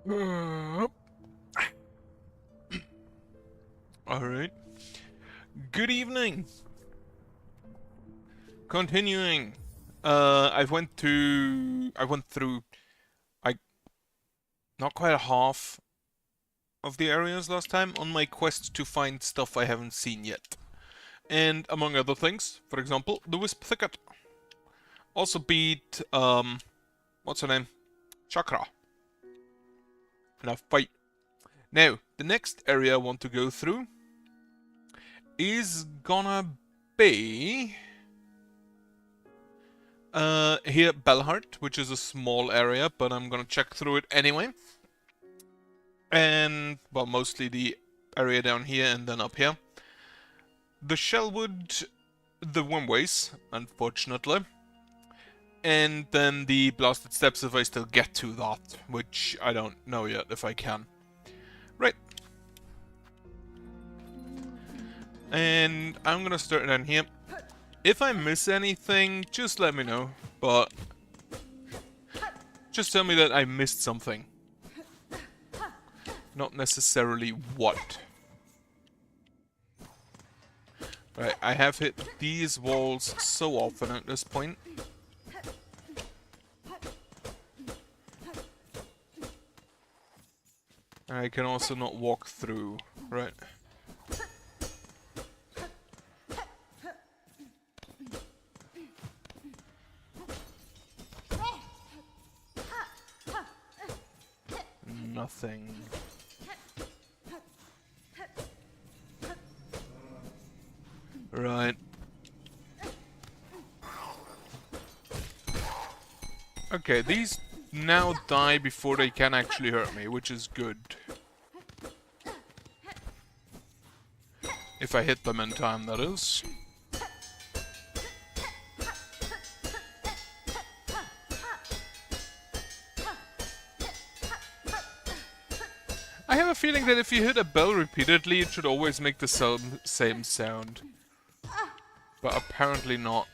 Alright. Good evening. Continuing. I went through not quite half of the areas last time on my quest to find stuff I haven't seen yet. And among other things, for example, the Wisp Thicket. Also beat what's her name? Chakra. In a fight. Now, the next area I want to go through is gonna be here at Bellhart, which is a small area, but I'm gonna check through it anyway. And, well, mostly the area down here and then up here. The Shellwood, the wormways, unfortunately. And then the Blasted Steps if I still get to that, which I don't know yet if I can. Right. And I'm gonna start down here. If I miss anything, just let me know, but just tell me that I missed something. Not necessarily what. Right, I have hit these walls so often at this point. I can also not walk through, right? Nothing. Right. Okay, these now die before they can actually hurt me, which is good. If I hit them in time, that is. I have a feeling that if you hit a bell repeatedly, it should always make the same sound. But apparently not.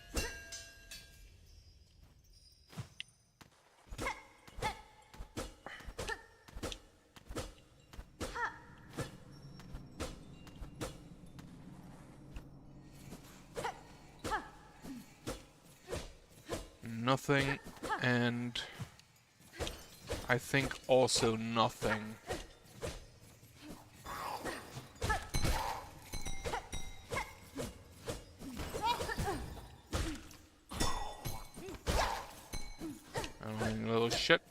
Nothing, and I think also nothing. Annoying little shit.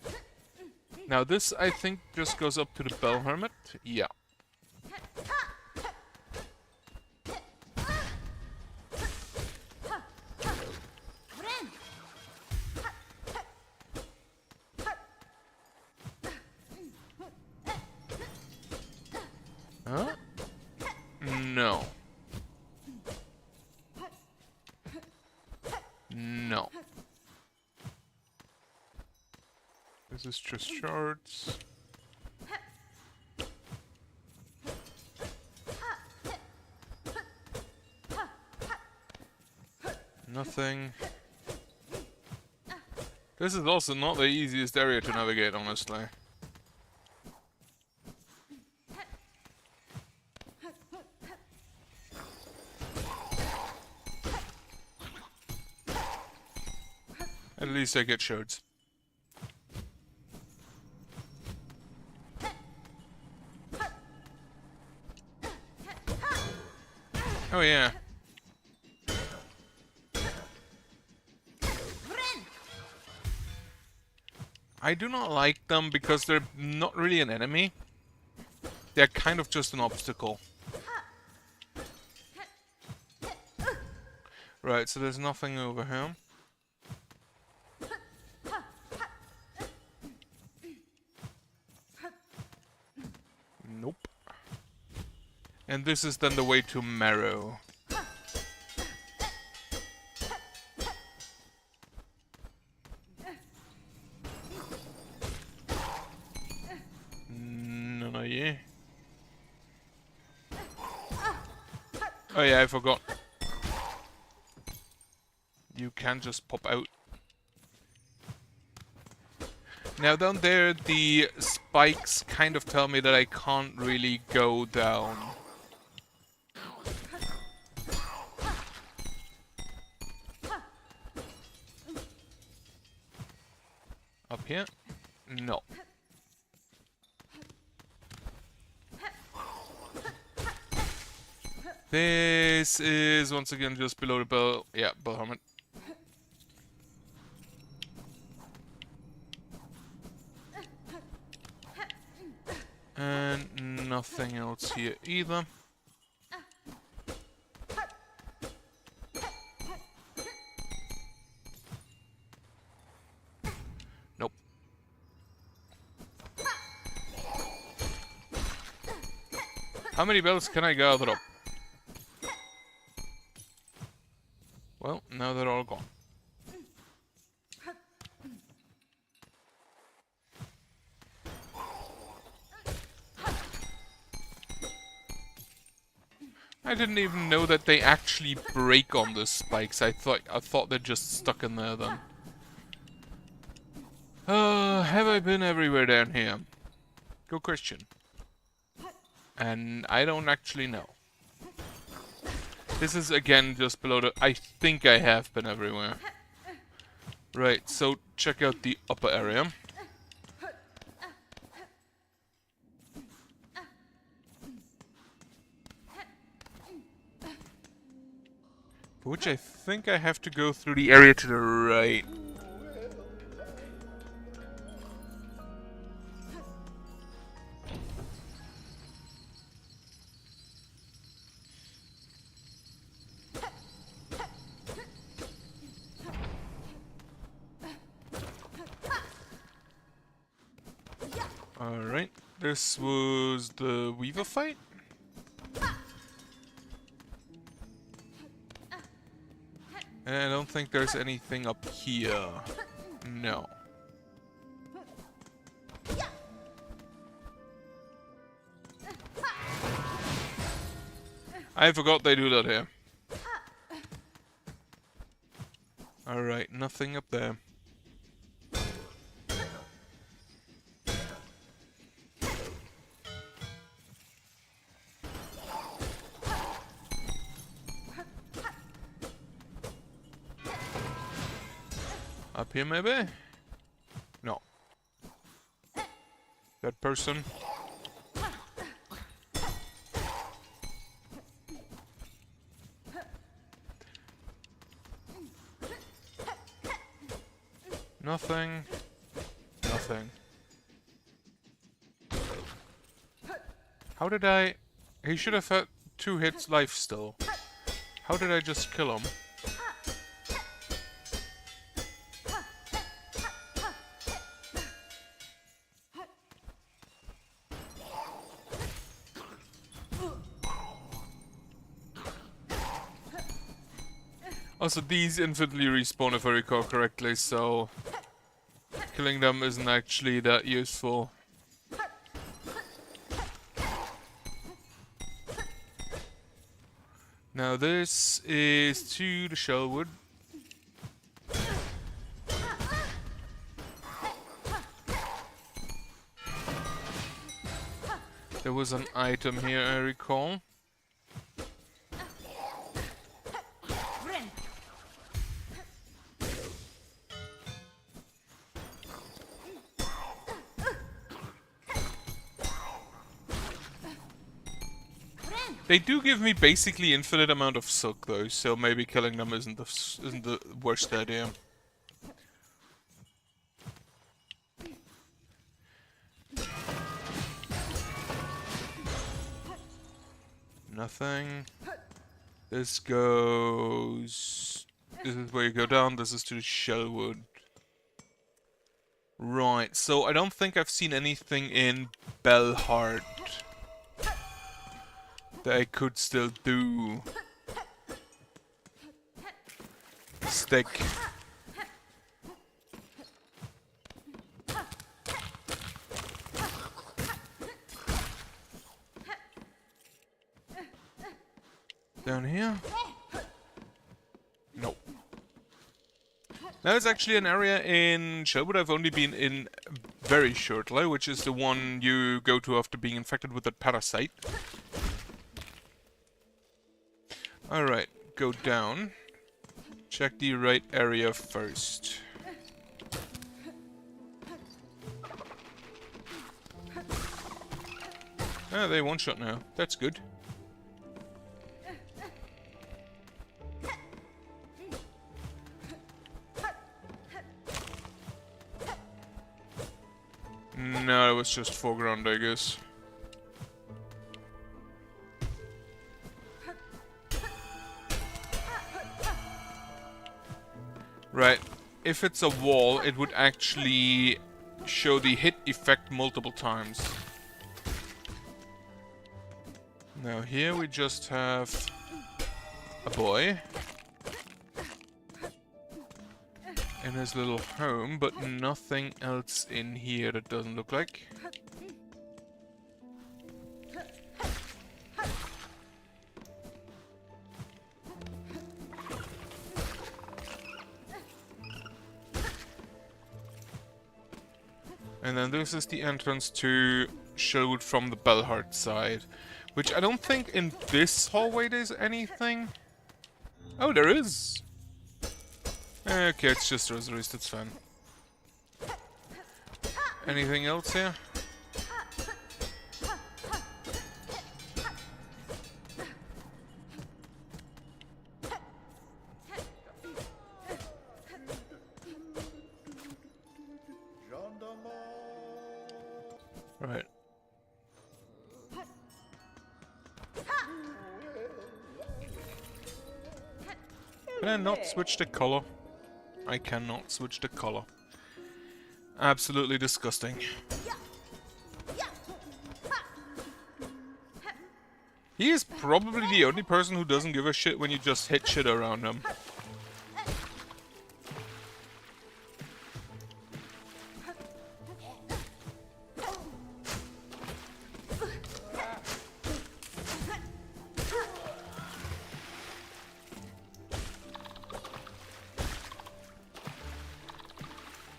Now this, I think, just goes up to the Bell Hermit. Yeah. Huh? No. No. This is just shards. Nothing. This is also not the easiest area to navigate, honestly. At least I get shards. Oh yeah. I do not like them because they're not really an enemy. They're kind of just an obstacle. Right, so there's nothing over here. Nope. And this is then the way to Marrow. No, yeah. Oh yeah, I forgot. You can just pop out. Now down there, the spikes kind of tell me that I can't really go down. Up here? No. This is once again just below the bell. Yeah, Bellhart. And nothing else here either. Nope. How many bells can I gather up? Well, now they're all gone. I didn't even know that they actually break on the spikes. I thought they're just stuck in there then. Have I been everywhere down here? Good question. And I don't actually know. This is again just below the... I think I have been everywhere. Right, so check out the upper area. For which I think I have to go through the area to the right. Alright, this was the Weaver fight? And I don't think there's anything up here. No. I forgot they do that here. Alright, nothing up there. Up here, maybe? No. That person. Nothing. Nothing. How did I... He should have had 2 hits life still. How did I just kill him? Also, these infinitely respawn if I recall correctly, so killing them isn't actually that useful. Now this is to the Shellwood. There was an item here, I recall. They do give me basically infinite amount of silk though, so maybe killing them isn't the worst idea. Nothing. This goes... This is where you go down, this is to the Shellwood. Right, so I don't think I've seen anything in Bellhart that I could still do. Stick. Down here? Nope. Now it's actually an area in Shellwood I've only been in very shortly, which is the one you go to after being infected with that parasite. Alright, go down. Check the right area first. Ah, they one-shot now. That's good. No, it was just foreground, I guess. Right. If it's a wall, it would actually show the hit effect multiple times. Now here we just have a boy in his little home, but nothing else in here that doesn't look like. And then this is the entrance to Shellwood from the Bellhart side. Which I don't think in this hallway there's anything. Oh, there is! Okay, it's just rosaries, that's fine. Anything else here? Right. Can I not switch the color? I cannot switch the color. Absolutely disgusting. He is probably the only person who doesn't give a shit when you just hit shit around him.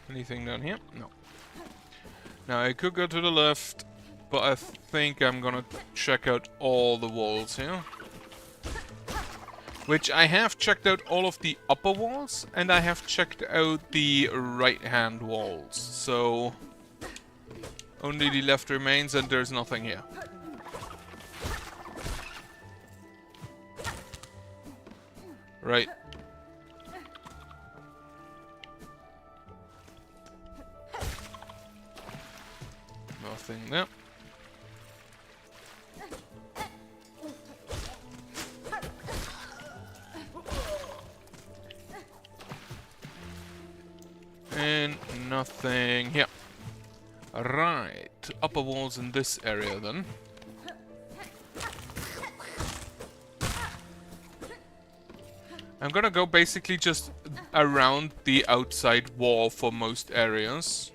Anything down here? No. Now I could go to the left, but I think I'm gonna check out all the walls here. Which I have checked out all of the upper walls, and I have checked out the right-hand walls. So only the left remains, and there's nothing here. Right. Nothing there. And nothing here. Right. Upper walls in this area then. I'm gonna go basically just around the outside wall for most areas.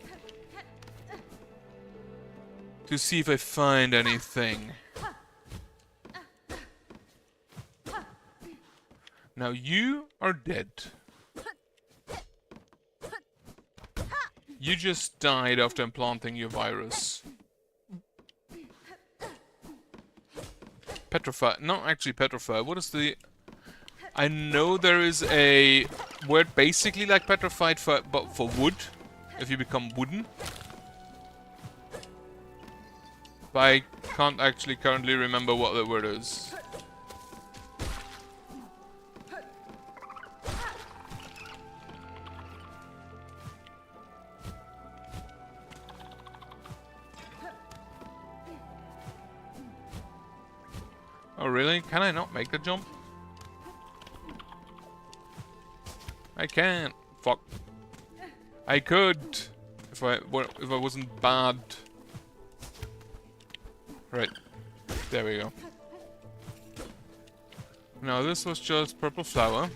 To see if I find anything. Now you are dead. You just died after implanting your virus. Petrified. Not actually petrified. What is the... I know there is a word basically like petrified but for wood. If you become wooden. But I can't actually currently remember what the word is. Oh really? Can I not make the jump? I can't. Fuck. I could if I wasn't bad. Right. There we go. Now this was just purple flower.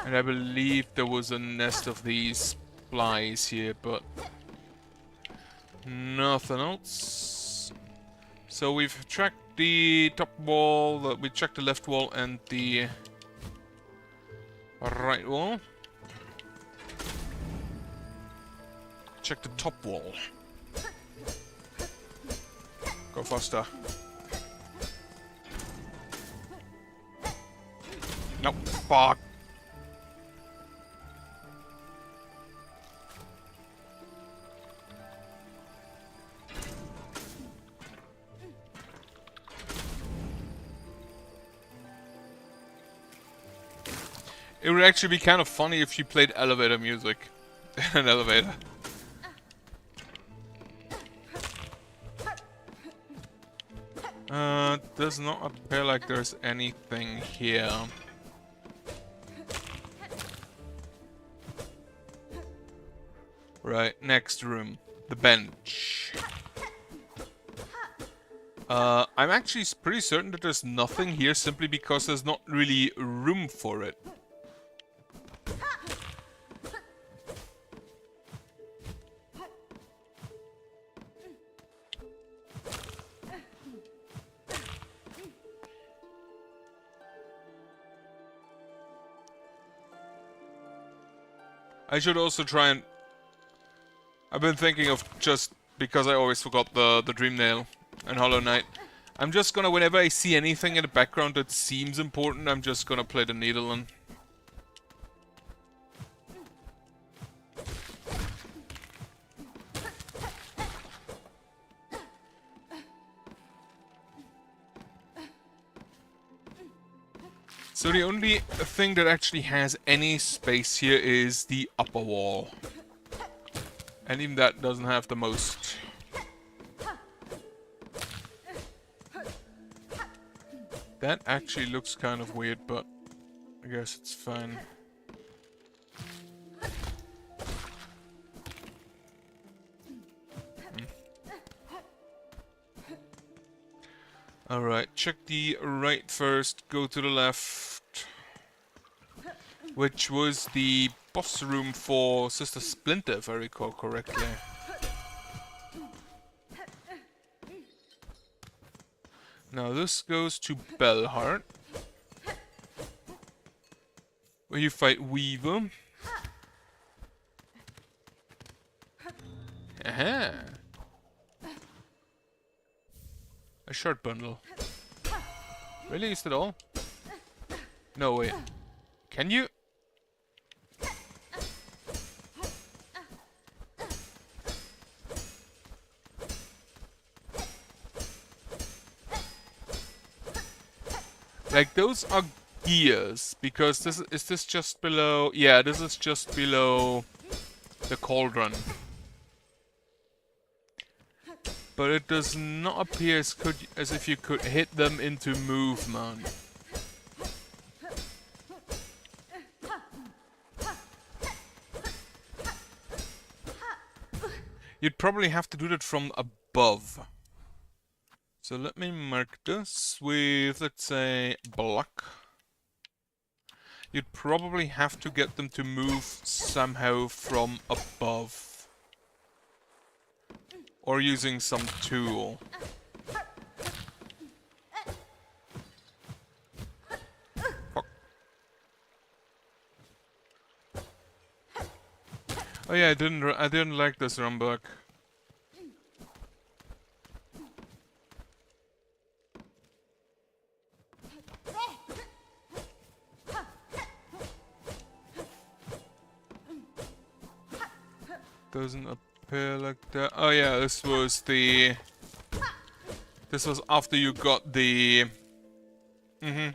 And I believe there was a nest of these flies here, but nothing else. So we've tracked the top wall, we checked the left wall and the Right wall. Check the top wall. Go faster. Nope. Fuck. It would actually be kind of funny if you played elevator music in an elevator. Does not appear like there's anything here. Right, next room. The bench. I'm actually pretty certain that there's nothing here simply because there's not really room for it. I should also try and... I've been thinking of just... Because I always forgot the Dream Nail and Hollow Knight. I'm just gonna, whenever I see anything in the background that seems important, I'm just gonna play the needle in. So the only thing that actually has any space here is the upper wall. And even that doesn't have the most. That actually looks kind of weird, but I guess it's fine. Alright, check the right first, go to the left. Which was the boss room for Sister Splinter, if I recall correctly. Now this goes to Bellhart, where you fight Weaver. Aha! A shard bundle. Really? Is that all? No, wait. Can you? Like, those are gears, because this is this just below... Yeah, this is just below the cauldron. But it does not appear as if you could hit them into movement. You'd probably have to do that from above. So let me mark this with, let's say, block. You'd probably have to get them to move somehow from above. Or using some tool. Fuck. Oh yeah, I didn't like this runback. Doesn't appear like that. Oh yeah, this was the... This was after you got the... The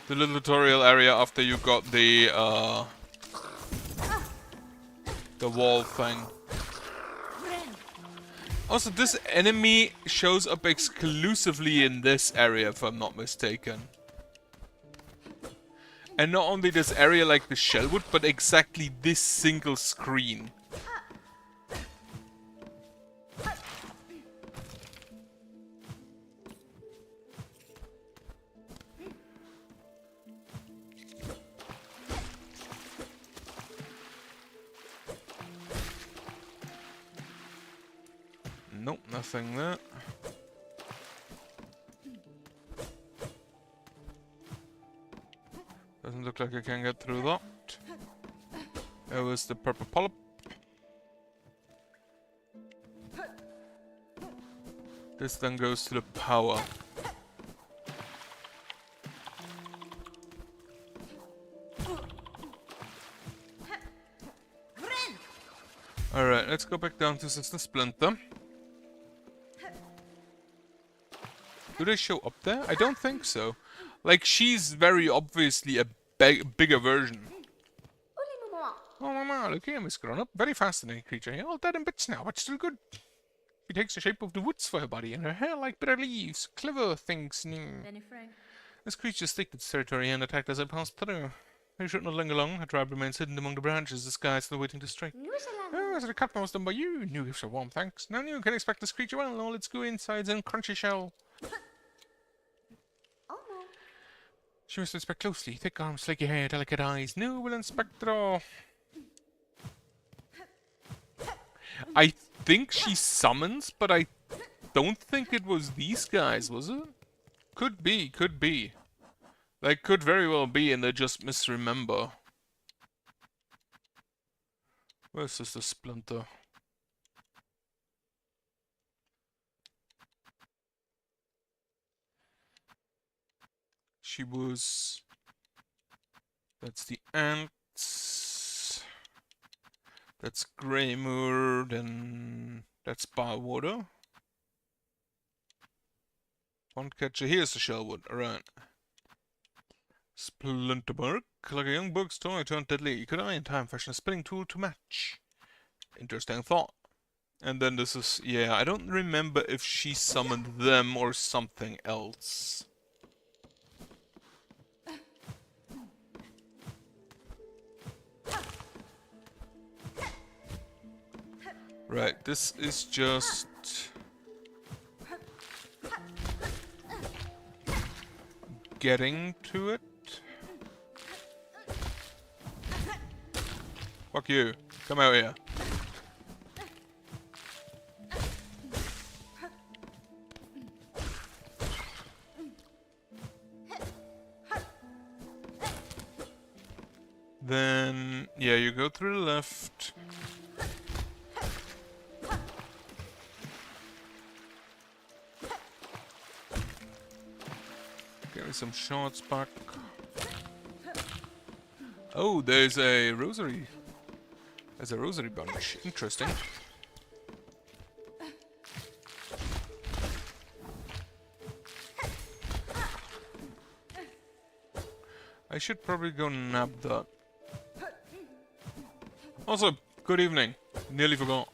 little tutorial area after you got the wall thing. Also, this enemy shows up exclusively in this area, if I'm not mistaken. And not only this area like the Shellwood, but exactly this single screen. Nope, nothing there. Doesn't look like I can get through that. There was the purple polyp. This then goes to the power. Alright, let's go back down to Sister Splinter. Do they show up there? I don't think so. Like, she's very obviously a bigger version. Oh, mama, look here, Miss Grown-Up. Very fascinating creature. All dead in bits now, but still good. She takes the shape of the woods for her body, and her hair like bitter leaves. Clever things. This creature staked its territory and attacked as I passed through. I should not linger long. Her tribe remains hidden among the branches, the sky still waiting to strike. Oh, is it a cut mouse done by you? New gifts are warm, thanks. Now you can expect this creature well, all its gooey insides and crunchy shell. She must inspect closely. Thick arms, flaky hair, delicate eyes. No, we'll inspect it all. I think she summons, but I don't think it was these guys, was it? Could be, could be. Like, could very well be, and they just misremember. Where's Sister Splinter? She was... That's the ants. That's Greymoor, then... That's Barwater. Pondcatcher, here's the Shellwood, alright. Splinterbark, like a young bug's toy turned deadly. Could I in time fashion a spinning tool to match? Interesting thought. And then this is, yeah, I don't remember if she summoned them or something else. Right, this is just... getting to it. Fuck you. Come out here. Then, yeah, you go through the left. Give me some shots back. Oh, there's a rosary. There's a rosary bunch. Interesting. I should probably go nab that. Also, good evening. Nearly forgot.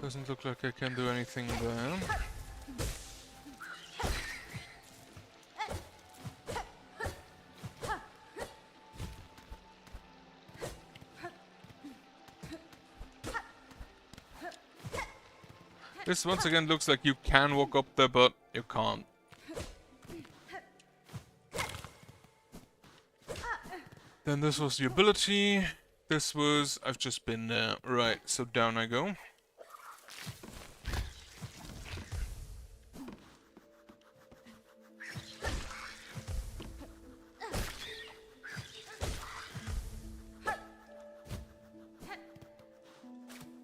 Doesn't look like I can do anything there. This once again looks like you can walk up there, but you can't. Then this was the ability. This was... I've just been there. Right, so down I go.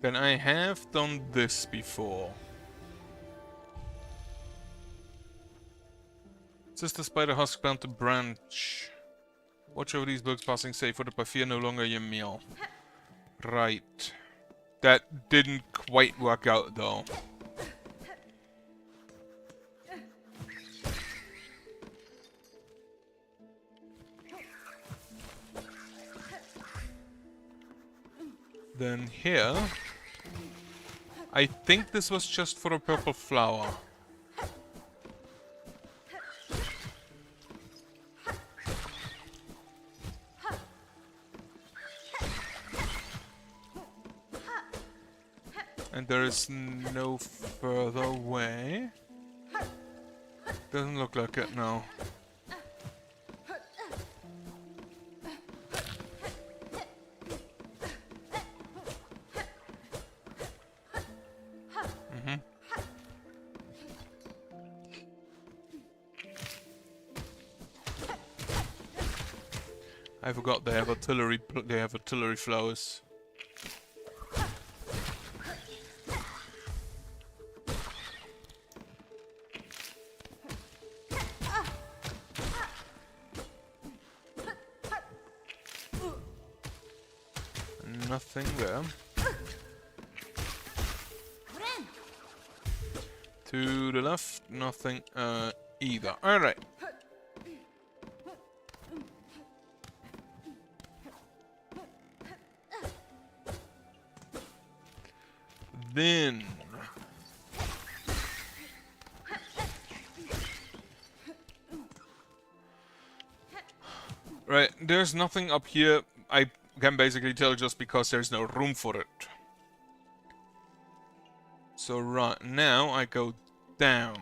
Then I have done this before. Sister Spider Husk bound to branch. Watch over these bugs passing safe, for the by fear no longer your meal. Right. That didn't quite work out though. Then here... I think this was just for a purple flower. And there is no further way. Doesn't look like it now. I forgot they have artillery. They have artillery flowers. Nothing there. To the left, nothing either. Alright. Then... Right, there's nothing up here. I can basically tell just because there's no room for it. So right now I go down.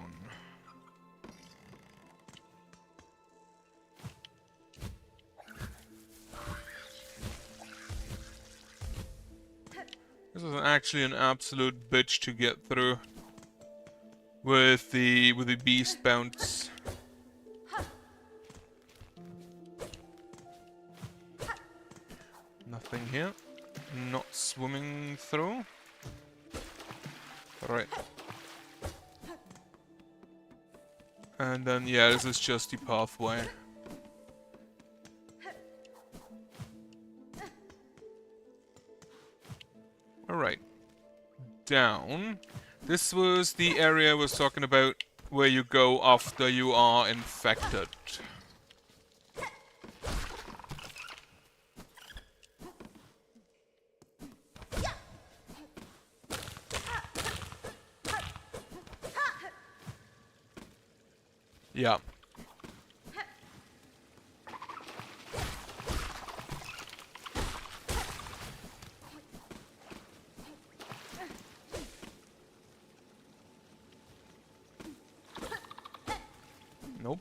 This is actually an absolute bitch to get through with the beast bounce. Nothing here. Not swimming through. Right. And then yeah, this is just the pathway. Alright. Down. This was the area I was talking about where you go after you are infected. Yeah. Nope.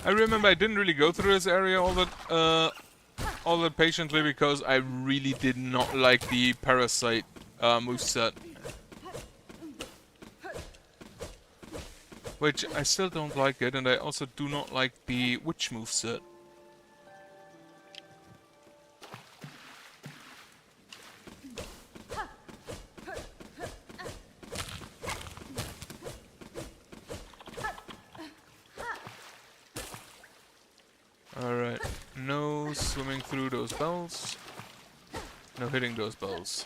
I remember I didn't really go through this area all that patiently because I really did not like the parasite moveset. Which I still don't like it, and I also do not like the witch moveset. Alright, no swimming through those bells. No hitting those bells.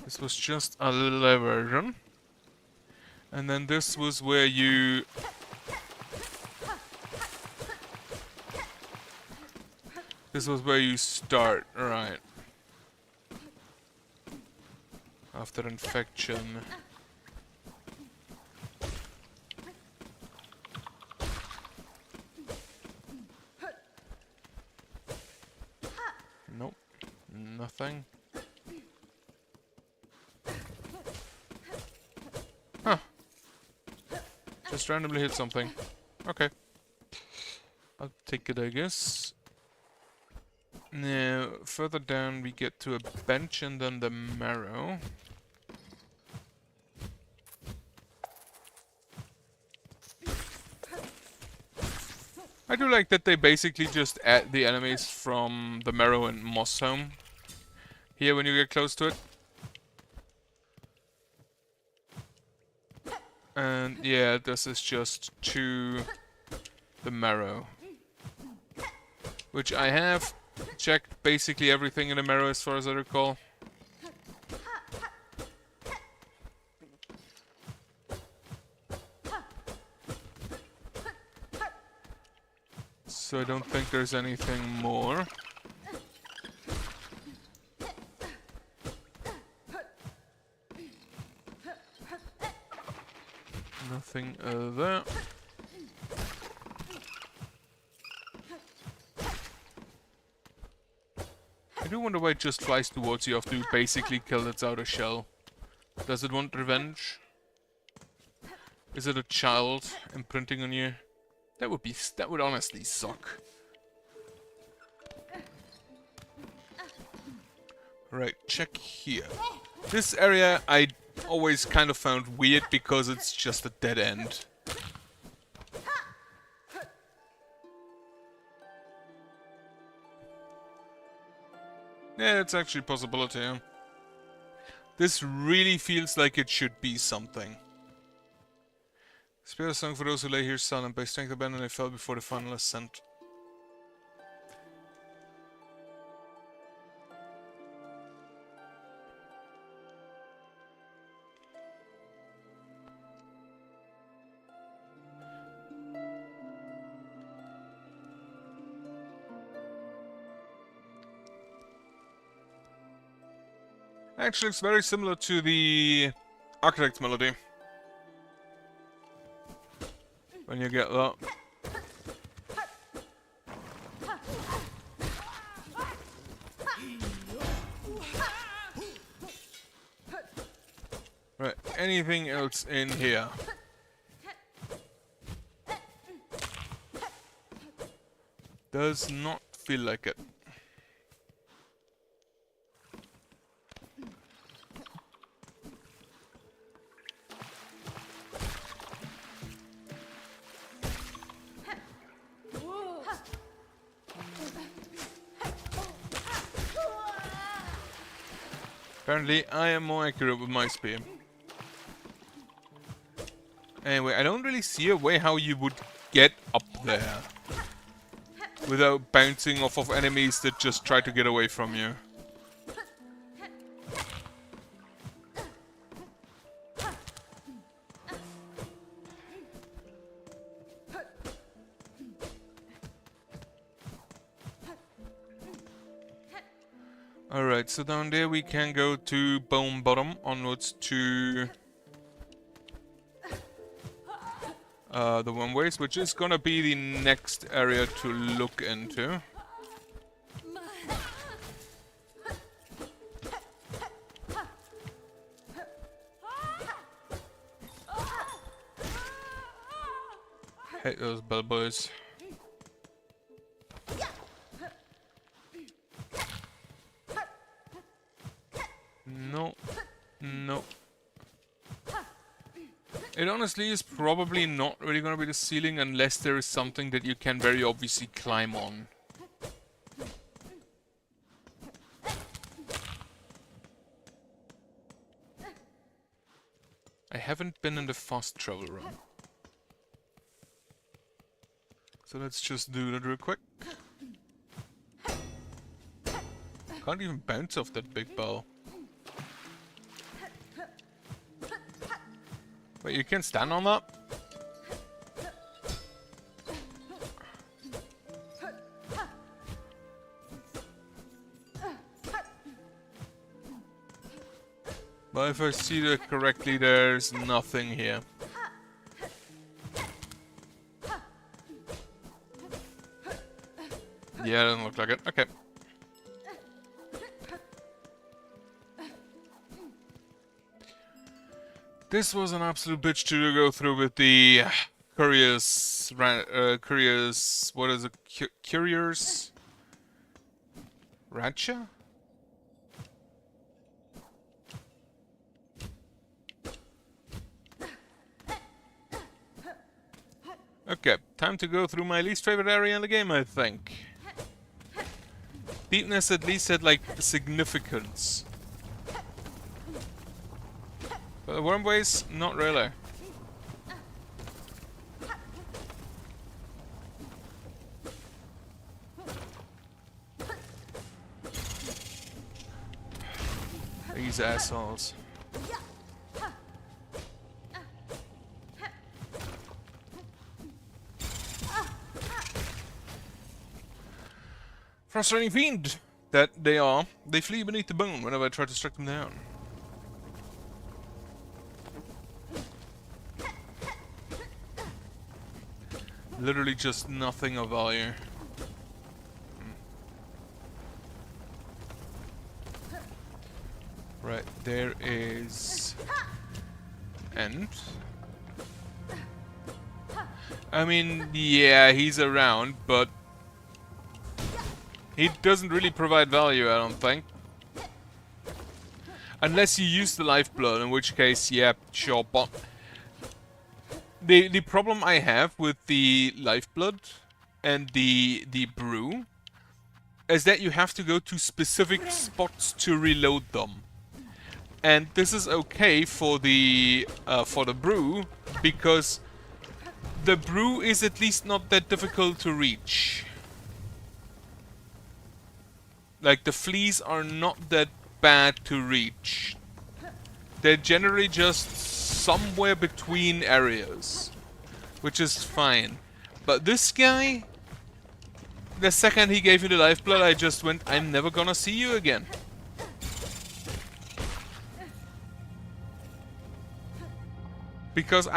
This was just a little diversion. And then this was where you... This was where you start, right. After infection. Nope. Nothing. Huh. Just randomly hit something. Okay. I'll take it, I guess. Now, further down we get to a bench and then the marrow. I do like that they basically just add the enemies from the marrow and moss home here when you get close to it. And yeah, this is just to the marrow. Which I have checked basically everything in the marrow as far as I recall. So I don't think there's anything more. Nothing there. I do wonder why it just flies towards you after you basically kill its outer shell. Does it want revenge? Is it a child imprinting on you? That would honestly suck. Right, check here. This area I always kind of found weird because it's just a dead end. Yeah, it's actually a possibility, yeah. This really feels like it should be something. Spare a song for those who lay here silent. By strength abandoned, they fell before the final ascent. Actually, it's very similar to the Architect's melody. When you get that. Right, anything else in here? Does not feel like it. Apparently, I am more accurate with my spear. Anyway, I don't really see a way how you would get up there without bouncing off of enemies that just try to get away from you. Alright, so down there we can go to Bone Bottom, onwards to the wormways, which is gonna be the next area to look into. Hate those bell boys. No. No. It honestly is probably not really gonna be the ceiling unless there is something that you can very obviously climb on. I haven't been in the fast travel room. So let's just do that real quick. Can't even bounce off that big bell. Wait, you can stand on that? But if I see that correctly, there's nothing here. Yeah, doesn't look like it. Okay. This was an absolute bitch to go through with the curious, what is it? Curious Ratcha? Okay, time to go through my least favorite area in the game, I think. Deepness at least had, like, significance. But the wormways, not really. These assholes. Frustrating fiend that they are. They flee beneath the bone whenever I try to strike them down. Literally just nothing of value. Right, there is... End. I mean, yeah, he's around, but... he doesn't really provide value, I don't think. Unless you use the lifeblood, in which case, yeah, sure, but... The problem I have with the lifeblood and the brew is that you have to go to specific spots to reload them. And this is okay for the brew, because the brew is at least not that difficult to reach. Like, the fleas are not that bad to reach. They're generally just somewhere between areas, which is fine. But this guy, the second he gave me the lifeblood, I just went, I'm never gonna see you again. Because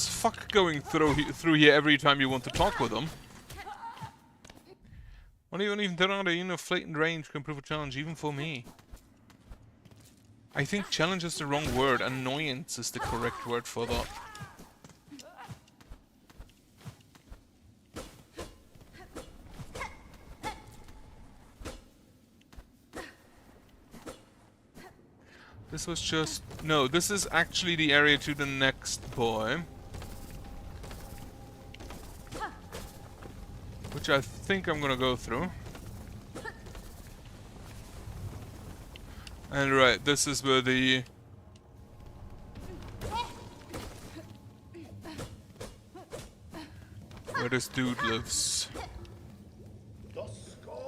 fuck going through here every time you want to talk with them. Not even turn on the flatant range can prove a challenge, even for me. I think challenge is the wrong word. Annoyance is the correct word for that. This was just... No, this is actually the area to the next boy. Which I think I'm gonna go through. And right, this is where the... where this dude lives.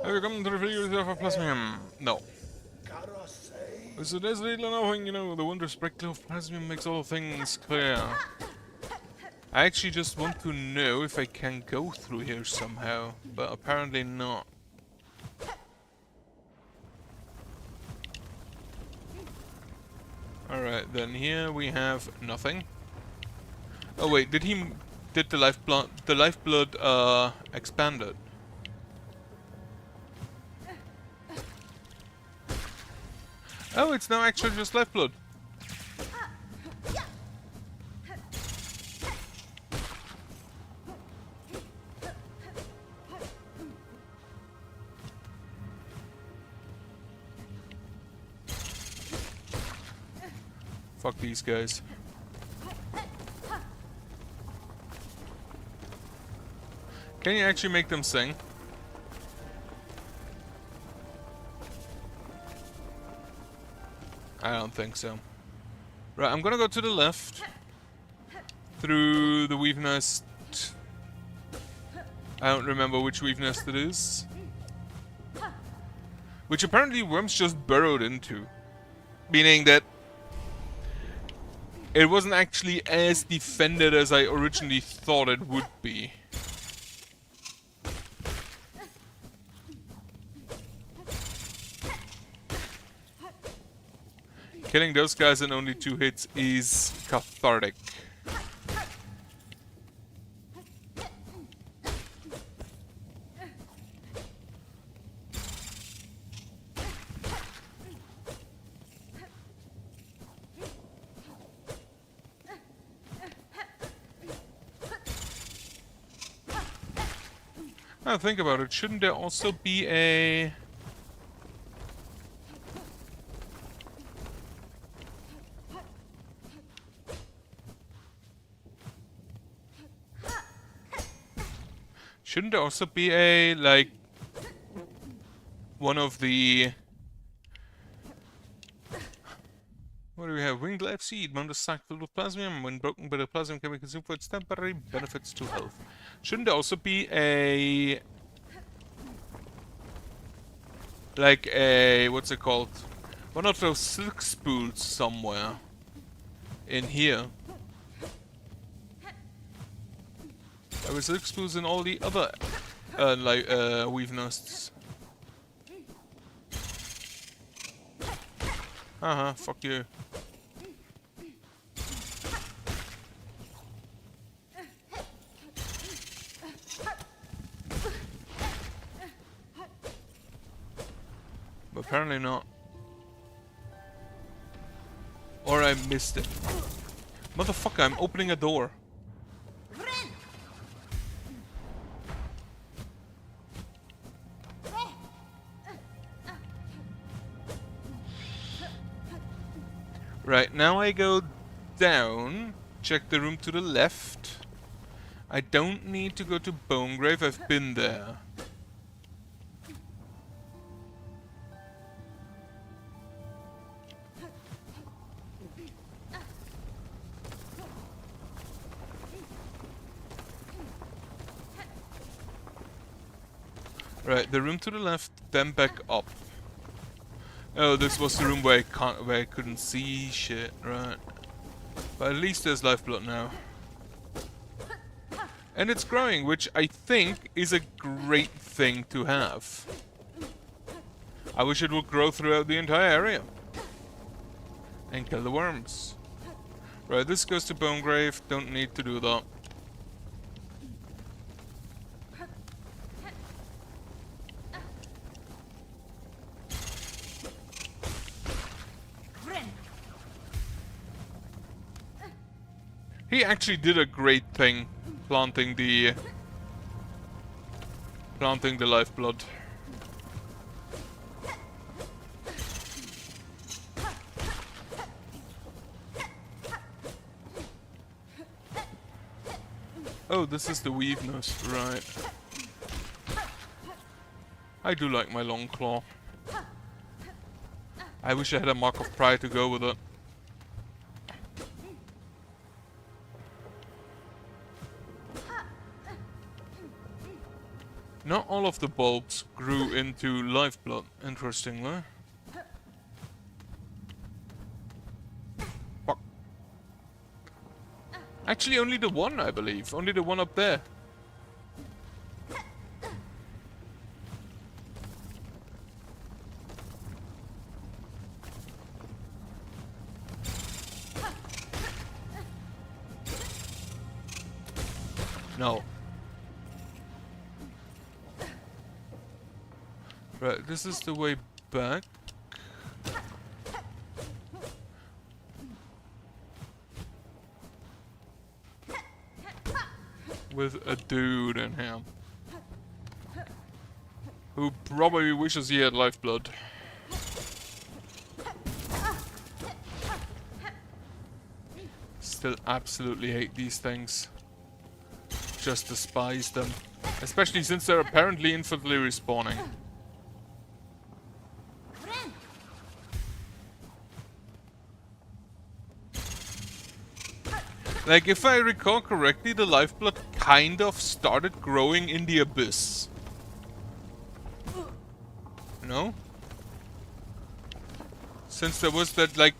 Have you come to reveal yourself a plasmium? No. So there's little knowing, you know, the wondrous breakthrough of plasmium makes all things clear. I actually just want to know if I can go through here somehow, but apparently not. Alright, then here we have nothing. Oh wait, did the lifeblood expanded? Oh, it's now actually just lifeblood. Fuck these guys. Can you actually make them sing? I don't think so. Right, I'm gonna go to the left. Through the weave nest. I don't remember which weave nest it is. Which apparently worms just burrowed into. Meaning that it wasn't actually as defended as I originally thought it would be. Killing those guys in only 2 hits is cathartic. Now think about it, shouldn't there also be a... Shouldn't there also be a, like, one of the... What do we have? Winged life seed. Mount a sack filled with plasmium. When broken, bit of plasmium can be consumed for its temporary benefits to health. Shouldn't there also be a... like a... what's it called? One of those silk spools somewhere. In here. There were silk spools in all the other... weave nests. Fuck you. But apparently not. Or I missed it. Motherfucker, I'm opening a door. Right, now I go down, check the room to the left. I don't need to go to Bonegrave, I've been there. Right, the room to the left, then back up. Oh, this was the room where I couldn't see shit, right. But at least there's lifeblood now. And it's growing, which I think is a great thing to have. I wish it would grow throughout the entire area. And kill the worms. Right, this goes to Bonegrave, don't need to do that. He actually did a great thing, planting the lifeblood. Oh, this is the weaveness, right. I do like my long claw. I wish I had a Mark of Pride to go with it. Not all of the bulbs grew into lifeblood, interestingly. Fuck. Actually, only the one, I believe. Only the one up there. No. Right, this is the way back. With a dude in him. Who probably wishes he had lifeblood. Still absolutely hate these things. Just despise them. Especially since they're apparently infinitely respawning. Like, if I recall correctly, the lifeblood kind of started growing in the abyss. No? Since there was that, like,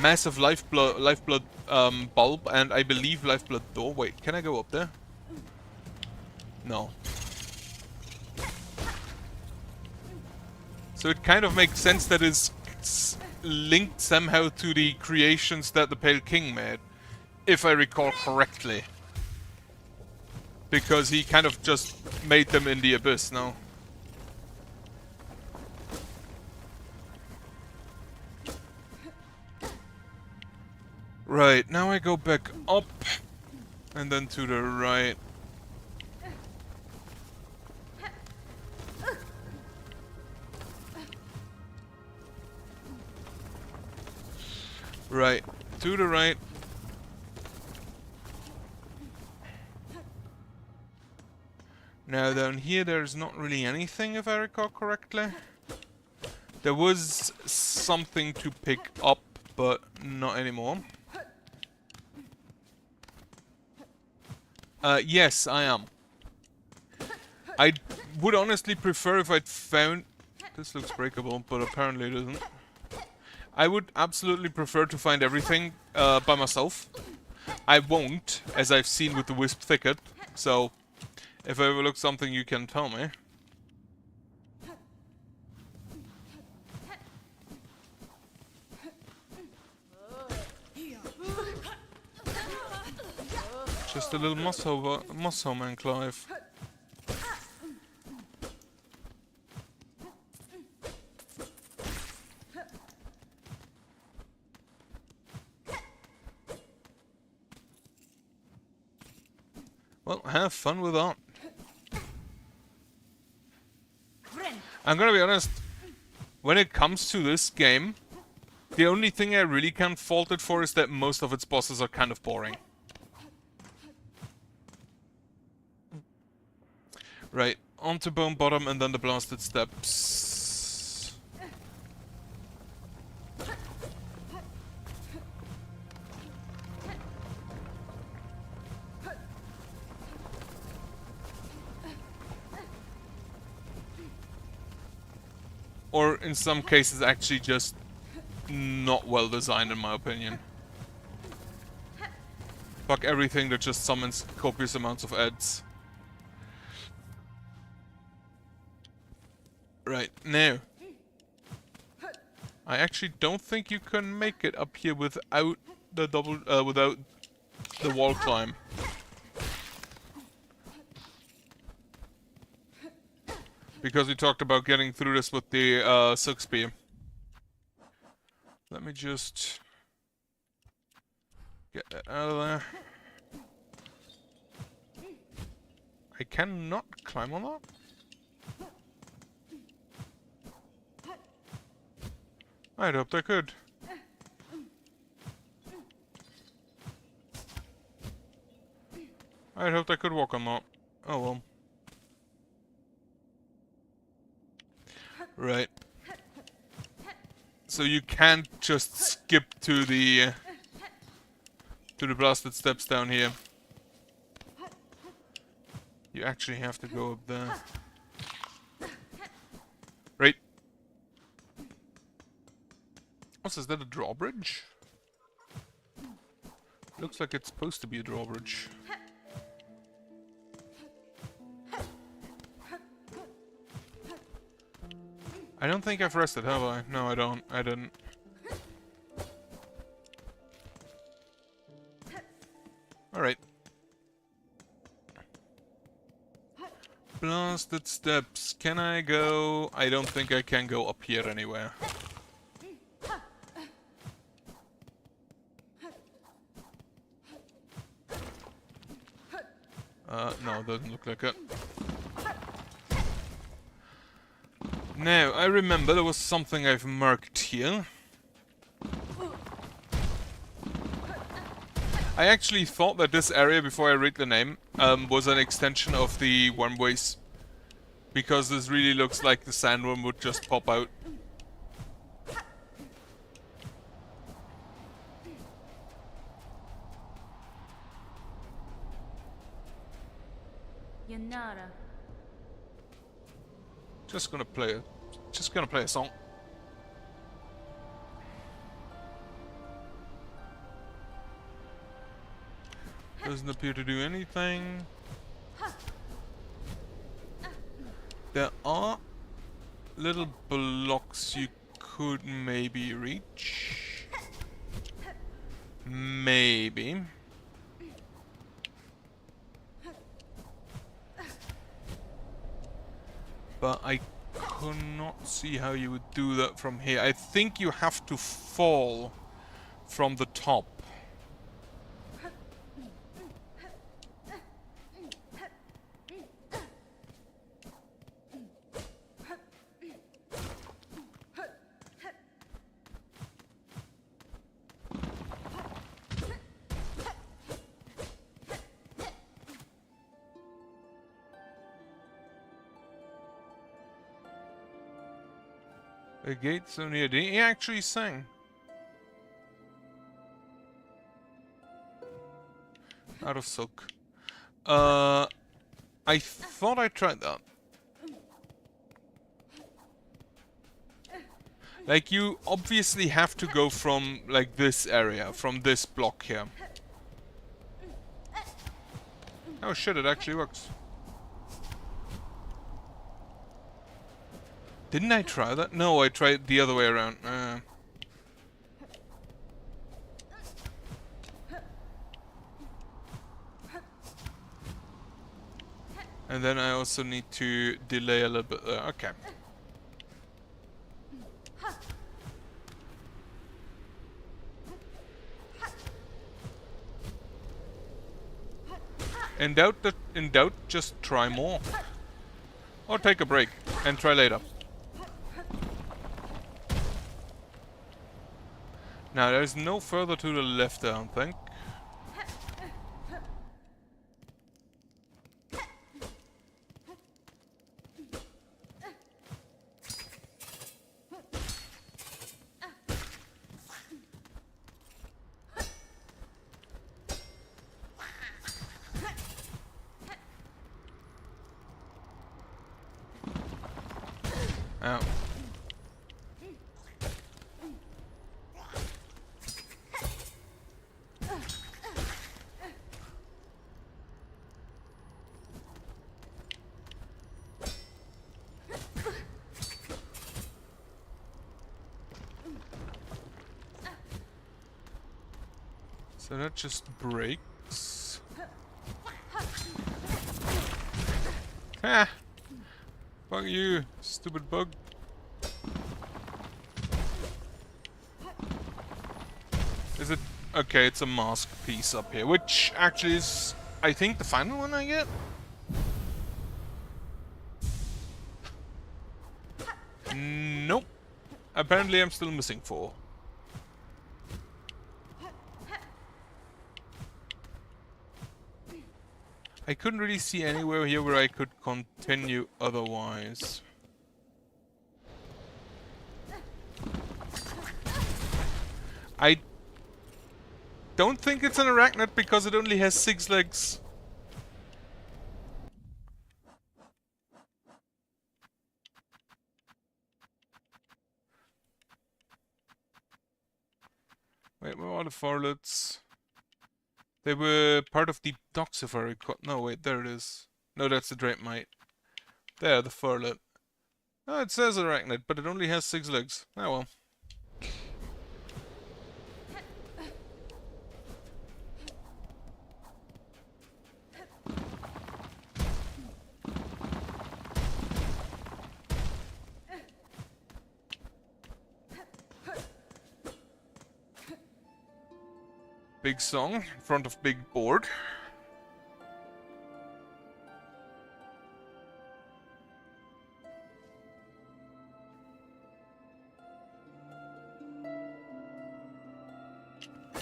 massive lifeblood bulb, and I believe lifeblood door. Wait, can I go up there? No. So it kind of makes sense that it's linked somehow to the creations that the Pale King made. If I recall correctly. Because he kind of just made them in the abyss, no? Right, now I go back up. And then to the right. Right, to the right. Now down here there's not really anything, if I recall correctly. There was something to pick up, but not anymore. Yes, I am. I would honestly prefer if I'd found... This looks breakable, but apparently it isn't. I would absolutely prefer to find everything by myself. I won't, as I've seen with the Wisp Thicket, so... If I overlook something, you can tell me. Just a little muscle man, Clive. Well, have fun with that. I'm gonna be honest, when it comes to this game, The only thing I really can't fault it for is that most of its bosses are kind of boring. Right, onto Bone Bottom and then the Blasted Steps. Or in some cases actually just not well designed in my opinion. Fuck everything that just summons copious amounts of ads. Right, now. I actually don't think you can make it up here without the without the wall climb. Because we talked about getting through this with the Silk Spear. Let me just get that out of there. I cannot climb on that? I'd hoped I could. I'd hoped I could walk on that. Oh well. Right. So you can't just skip to the Blasted Steps down here. You actually have to go up there. Right. Also, is that a drawbridge? Looks like it's supposed to be a drawbridge. I don't think I've rested, have I? No, I don't. I didn't. Alright. Blasted Steps. Can I go? I don't think I can go up here anywhere. No, doesn't look like it. Now, I remember there was something I've marked here. I actually thought that this area, before I read the name, was an extension of the wormways. Because this really looks like the sandworm would just pop out. Yanara. Just gonna play a song. Doesn't appear to do anything. There are little blocks you could maybe reach. Maybe. But I could not see how you would do that from here. I think you have to fall from the top. A gate so near. Did he actually sing? Out of silk. I thought I tried that. Like, you obviously have to go from, like, this area, from this block here. Oh shit, it actually works. Didn't I try that? No, I tried the other way around. And then I also need to delay a little bit there. Okay. In doubt, just try more. Or take a break and try later. Now, there's no further to the left, I don't think. Oh. So that just breaks. Ha! Fuck you, stupid bug. Is it? Okay, it's a mask piece up here, which actually is, I think, the final one I get? Nope. Apparently I'm still missing 4. I couldn't really see anywhere here where I could continue otherwise. I don't think it's an arachnid because it only has 6 legs. Wait, where are the varlets? They were part of the docks if I recall. No, wait, there it is. No, that's the drapemite. There, the varlet. Oh, it says arachnid, but it only has 6 legs. Oh well. Big song in front of big board.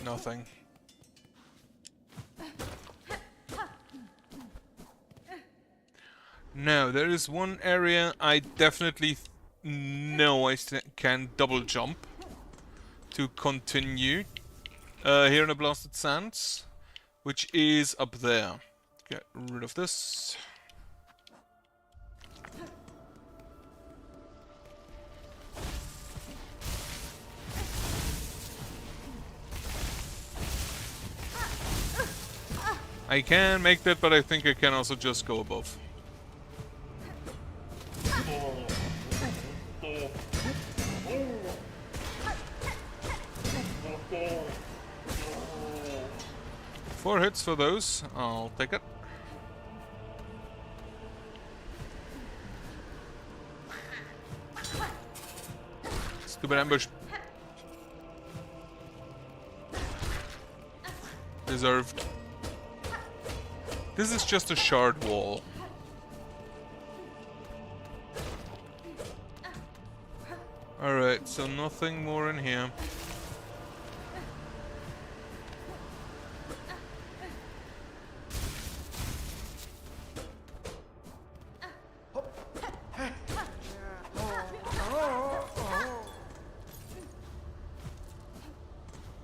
Nothing. No, there is one area I definitely know I can double jump to continue. Here in the Blasted Sands, which is up there. Get rid of this. I can make that, but I think I can also just go above. Four hits for those. I'll take it. Stupid ambush. Deserved. This is just a shard wall. Alright, so nothing more in here.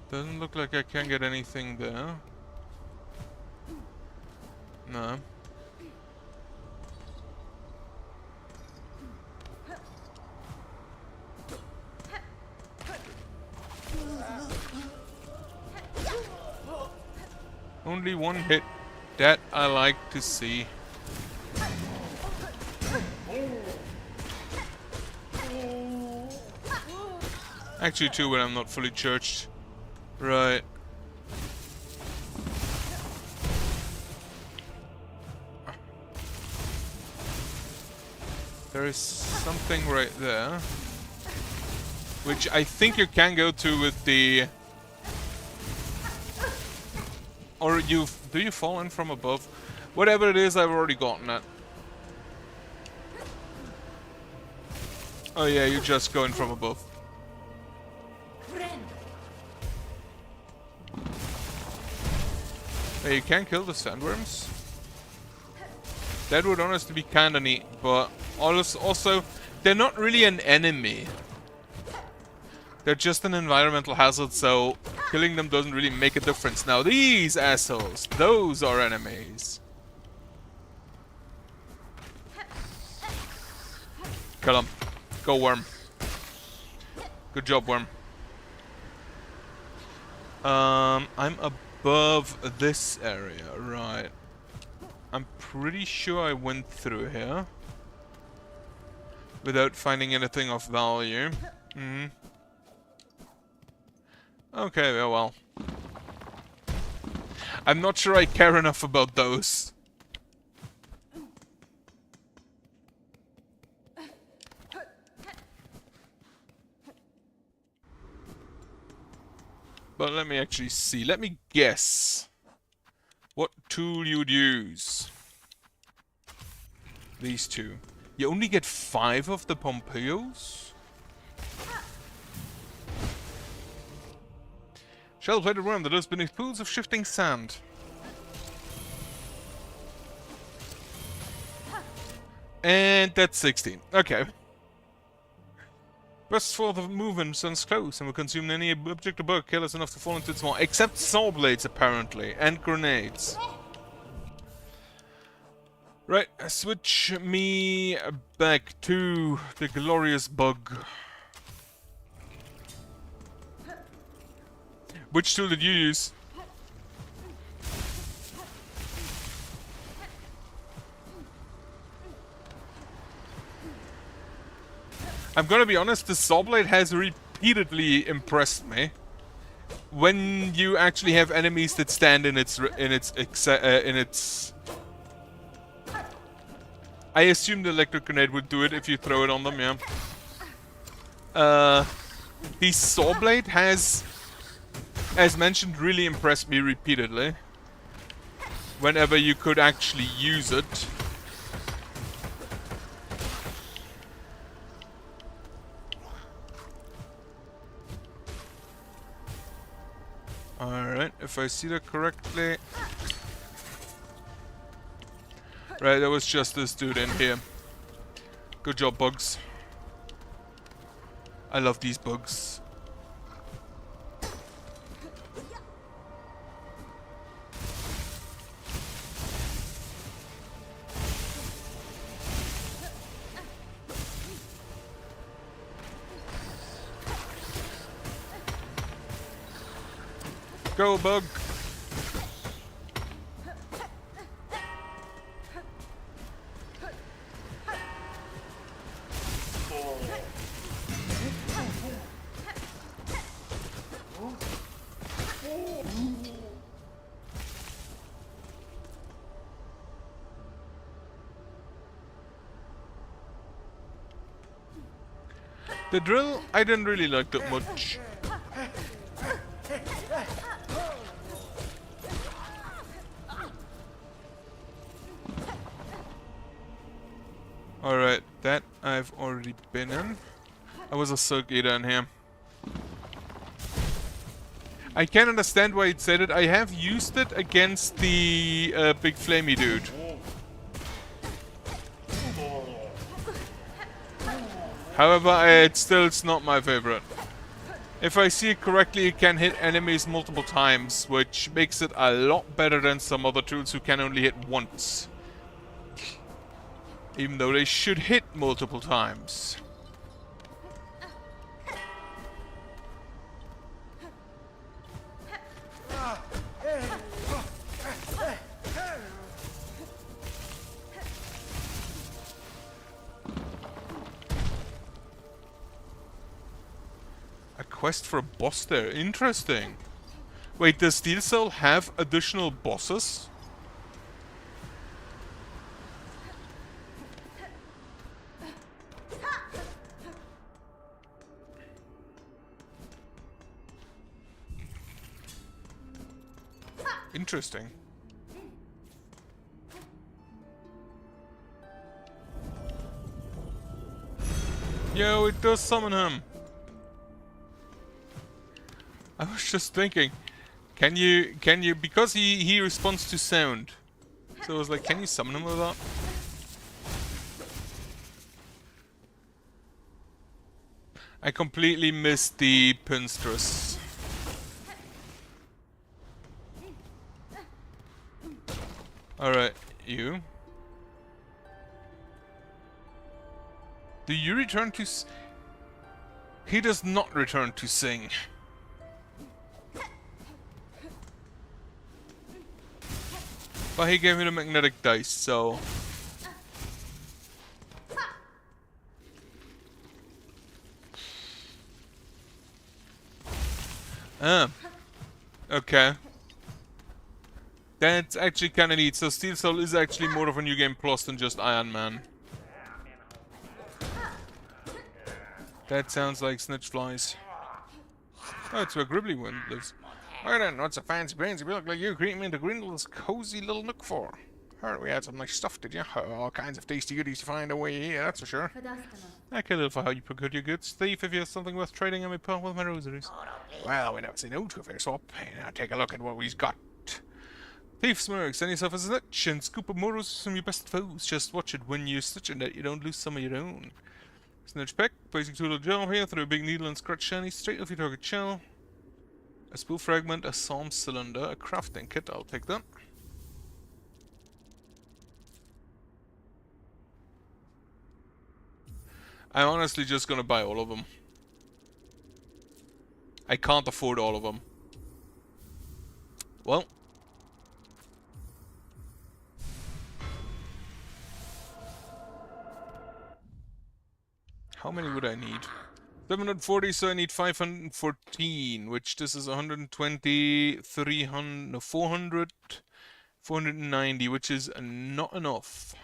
Doesn't look like I can get anything there. No. Only one hit. That I like to see. Actually 2 when I'm not fully charged. Right. There is something right there, which I think you can go to with the... Or do you fall in from above? Whatever it is, I've already gotten it. Oh yeah, you just go in from above. Hey, you can kill the sandworms. That would honestly be kinda neat, but also they're not really an enemy. They're just an environmental hazard, so killing them doesn't really make a difference. Now these assholes, those are enemies. Kill them. Go, worm. Good job, worm. I'm above this area, right. I'm pretty sure I went through here without finding anything of value. Okay, well. I'm not sure I care enough about those. But let me actually see. Let me guess what tool you'd use. These two. You only get 5 of the Pompeos? Shell-plated worm that lives beneath pools of shifting sand. And that's 16. Okay. Bursts forth of movement, stands close, and will consume any object or bug careless enough to fall into its maw. Except saw blades, apparently, and grenades. Right, switch me back to the glorious bug. Which tool did you use? I'm gonna be honest, the saw blade has repeatedly impressed me. When you actually have enemies that stand in its I assume the electric grenade would do it if you throw it on them, yeah. The saw blade has, as mentioned, really impressed me repeatedly. Whenever you could actually use it. Alright, if I see that correctly. Right, there was just this dude in here. Good job, bugs. I love these bugs. Go, bug! The drill, I didn't really like that much. Alright, that I've already been in. I was a Silk Eater in here. I can understand why it said it. I have used it against the big flamey dude. However, it's not my favorite. If I see it correctly, it can hit enemies multiple times, which makes it a lot better than some other tools who can only hit once. Even though they should hit multiple times. A quest for a boss there. Interesting. Wait, does Steel Cell have additional bosses? Interesting. Yo, it does summon him. I was just thinking, Can you, because he responds to sound. So I was like, can you summon him with that? I completely missed the Pinstress. Alright, you. Do you return to He does not return to sing. But he gave me the magnetic dice, so... Ah. Okay. That's actually kinda neat. So Steel Soul is actually more of a New Game Plus than just Iron Man. That sounds like snitch flies. Oh, it's where Gribbly Wind lives. Alright then, what's a fancy pansy look like you creeping into Grindle's cozy little nook for? Heard we had some nice stuff, did you? All kinds of tasty goodies to find away here, that's for sure. I care little for how you procure your goods. Thief, if you have something worth trading, I may part with my rosaries. Well, we never say no to a fair swap. Now take a look at what we've got. Thief smirks, send yourself a snitch and scoop up more roses from your best foes. Just watch it when you're snitching that you don't lose some of your own. Snitch pick, placing two little gel here, through a big needle and scratch shiny straight off your target shell. A spool fragment, a psalm cylinder, a crafting kit, I'll take that. I'm honestly just gonna buy all of them. I can't afford all of them. Well. How many would I need? 740, so I need 514, which this is 120, 300, no, 400, 490, which is not enough.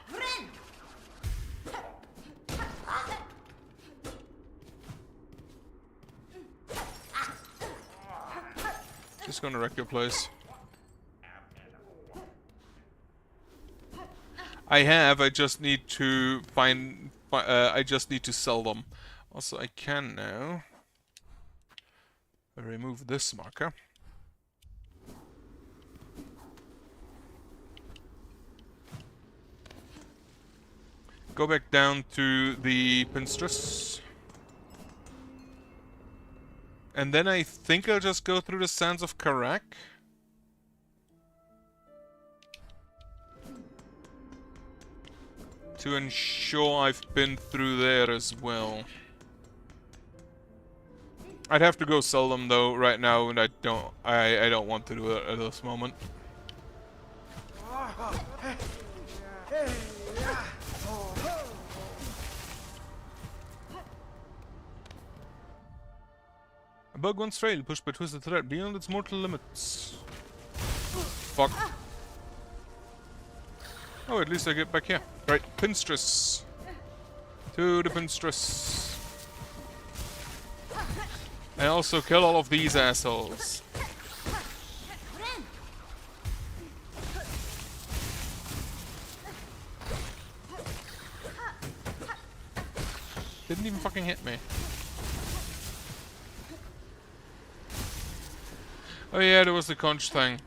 Just gonna wreck your place. I just need to find, I just need to sell them. Also, I can now remove this marker. Go back down to the Pinstress. And then I think I'll just go through the Sands of Karak. To ensure I've been through there as well. I'd have to go sell them though right now, and I don't want to do it at this moment. A bug once trail pushed by twisted thread beyond its mortal limits. Fuck. Oh, at least I get back here. Right, Pinstress. To the Pinstress. And also kill all of these assholes. Didn't even fucking hit me. Oh yeah, there was the conch thing.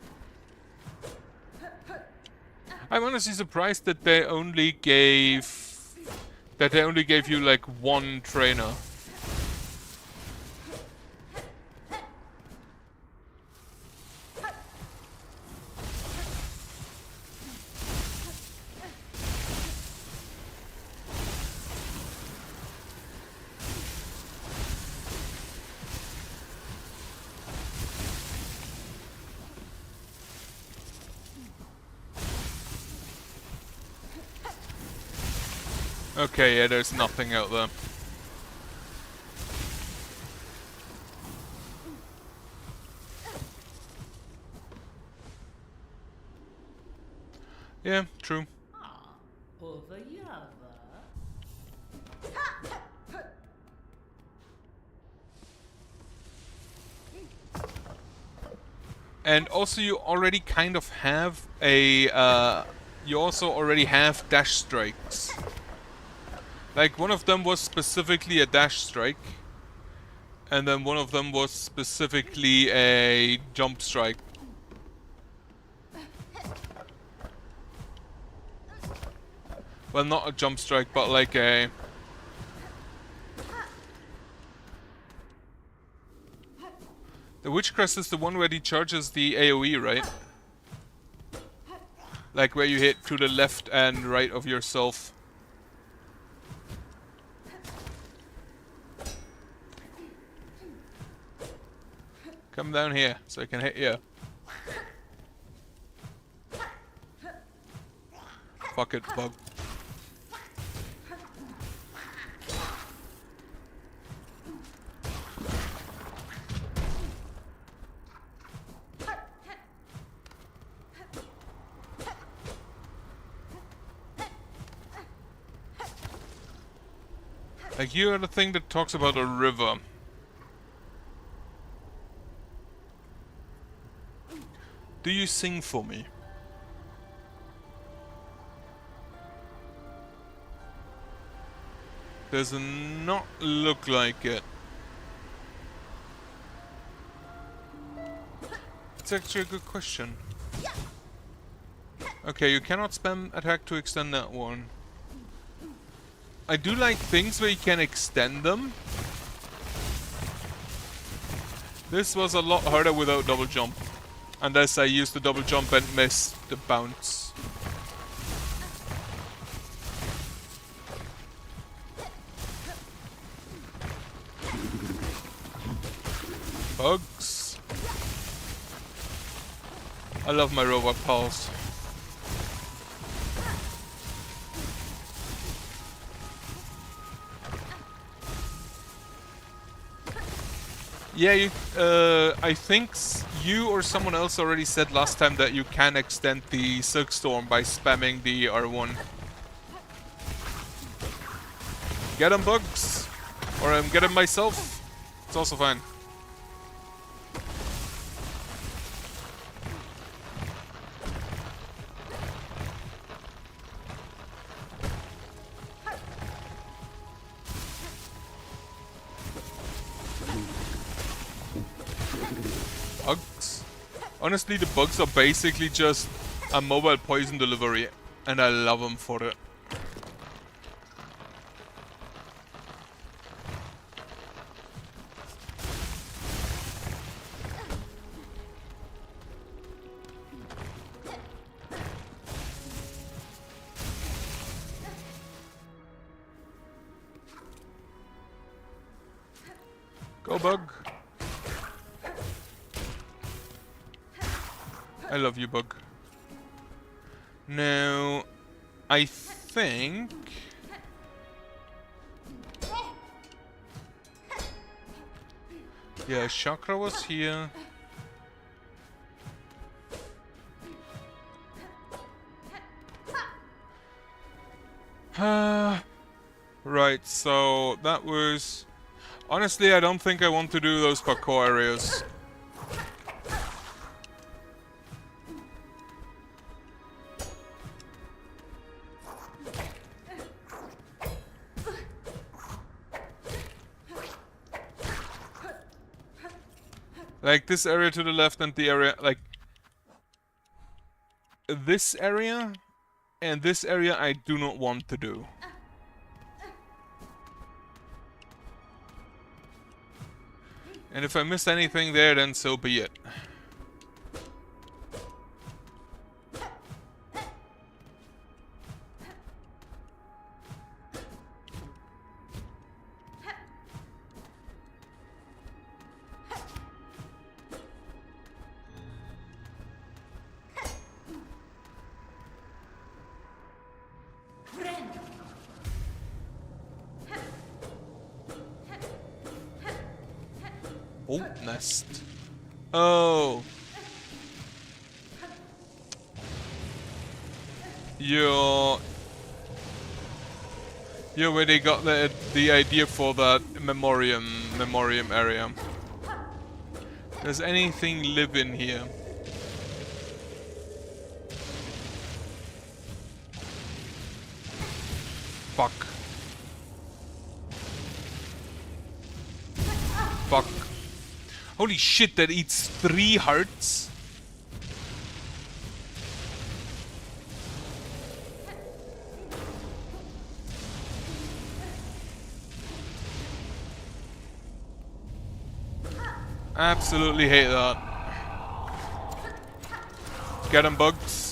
I'm honestly surprised that they only gave you like one trainer. Okay, yeah, there's nothing out there. Yeah, true. And also you already kind of have a, you also already have dash strikes. Like, one of them was specifically a dash strike. And then one of them was specifically a jump strike. Well, not a jump strike, but like a... The Witch Crest is the one where he charges the AoE, right? Like where you hit to the left and right of yourself. Come down here so I can hit you. Fuck it, bug. Like, you are the thing that talks about a river. Do you sing for me? Does not look like it. It's actually a good question. Okay, you cannot spam attack to extend that one. I do like things where you can extend them. This was a lot harder without double jump. Unless I used the double jump and missed the bounce. Bugs. I love my robot pals. Yeah, I think you or someone else already said last time that you can extend the Silksong by spamming the R1. Get him, bugs! Or get him myself. It's also fine. Bugs. Honestly, the bugs are basically just a mobile poison delivery, and I love them for it. Go, bug. I love you, bug. Now, I think... Yeah, Chakra was here. Right, so that was... Honestly, I don't think I want to do those parkour areas. Like this area to the left and the area, like... This area and this area I do not want to do. And if I miss anything there, then so be it. Oh, nest. Oh. You're where they got the idea for that memoriam area. Does anything live in here? Fuck. Fuck. Holy shit, that eats 3 hearts? Absolutely hate that. Get 'em, bugs.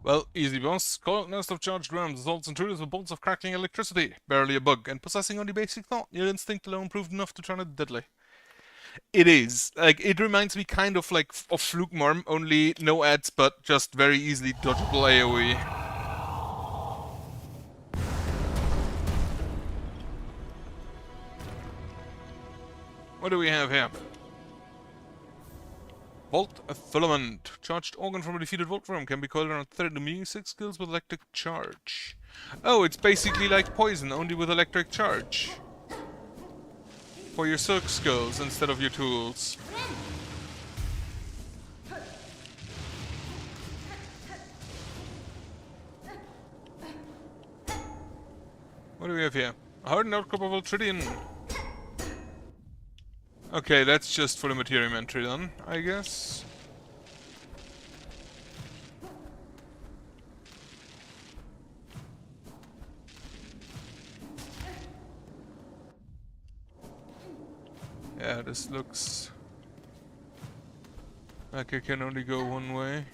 Well, easy boss. Coiled nest of charged rams assaults intruders with bolts of crackling electricity. Barely a bug, and possessing only basic thought, your instinct alone proved enough to turn it deadly. It is. Like, it reminds me kind of like of Flugmorm, only no ads, but just very easily dodgeable AoE. What do we have here? Volt Filament. Charged organ from a defeated Volt worm can be coiled around 30 music skills with electric charge. Oh, it's basically like poison, only with electric charge. For your silk skills instead of your tools. What do we have here? A hardened outcrop of Ultridian. Okay, that's just for the material entry then, I guess. Yeah, this looks like it can only go one way.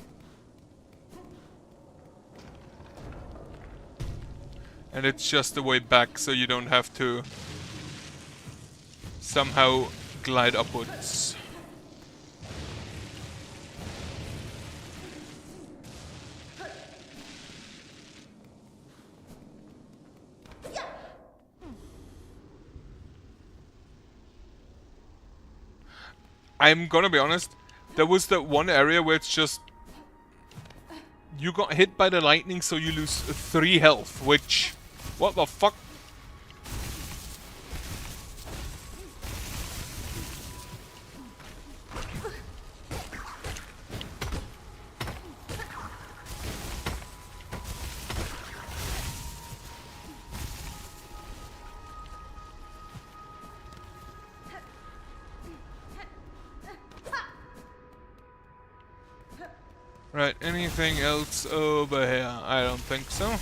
And it's just the way back, so you don't have to somehow glide upwards. I'm gonna be honest, there was that one area where it's just you got hit by the lightning, so you lose 3 health, which... what the fuck? Right, anything else over here? I don't think so.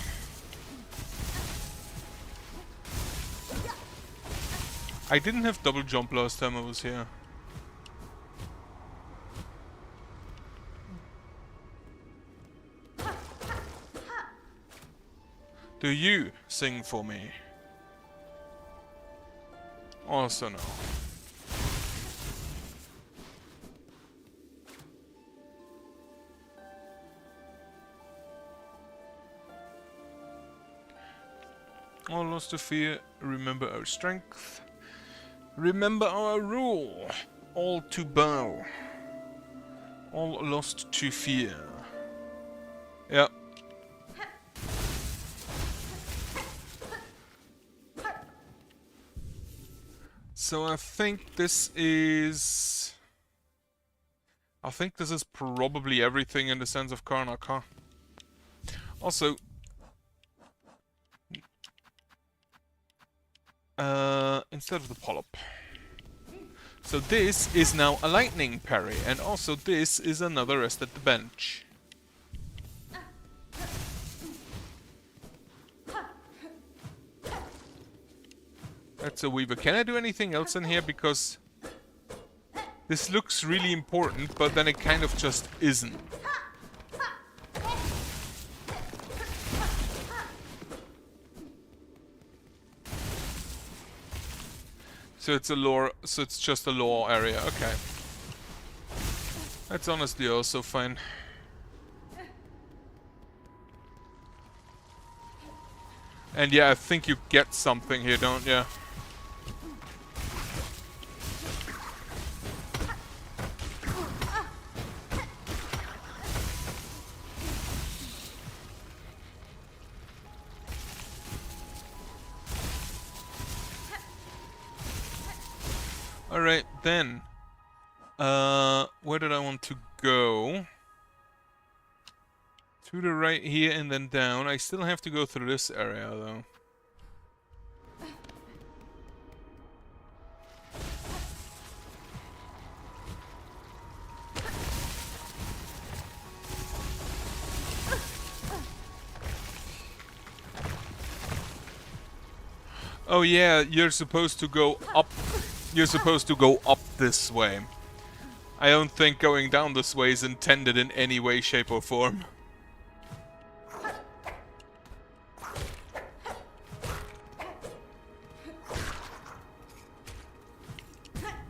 I didn't have double jump last time I was here. Do you sing for me? Also no. All lost to fear, remember our strength. Remember our rule. All to bow. All lost to fear. Yeah. So I think this is... probably everything in the sense of Karnak, huh? Also... instead of the polyp. So this is now a lightning parry, and also this is another rest at the bench. That's a weaver. Can I do anything else in here? Because this looks really important, but then it kind of just isn't. So it's a lore, so it's just a lore area, okay. That's honestly also fine. And yeah, I think you get something here, don't you? Alright, then. Where did I want to go? To the right here and then down. I still have to go through this area, though. Oh yeah, you're supposed to go up. You're supposed to go up this way. I don't think going down this way is intended in any way, shape, or form.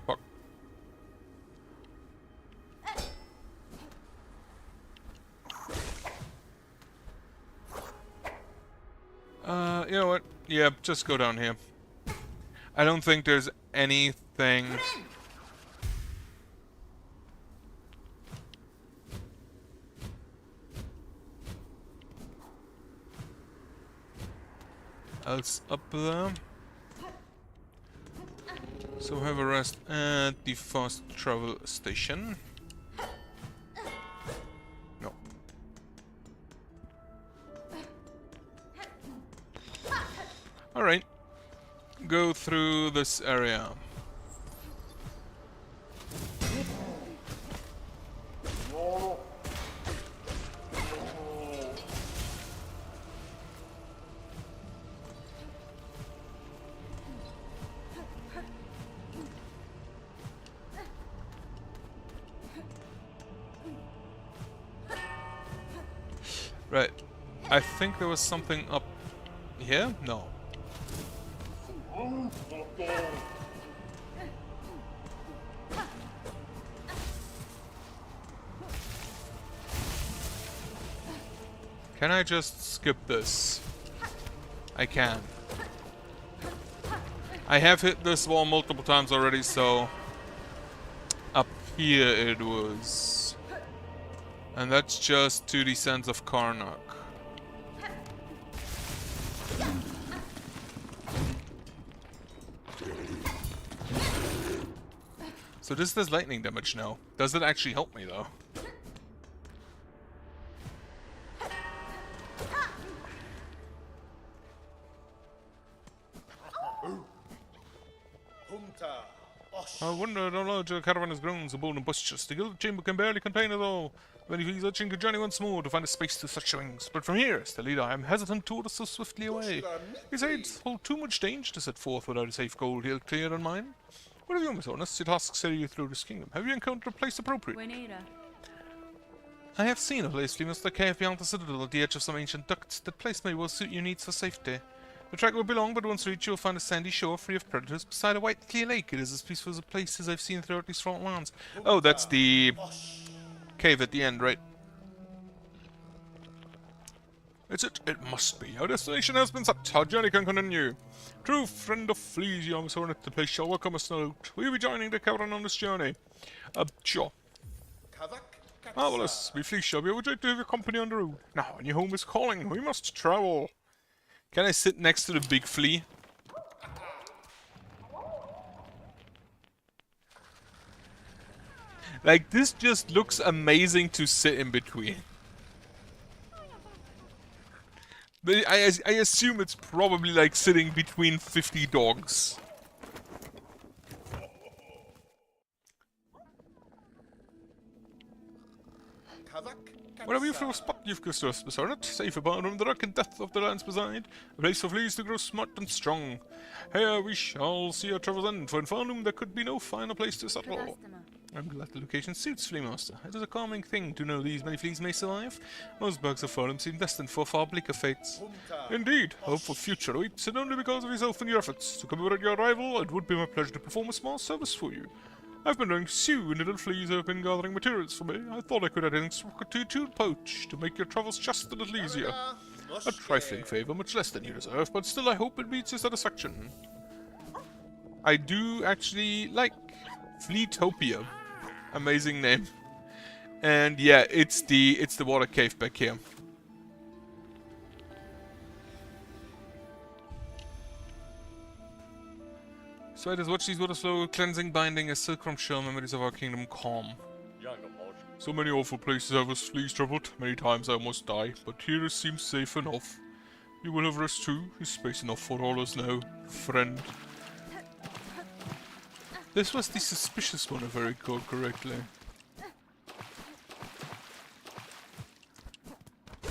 Fuck. You know what? Yeah, just go down here. I don't think there's anything... else up there. So have a rest at the fast travel station. No. Alright. Go through this area. Right. I think there was something up here? No. Can I just skip this? I can. I have hit this wall multiple times already, so... Up here it was. And that's just to the Sands of Karnak. So this does lightning damage now. Does it actually help me though? I wonder how large the caravan has grown, so bold and boisterous. The gilded chamber can barely contain it all. Many fleas urging to journey once more to find a space to such wings. But from here, as the leader, I am hesitant to order so swiftly away. His aides hold too much danger to set forth without a safe goal hill clear in mind. What have you, Miss Honest? Your tasks carry you through this kingdom. Have you encountered a place appropriate? I have seen a place, Fleemaster, cave beyond the citadel at the edge of some ancient ducts. That place may well suit your needs for safety. The track will be long, but once reached you will find a sandy shore free of predators beside a white clear lake. It is as peaceful as a place as I've seen throughout these front lands. Oh, that's the cave at the end, right? It's it. It must be. Our destination has been set. Our journey can continue. True friend of fleas, young Hornet, the place shall welcome us now. Will you be joining the caravan on this journey? Sure. Marvelous. We fleas shall be overjoyed to have your company on the road. Now, and your home is calling. We must travel. Can I sit next to the big flea? Like, this just looks amazing to sit in between. But I assume it's probably like sitting between 50 dogs. Whenever you feel a spot, you've kissed us, Miss Hornet. Safe abide from the wreck and death of the lands beside. A place for fleas to grow smart and strong. Here we shall see our travels end, for in Farnham there could be no finer place to settle. I'm glad the location suits, Fleamaster. It is a calming thing to know these many fleas may survive. Most bugs of Farnham seem destined for far bleaker fates. Indeed, hope for future awaits, and only because of yourself and your efforts. To commemorate your arrival, it would be my pleasure to perform a small service for you. I've been learning to sew, and little fleas have been gathering materials for me. I thought I could add an extra rocket to your tool pouch to make your travels just a little easier. A trifling favour, much less than you deserve, but still I hope it meets your satisfaction. I do actually like Fleetopia. Amazing name. And yeah, it's the water cave back here. So I just watch these water slow cleansing, binding a silk shell, memories of our kingdom calm. So many awful places I was fleas troubled, many times I almost die, but here it seems safe enough. You will have rest too, is space enough for all us now, friend. This was the suspicious one if I recall correctly.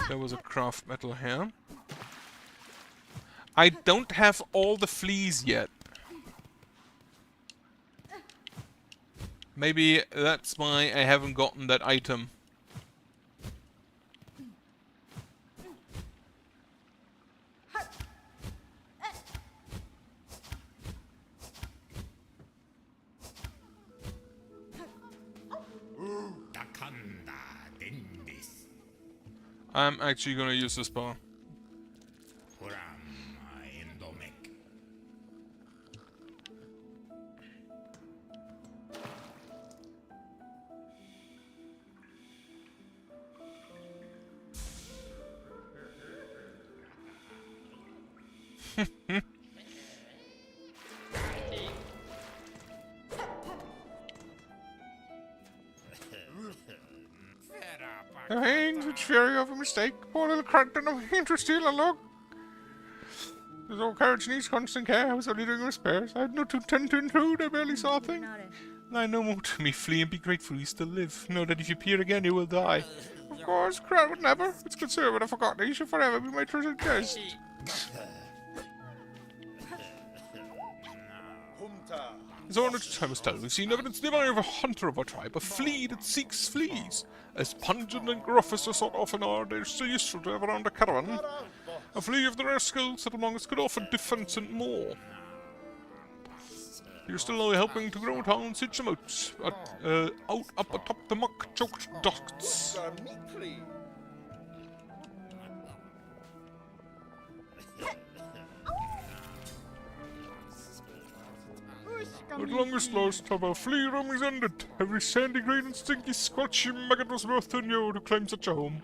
There was a craft metal here. I don't have all the fleas yet. Maybe that's why I haven't gotten that item. I'm actually gonna use this bar. The hands which fury of a mistake. Poor little Crackton of him to steal a log. His old carriage needs constant care. I was only doing repairs. I had no to tend to intrude. I barely saw a thing. Lie no more to me. Flee and be grateful you still live. Know that if you appear again, you will die. Of course, Crowd would never. It's good sir, but I forgot that you shall forever be my treasured guest. His honor to time was told. We've seen evidence nearby of a hunter of our tribe, a flea that seeks fleas. As pungent and gruff as the sort often are, they're so useful to have around a caravan. A flea of the rare skills that among us could offer defense and more. You're still only helping to grow town, siege them out up atop the muck-choked docks. At longest lost, have our flea roam is ended. Every sandy green and stinky squelchy maggot was worth to know to claim such a home.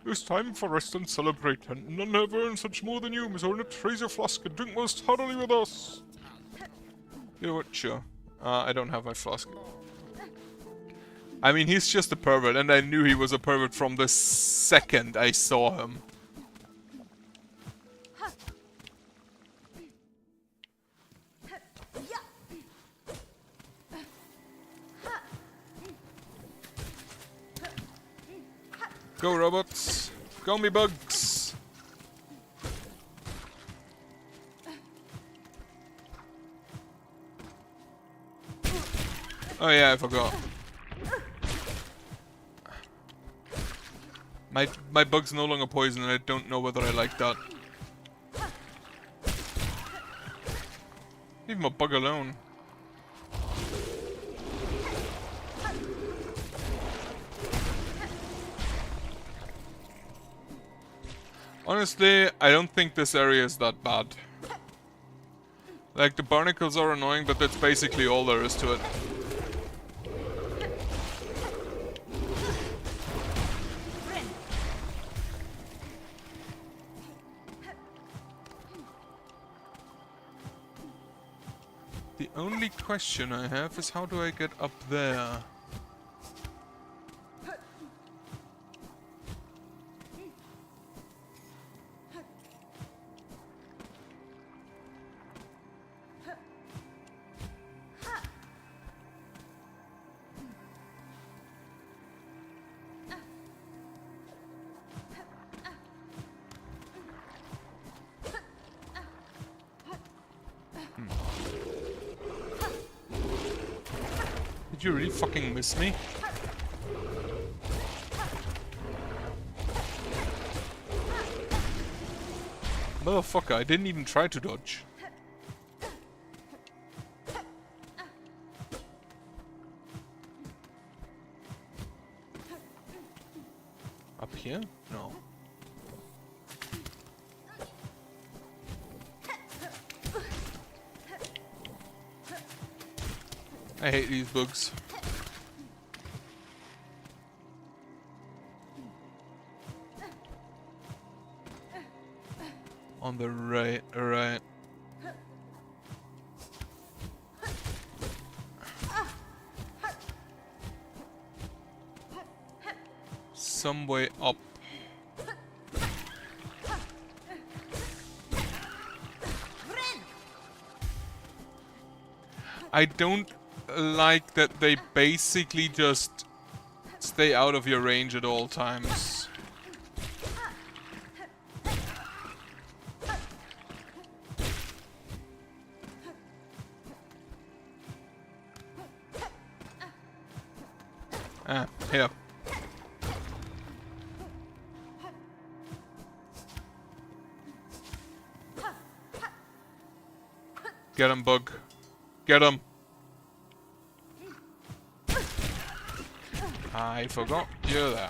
It's time for rest and celebrate, and none have earned such more than you, Miss Hornet. Raise your flask and drink most heartily with us. You know what, sure. I don't have my flask. I mean, he's just a pervert, and I knew he was a pervert from the second I saw him. Go, robots. Go, me bugs. Oh yeah, I forgot. My bug's no longer poison, and I don't know whether I like that. Leave my bug alone. Honestly, I don't think this area is that bad. Like, the barnacles are annoying, but that's basically all there is to it. The only question I have is how do I get up there? Did you really fucking miss me? Motherfucker, I didn't even try to dodge. Up here? No. I hate these bugs. On the right, right. some way up. I don't like that they basically just stay out of your range at all times. Ah, here. Get him, bug. Get him. I forgot you're there.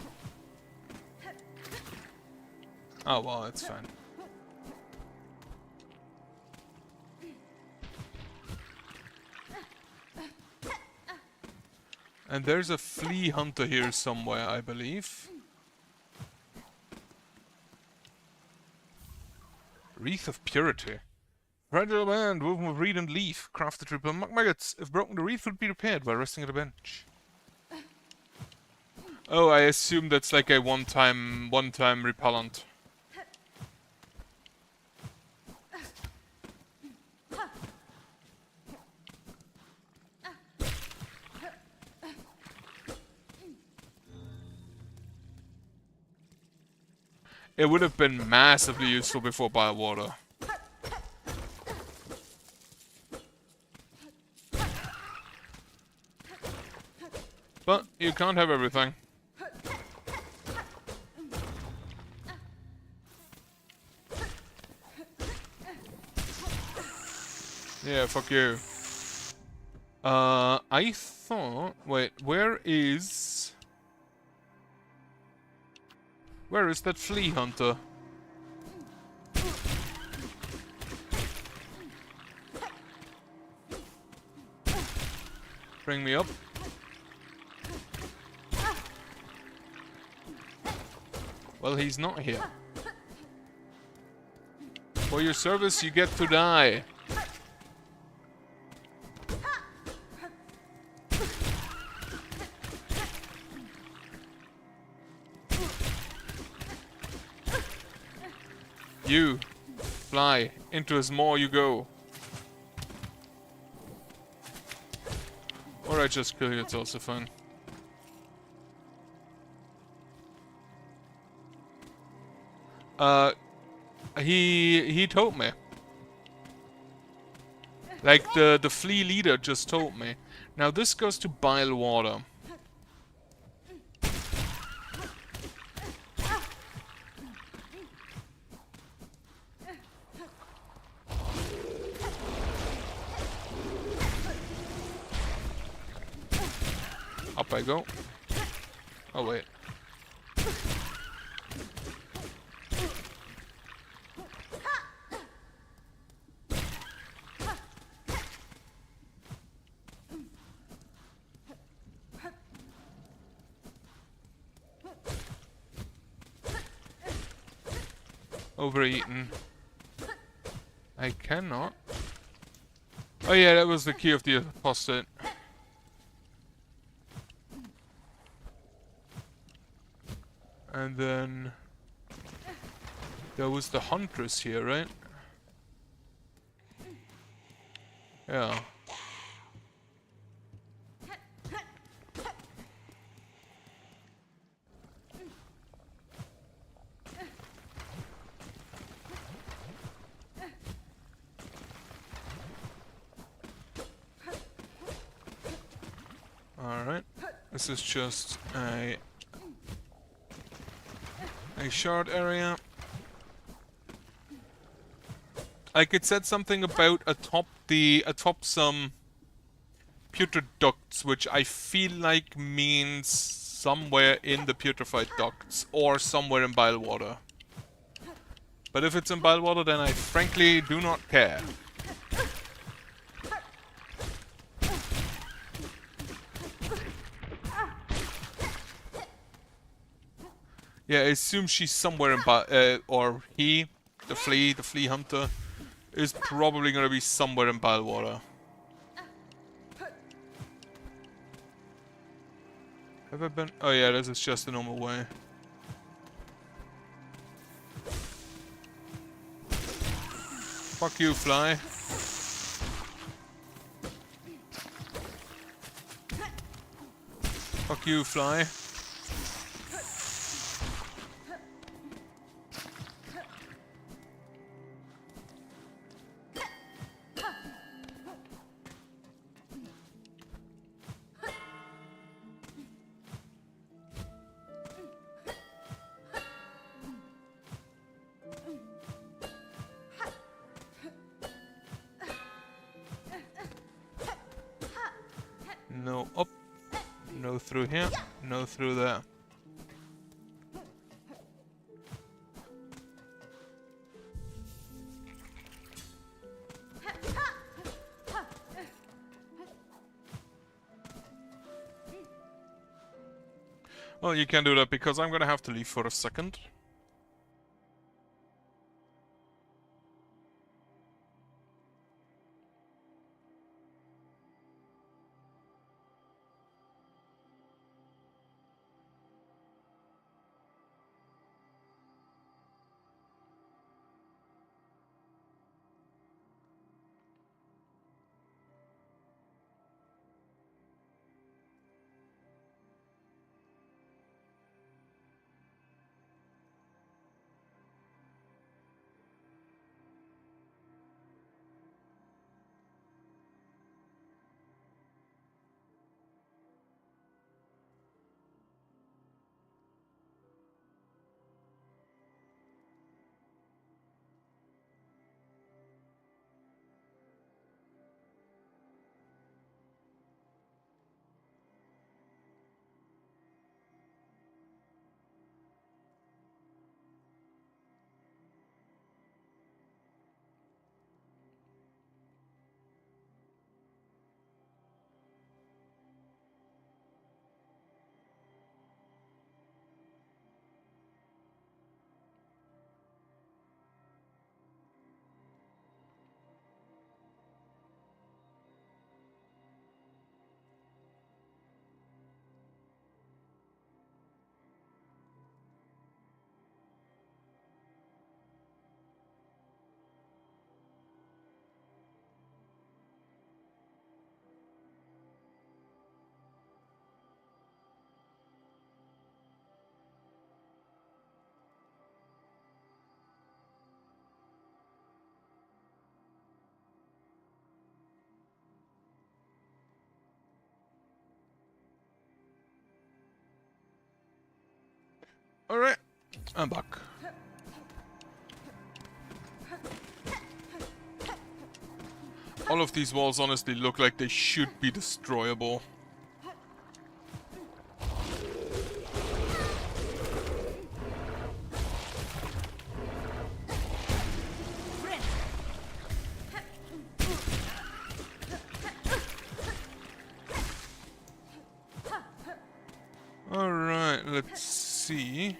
Oh well, it's fine. And there's a flea hunter here somewhere, I believe. Wreath of Purity. Fragile band woven with reed and leaf. Craft the triple maggots. If broken, the wreath would be repaired while resting at a bench. Oh, I assume that's like a one-time repellent. It would have been massively useful before Biowater. But you can't have everything. Yeah, fuck you. I thought... Wait, where is that flea hunter? Bring me up. Well, he's not here. For your service, you get to die. You fly into his maw you go. Or I just kill you, it's also fun. He told me. Like the flea leader just told me. Now this goes to Biowater. Up I go. Oh wait. Overeaten. I cannot. Oh yeah, that was the key of the apostate. And then there was the huntress here, right? Yeah. Alright. This is just a shard area. Like it said something about atop some putrid ducts, which I feel like means somewhere in the putrefied ducts or somewhere in Biowater. But if it's in Biowater, then I frankly do not care. Yeah, I assume she's somewhere in or he, the flea hunter, is probably gonna be somewhere in Biowater. Have I been? Oh yeah, this is just the normal way. Fuck you, fly. Fuck you, fly. No up. No through here. No through there. Well, you can do that because I'm gonna have to leave for a second. Alright, I'm back. All of these walls honestly look like they should be destroyable. Alright, let's see.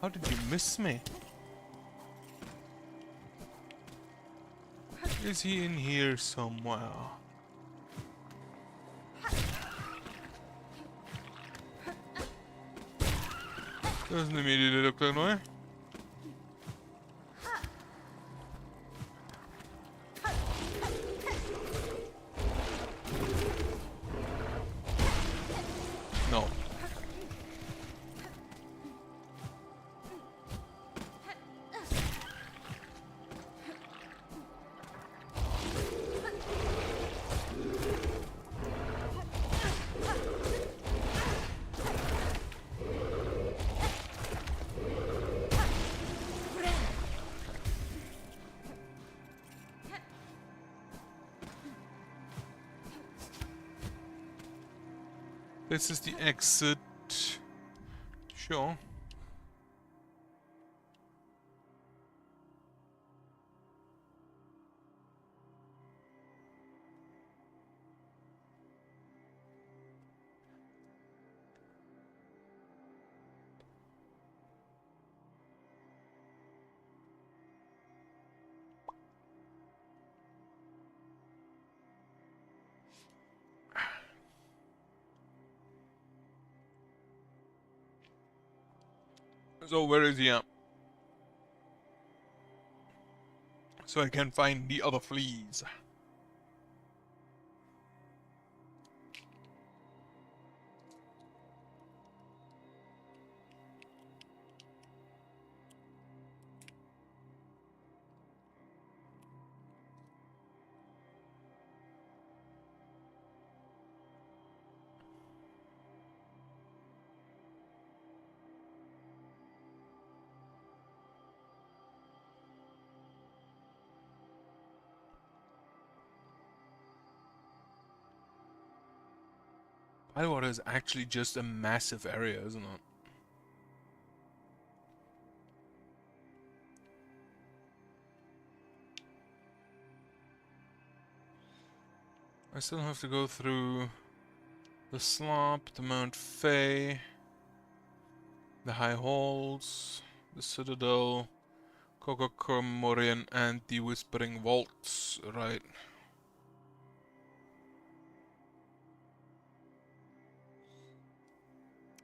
How did you miss me? Is he in here somewhere? Doesn't immediately look that way. No. This is the exit. Sure. So where is he at? So I can find the other fleas. Bellhart is actually just a massive area, isn't it? I still have to go through the Slop, the Mount Fay, the High Halls, the Citadel, Kokokomorian, and the Whispering Vaults, right?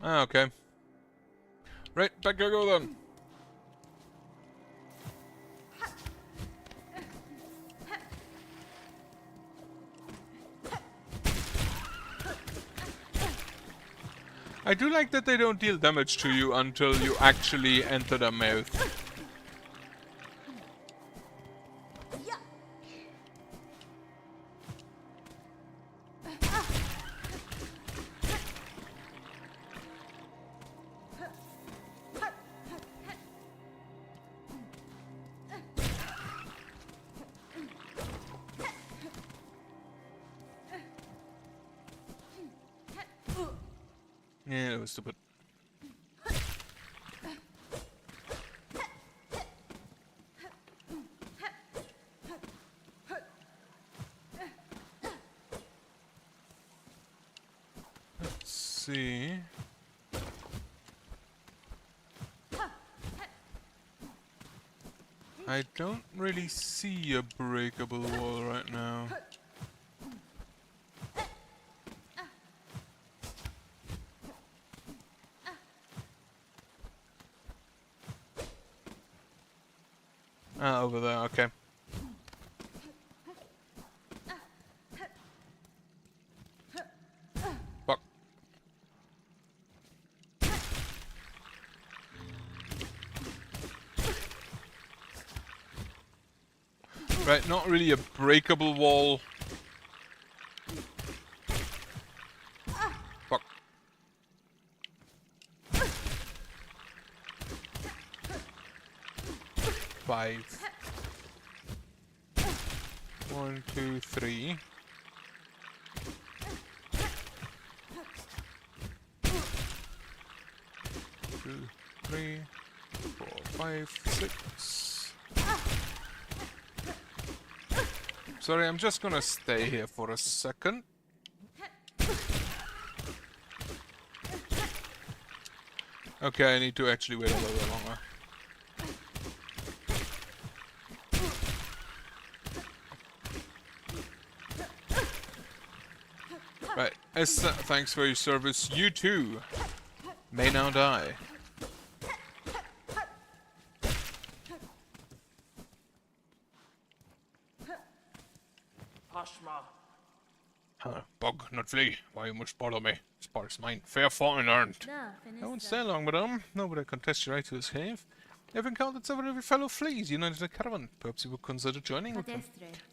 Ah, okay. Right, back I go then. I do like that they don't deal damage to you until you actually enter their mouth. Yeah, that was stupid. Let's see. I don't really see a breakable wall right now. Ah, over there, okay. Fuck. Right, not really a breakable wall. Fuck. Five. 1, 2, 3. 2, 3, 4, 5, 6. Sorry, I'm just gonna stay here for a second. Okay, I need to actually wait a little bit longer. Right, thanks for your service. You too may now die. Bug, not flea. Why you must bother me? This part is mine. Fair fought and earned. I won't stay long, madame. Nobody contest your right to this cave. I've encountered several of your fellow fleas united in a caravan. Perhaps you would consider joining with them.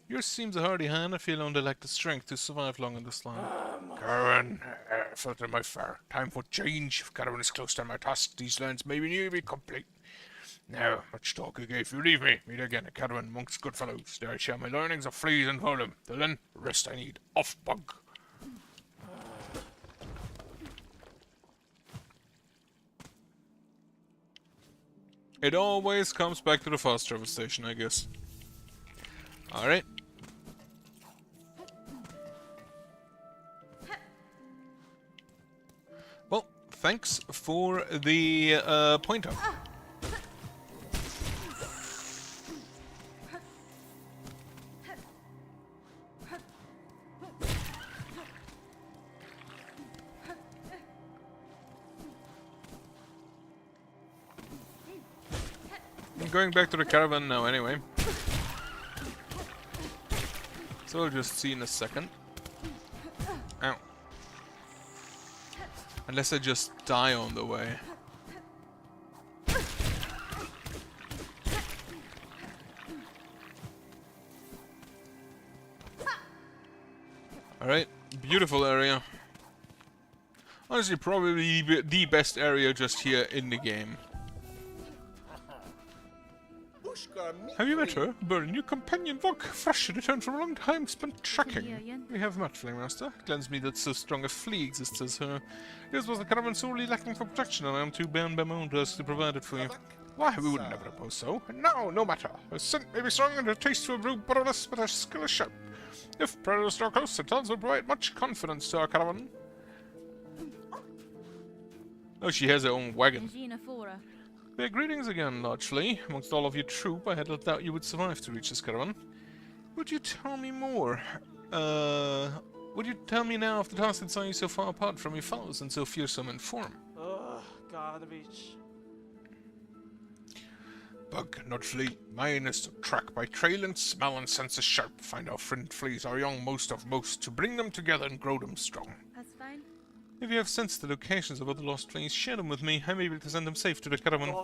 Yours seems a hardy hand. I feel only lack the strength to survive long in this land. Caravan, filter my fare. Time for change. If caravan is close to my task, these lands may be nearly complete. Now, much talk again. If you leave me, meet again a caravan amongst good fellows. There I share my learnings of fleas and foul them. Till then, rest I need. Off, bug. It always comes back to the fast travel station, I guess. Alright. Well, thanks for the pointer. going back to the caravan now anyway. So we'll just see in a second. Ow. Unless I just die on the way. Alright, beautiful area. Honestly, probably the best area just here in the game. Have you met her? Burn, new companion Vog, fresh returned from a long time spent tracking. We have met, Flame-Master. Glens me that so strong a flea exists as her. This was the caravan sorely lacking for protection, and I am too bound by my own task to provide it for you. Why, we would never oppose so. And now, no matter. Her scent may be strong and her taste will brew borderless, but her skill is sharp. If predators draw close, her talents will provide much confidence to our caravan. Oh, she has her own wagon. Well, greetings again, Large Flea. Amongst all of your troop, I had little doubt you would survive to reach this caravan. Would you tell me more? Would you tell me now of the task that saw you so far apart from your fellows and so fearsome in form? Garbage. Bug, not flea. Mine is to track by trail and smell and sense is sharp. Find our friend fleas, our young most of most, to bring them together and grow them strong. That's fine. If you have sensed the locations of other lost fleas, share them with me. I may be able to send them safe to the caravan.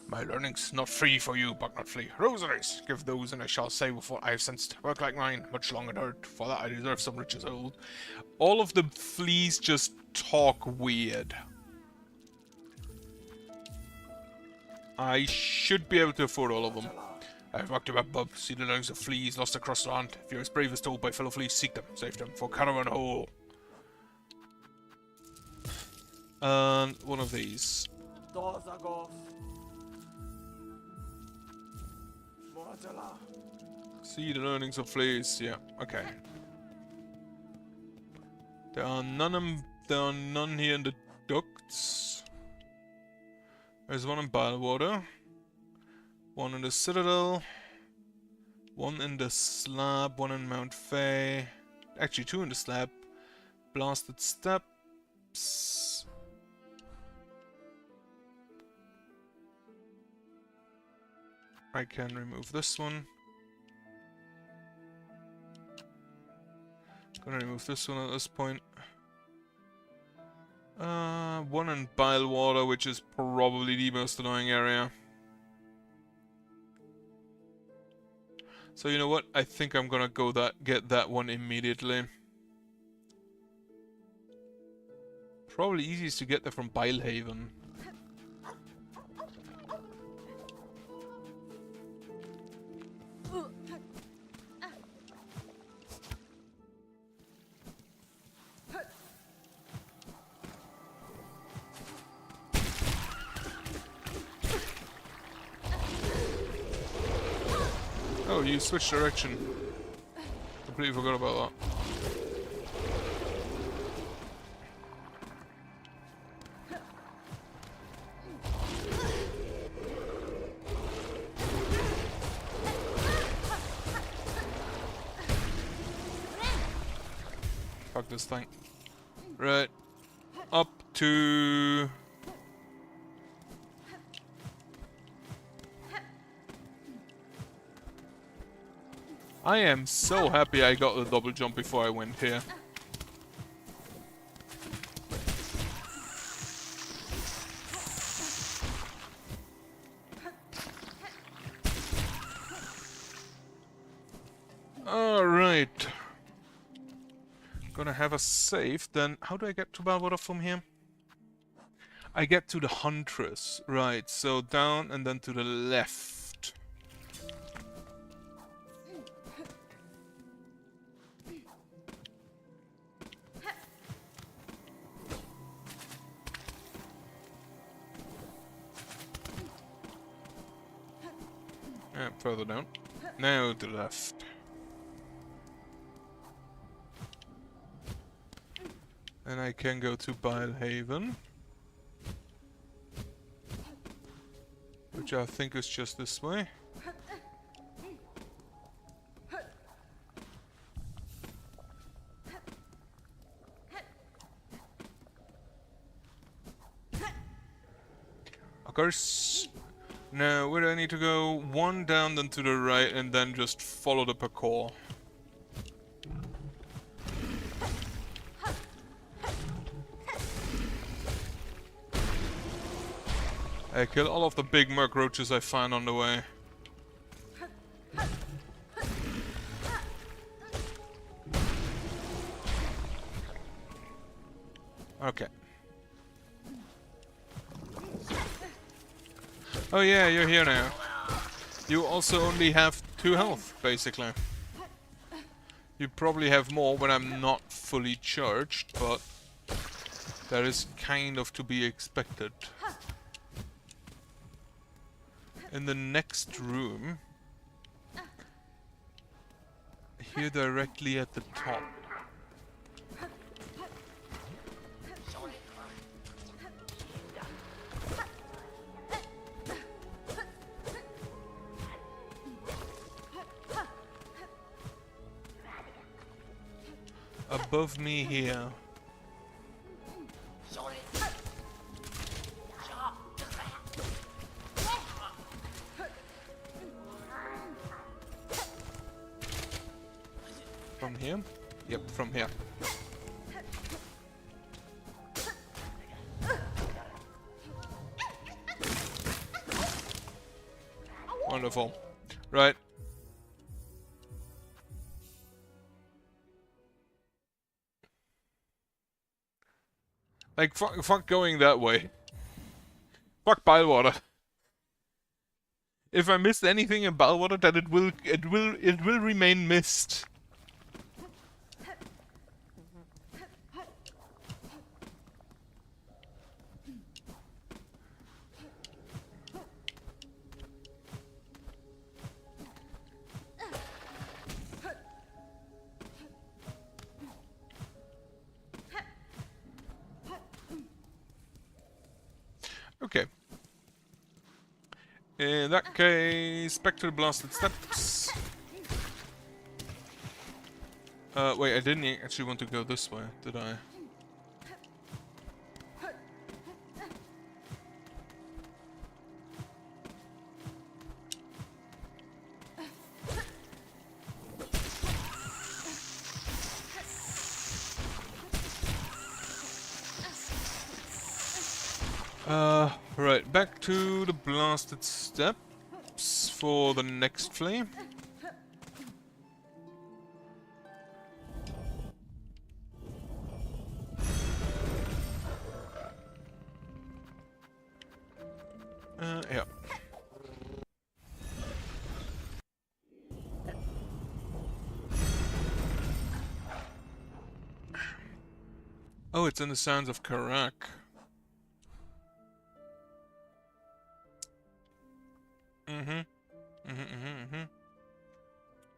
My learnings, not free for you, Bug, not flea. Rosaries, give those and I shall say before I have sensed. Work like mine, much long and hard. For that I deserve some riches old. All of the fleas just talk weird. I should be able to afford all of them. I have walked about Bub, see the learnings of fleas lost across the land. If you're as brave as told by fellow fleas, seek them, save them, for caravan whole. And one of these. See the learnings of fleas, yeah, okay. There are none here in the ducts. There's one in Bylewater, one in the Citadel, one in the Slab, one in Mount Fay, actually two in the Slab, Blasted Steps. I can remove this one. Gonna remove this one at this point. One in Bylewater, which is probably the most annoying area. So you know what? I think I'm gonna go get that one immediately. Probably easiest to get there from Bilehaven. Oh, you switched direction. Completely forgot about that. Fuck this thing. Right. Up to... I am so happy I got the double jump before I went here. Alright. Gonna have a save, then how do I get to Bylewater from here? I get to the Huntress, right, so down and then to the left. Further down. Now to the left. And I can go to Bilehaven, which I think is just this way. Of course. Now, where do I need to go? One down, then to the right, and then just follow the parkour. I kill all of the big murk roaches I find on the way. Okay. Oh yeah, you're here now. You also only have 2 health, basically. You probably have more when I'm not fully charged, but that is kind of to be expected. In the next room, here directly at the top. Above me here. From here? Yep, from here. Wonderful. Right. Like, fuck going that way. Fuck Bilewater. If I missed anything in Bilewater, then it will remain missed. Okay. In that case, back to the blasted steps. Wait, I didn't actually want to go this way, did I? Right, back to the blasted steps for the next flame. Yeah. Oh, it's in the Sands of Karak.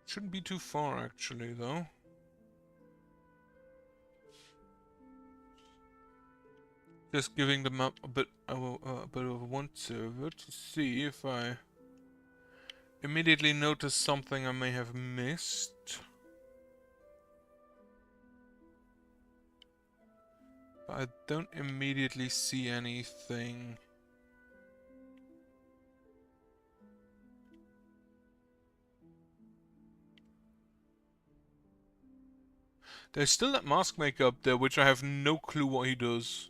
Shouldn't be too far, actually, though. Just giving the map a bit of a once-over to see if I immediately notice something I may have missed. But I don't immediately see anything. There's still that mask maker up there, which I have no clue what he does.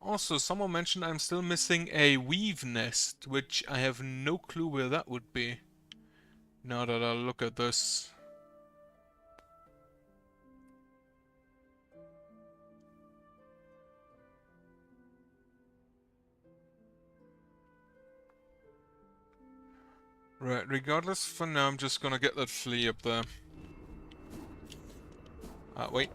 Also, someone mentioned I'm still missing a weave nest, which I have no clue where that would be. Now that I look at this. Right, regardless, for now I'm just gonna get that flea up there. Wait.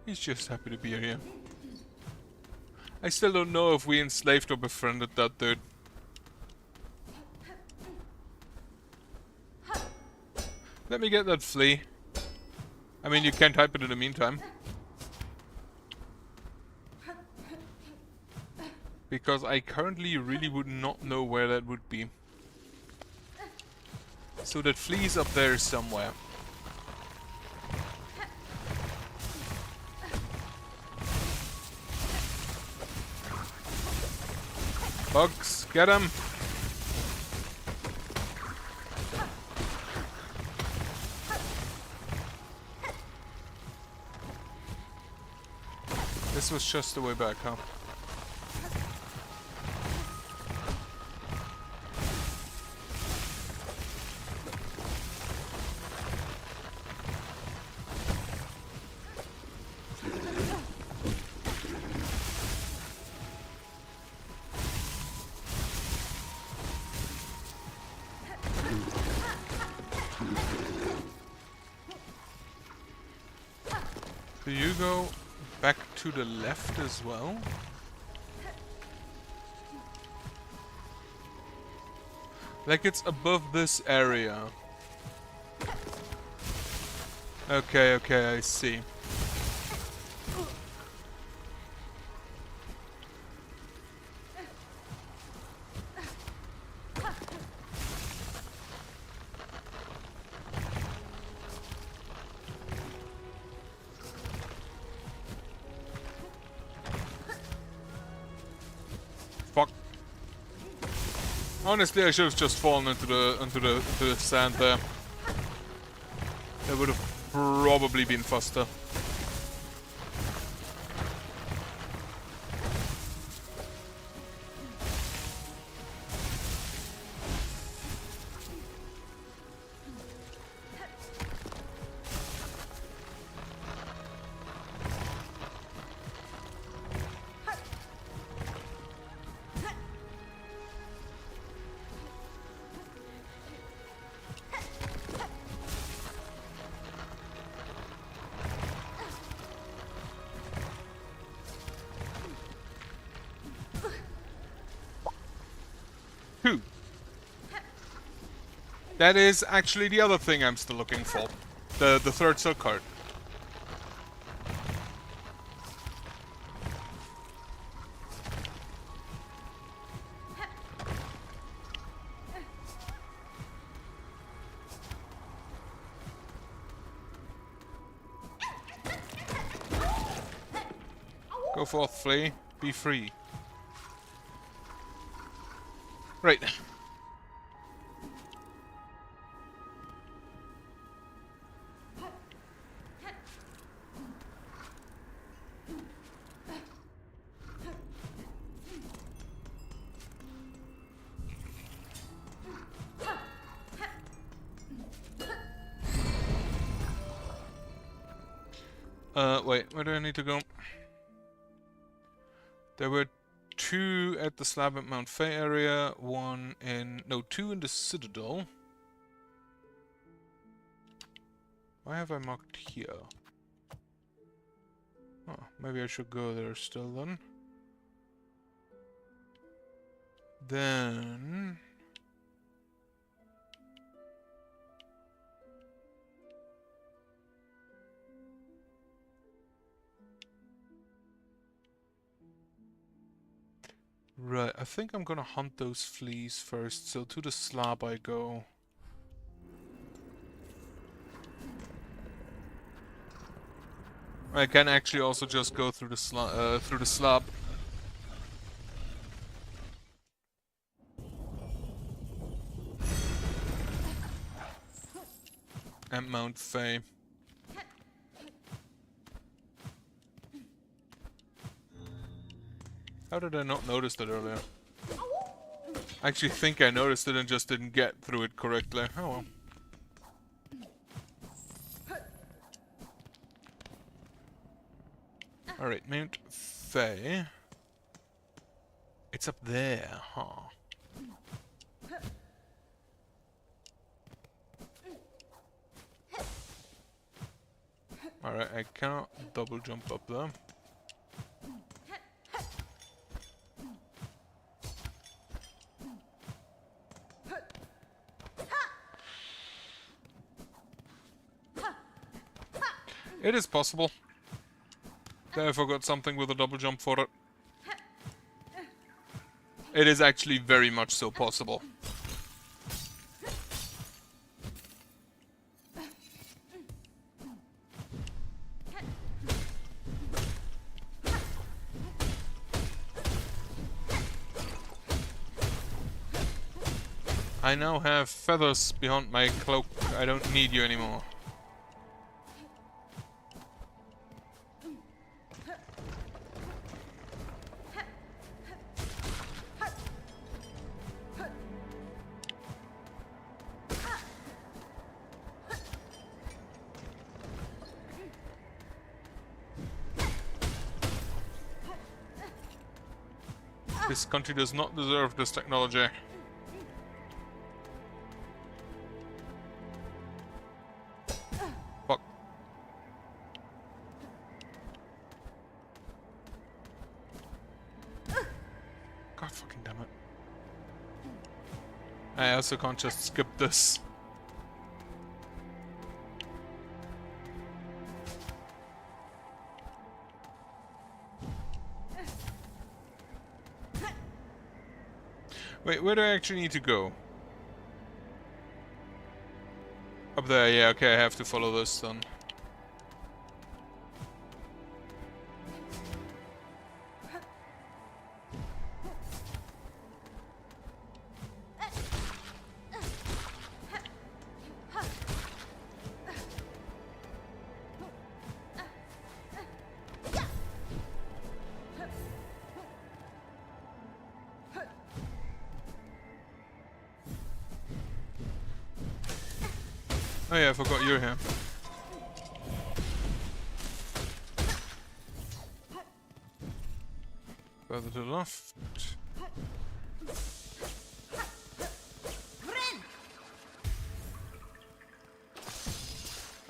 He's just happy to be here. I still don't know if we enslaved or befriended that dude. Let me get that flea. I mean, you can type it in the meantime. Because I currently really would not know where that would be. So that flea's up there somewhere. Bugs, get him! This was just the way back, huh? Do you go back to the left as well? Like it's above this area. Okay, okay, I see. Fuck. Honestly, I should have just fallen into the sand there. That would have probably been faster. Two. That is actually the other thing I'm still looking for. The third silk card. Go forth, flea. Be free. Right. Wait, where do I need to go? There were 2 at the slab at Mount Fay area, 2 in the Citadel. Why have I marked here? Oh, maybe I should go there still then. Then... Right, I think I'm gonna hunt those fleas first, so to the slab I go. I can actually also just go through the slab. And Mount Fay. How did I not notice that earlier? I actually think I noticed it and just didn't get through it correctly. Oh well. Alright, Mount Fay. It's up there, huh? Alright, I cannot double jump up there. It is possible that I forgot something with a double jump for it. It is actually very much so possible. I now have feathers behind my cloak. I don't need you anymore. This country does not deserve this technology. Fuck. God fucking damn it. I also can't just skip this. Wait, where do I actually need to go? Up there, yeah, okay, I have to follow this then. Oh yeah, I forgot you're here. Further to the left.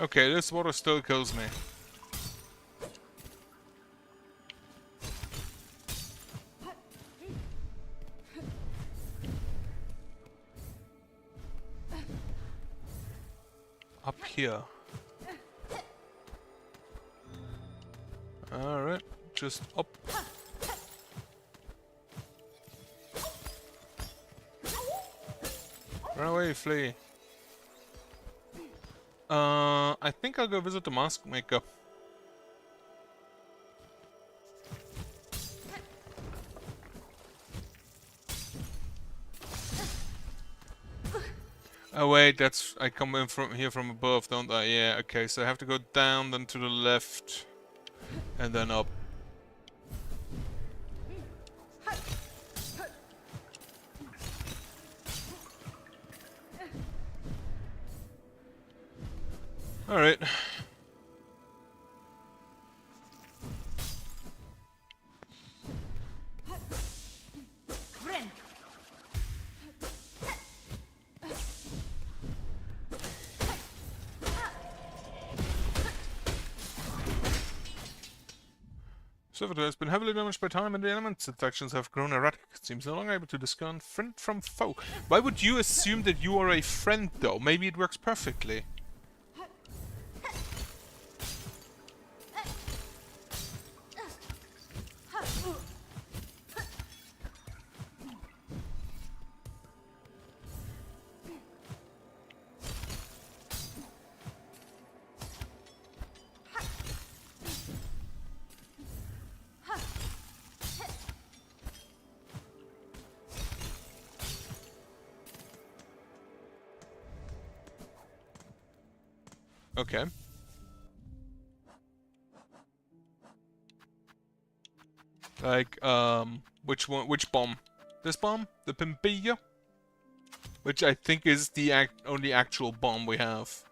Okay, this water still kills me. Up here. Alright, just up. Run away, flee. I think I'll go visit the mask maker. Oh wait, that's I come in from here from above, don't I? Yeah, okay, so I have to go down, then to the left, and then up. Alright. Servitor has been heavily damaged by time and the elements. Its actions have grown erratic. It seems no longer able to discern friend from foe. Why would you assume that you are a friend, though? Maybe it works perfectly. Okay. Like, which one? Which bomb? This bomb? The Pimpilla? Which I think is the only actual bomb we have.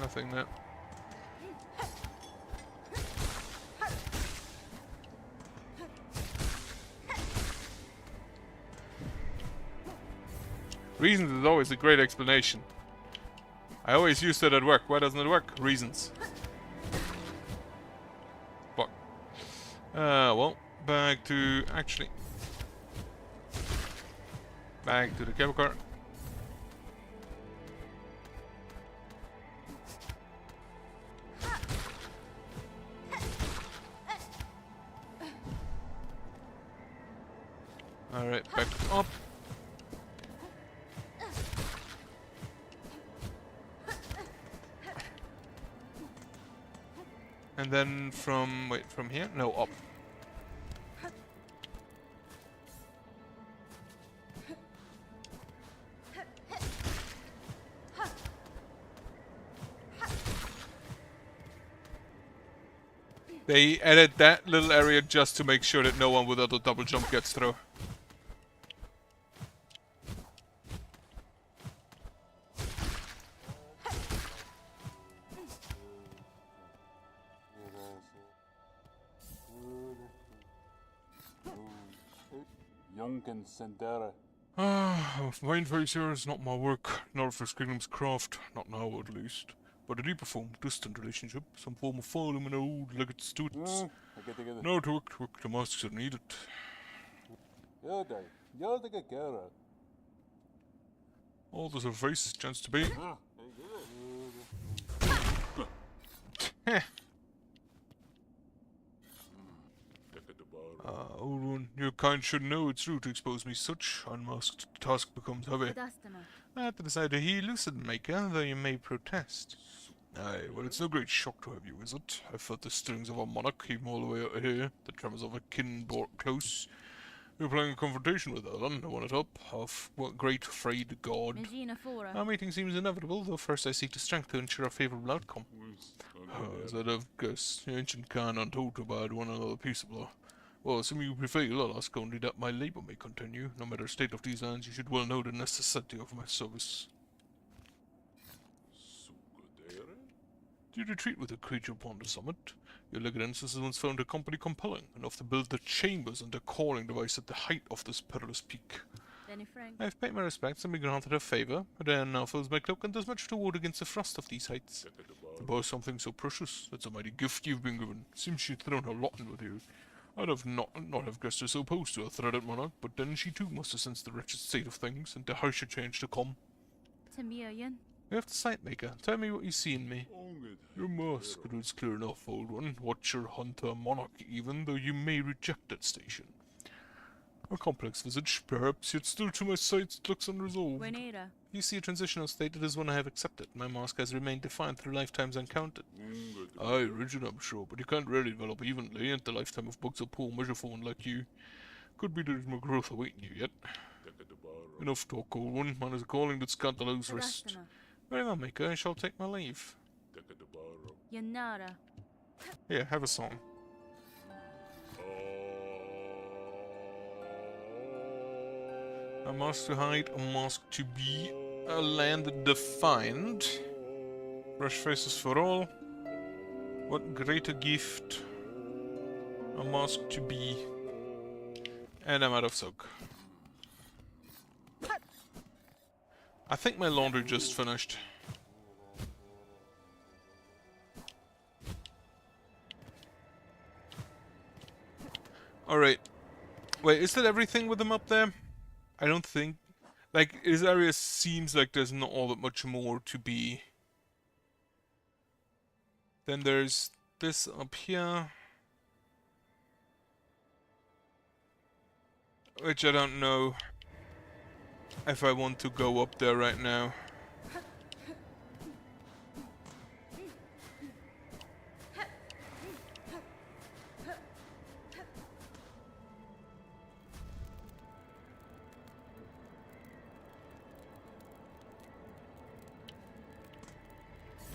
Nothing there. Reasons is always a great explanation. I always use that at work. Why doesn't it work? Reasons. Fuck. Well, back to actually. Back to the cable car. Alright, back up. And then from... wait, from here? No, up. They added that little area just to make sure that no one without a double jump gets through. Youngkin Sendera. Mind facer is not my work, nor of his kingdom's craft, not now at least. But a deeper form, distant relationship, some form of following an old legate students. No to work, the masks are needed. All there's a face, chance to be. Old one, your kind should know it's rude to expose me such. Unmasked, the task becomes heavy. At the side of he lucid maker, though you may protest. Aye, well it's no great shock to have you, is it? I felt the strings of a monarch heave all the way out here, the tremors of a kin brought close. You're playing a confrontation with Ellen, I want it up, of what great frayed god. Our meeting seems inevitable, though first I seek to strength to ensure a favourable outcome. As I'd have guessed, the ancient Khan untold to abide one another peaceably. Well, assuming you prevail, I'll ask only that my labour may continue. No matter the state of these lands, you should well know the necessity of my service. Do you retreat with a creature upon the summit? Your legate ancestors once found the company compelling, enough to build the chambers and the calling device at the height of this perilous peak. I have paid my respects and been granted a favour, but then now fills my cloak and does much to ward against the frost of these heights. About something so precious, that's a mighty gift you've been given. Seems she'd thrown her lot in with you. I'd have not have guessed her so opposed to a threaded monarch, but then she too must have sensed the wretched state of things, and the harsher change to come. You have the sight maker. Tell me what you see in me. Your mask, it's clear enough, old one. Watcher, hunter, monarch even, though you may reject that station. A complex visage, perhaps, yet still to my sight it looks unresolved. You see a transitional state, it is one I have accepted. My mask has remained defiant through lifetimes uncounted. Aye, rigid I'm sure, but you can't really develop evenly, and the lifetime of bugs a poor measure for one like you. Could be there's more growth awaiting you yet. Enough talk, old one. Man is a calling that's got to lose rest. Very well, Maker, I shall take my leave. Here, have a song. A mask to hide, a mask to be, a land defined. Fresh faces for all. What greater gift. A mask to be. And I'm out of soak. I think my laundry just finished. Alright. Wait, is that everything with them up there? I don't think... like, this area seems like there's not all that much more to be. Then there's this up here. Which I don't know if I want to go up there right now.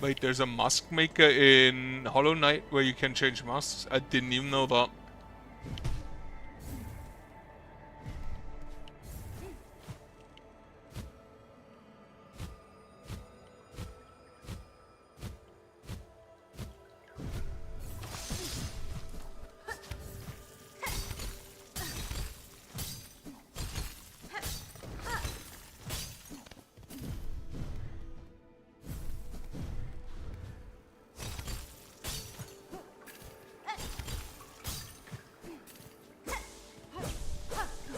Wait, there's a mask maker in Hollow Knight where you can change masks? I didn't even know that.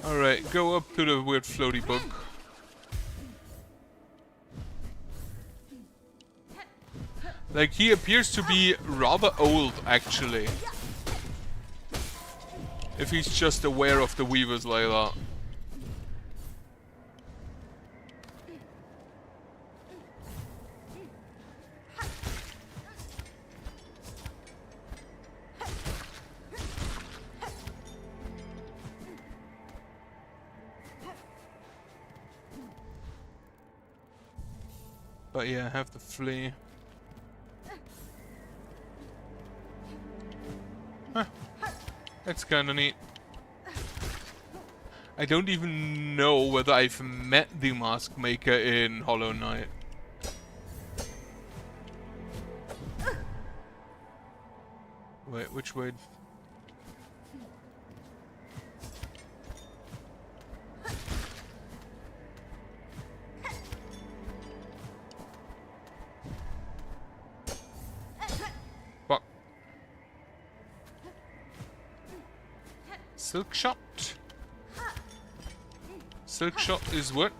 Alright, go up to the weird floaty bug. Like, he appears to be rather old, actually. If he's just aware of the weavers like that. But yeah, I have to flee. Huh. That's kinda neat. I don't even know whether I've met the Mask Maker in Hollow Knight. Wait, which way? Fuck. Silk shot. Silk shot is what?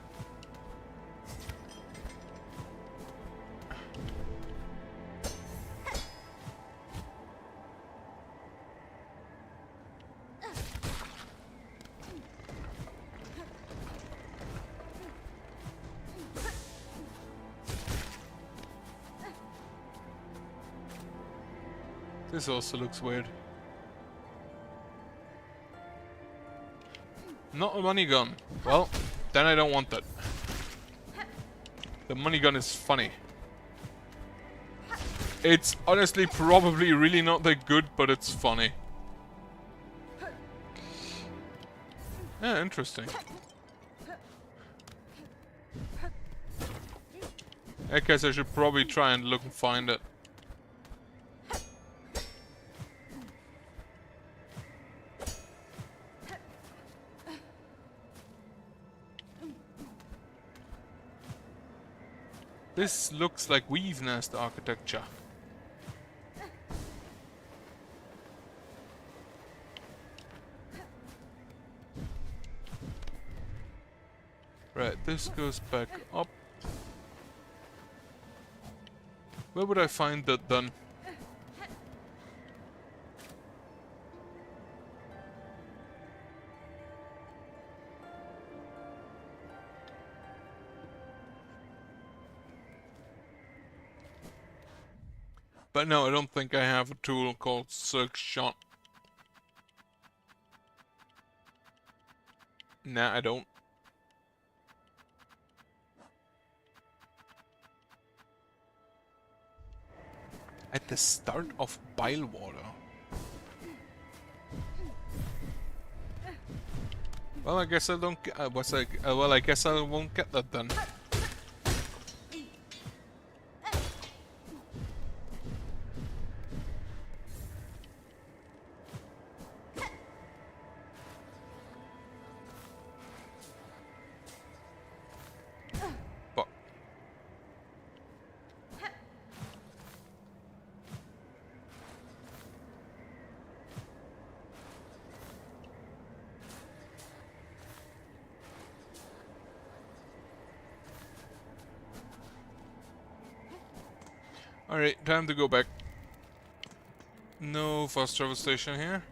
This also looks weird. Not a money gun. Well, then I don't want that. The money gun is funny. It's honestly probably really not that good, but it's funny. Yeah, interesting. I guess I should probably try and look and find it. This looks like weave nest architecture. Right, this goes back up. Where would I find that then? But no, I don't think I have a tool called Silk Shot. Nah, I don't. At the start of Bilewater. Well, I guess I don't get. Well, I guess I won't get that then. But alright, time to go back. No fast travel station here.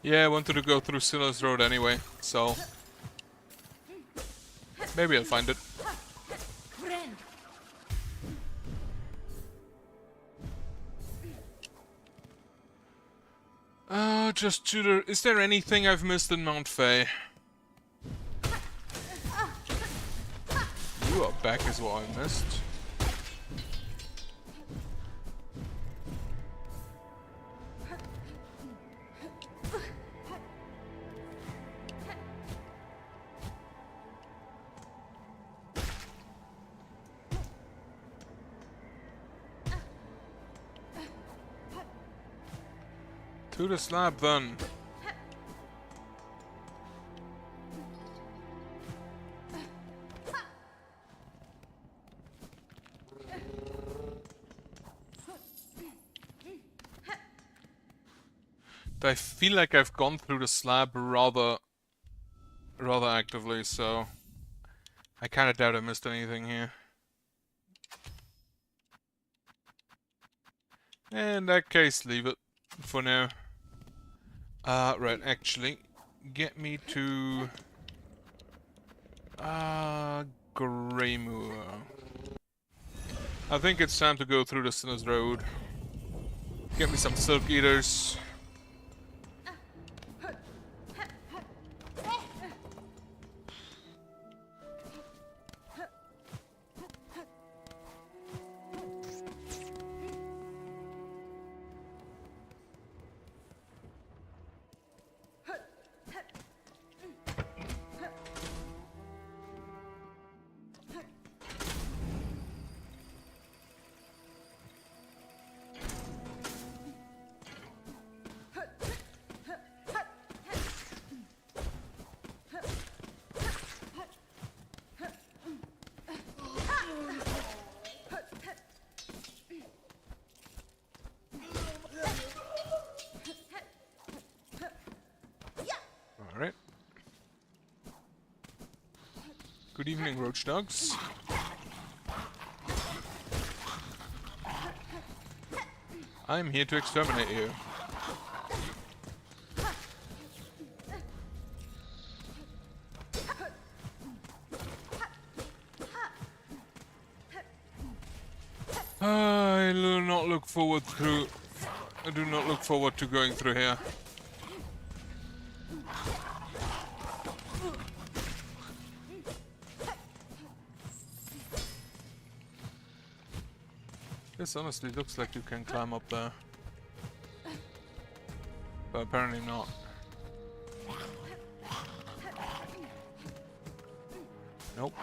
Yeah, I wanted to go through Silas Road anyway, so maybe I'll find it. Just tutor. Is there anything I've missed in Mount Faye? You are back is what I missed. To the slab then. I feel like I've gone through the slab rather actively, so I kinda doubt I missed anything here. In that case, leave it. for now. Right, actually, get me to Greymoor. I think it's time to go through the Sinner's Road. Get me some Silk Eaters. Alright. Good evening, roach dogs. I'm here to exterminate you. I do not look forward to. I do not look forward to going through here. This honestly looks like you can climb up there. But apparently not. Nope.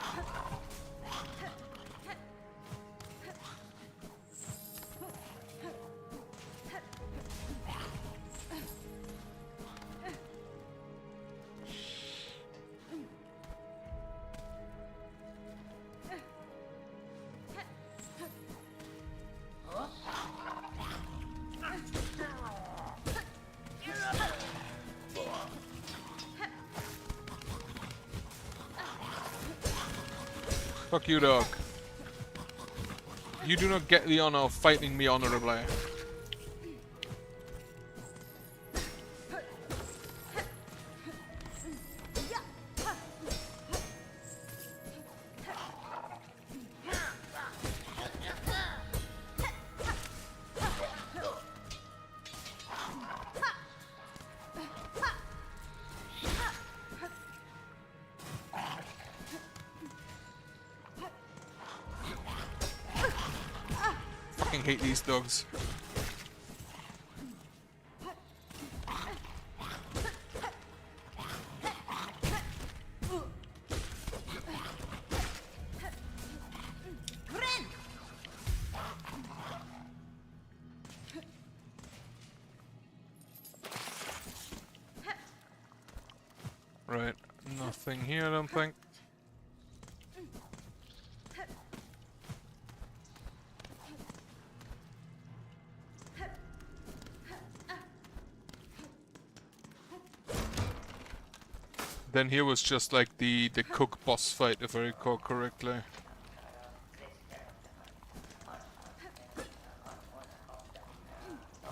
Fuck you, dog. You do not get the honor of fighting me honorably. Fucking hate these dogs. Right, nothing here, I don't think. Then here was just like the cook boss fight, if I recall correctly.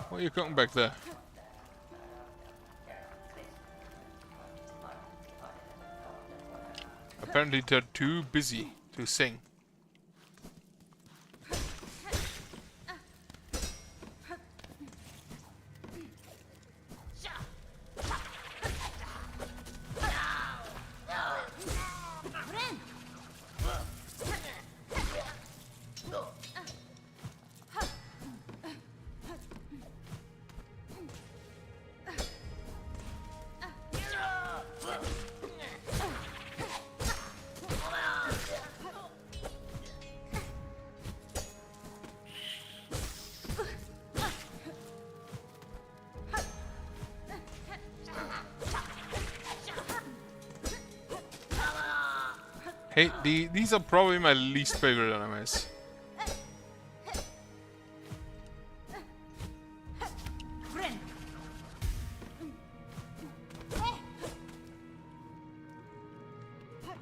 What are you cooking back there? Apparently they're too busy to sing. Hey, these are probably my least favorite enemies.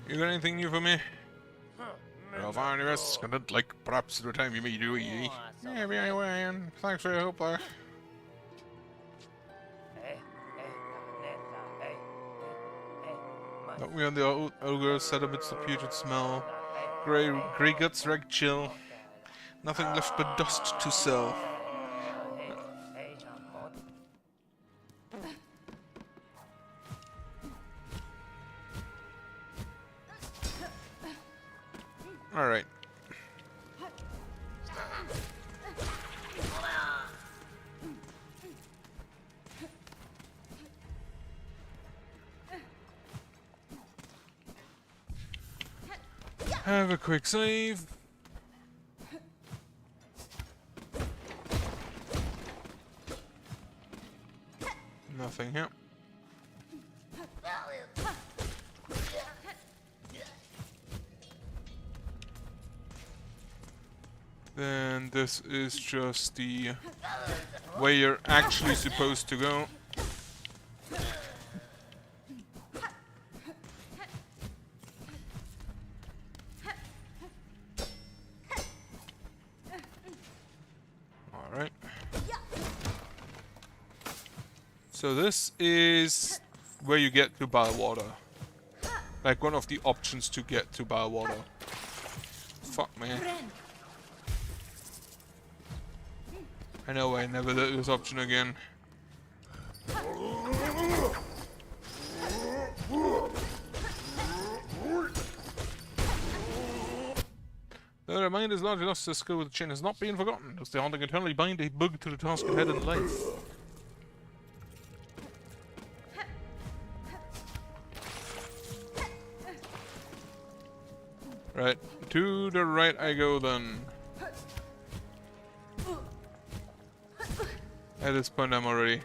You got anything new for me? Well, fine, yes. Gonna like perhaps the time you may do it. Yeah, anyway, and thanks for your help there. Knock me on the ogre, set amidst the putrid smell. Grey guts, rag chill. Nothing left but dust to sell. Alright. Have a quick save. Nothing here. Then this is just the way you're actually supposed to go. Alright. So this is where you get to Bellwater. Like one of the options to get to Bellwater. Fuck, man. I know I never did this option again. Though their mind is large enough, to skill with the chin has not been forgotten. Does the haunting eternally bind a bug to the task at hand in life? Right, to the right I go then. At this point I'm already...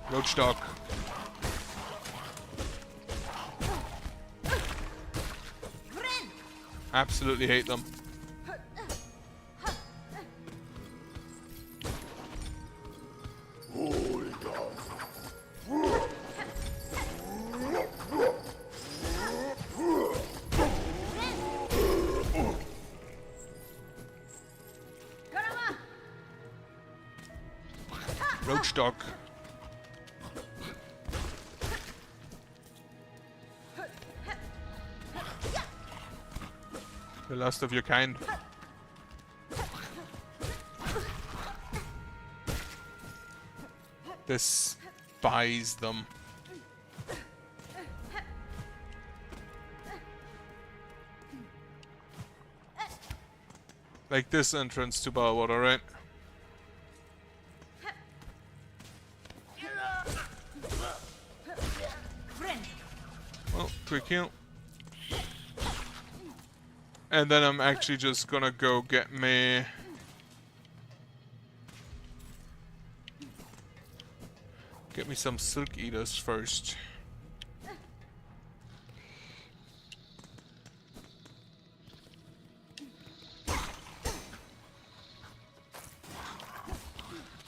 Roachstock. Absolutely hate them. Roachstock. The last of your kind. Despise them. Like this entrance to Bellwater, right? Well, quick heal. And then I'm actually just gonna go get me... Get me some silk eaters first.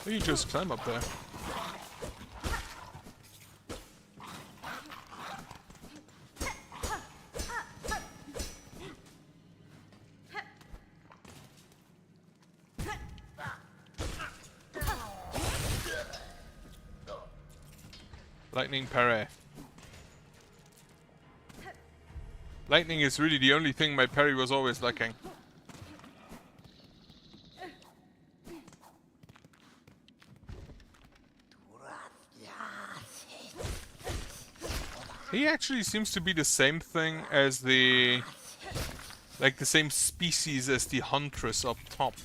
You just climb up there. Lightning parry. Lightning is really the only thing my parry was always lacking. He actually seems to be the same thing as the... like the same species as the Huntress up top.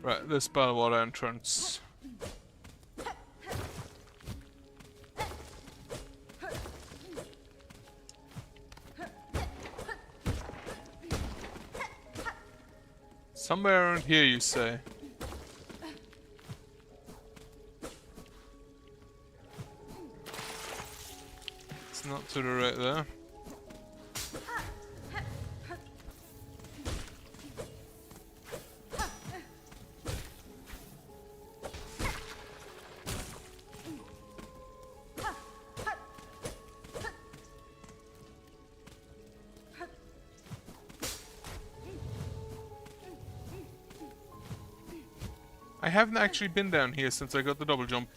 Right, this Bellwater entrance. Somewhere around here, you say? It's not to the right there. I haven't actually been down here since I got the double jump.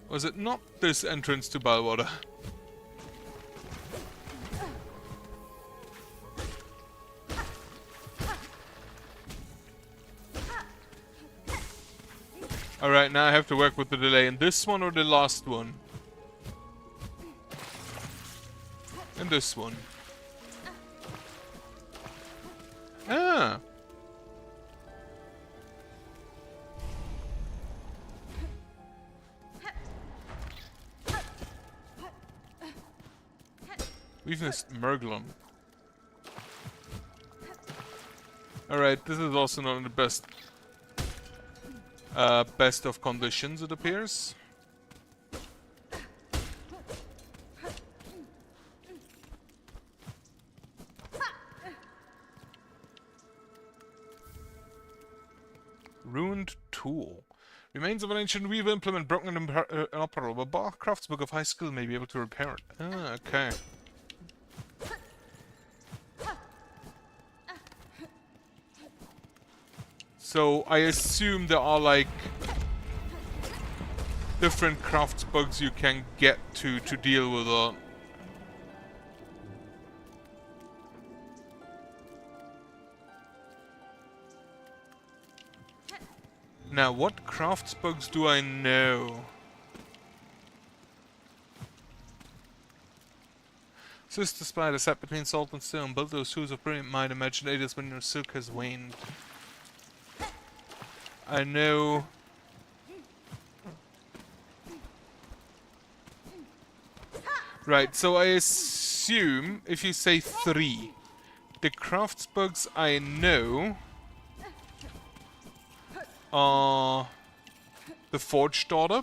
Was it not this entrance to Bellwater? Alright, now I have to work with the delay in this one or the last one? And this one. Ah! We've missed Merglon. Alright, this is also not in the best best of conditions, it appears. Ruined tool. Remains of an ancient weaver implement broken and inoperable. A craftsbook of high skill may be able to repair it. Ah, okay. So I assume there are like different craftsbugs you can get to deal with that. Now, what craftsbugs do I know? Sister spider sat between salt and stone. Build those shoes of brilliant mind. Imagine it is when your silk has waned. I know. Right, so I assume if you say 3, the craftsbugs I know are the Forge Daughter,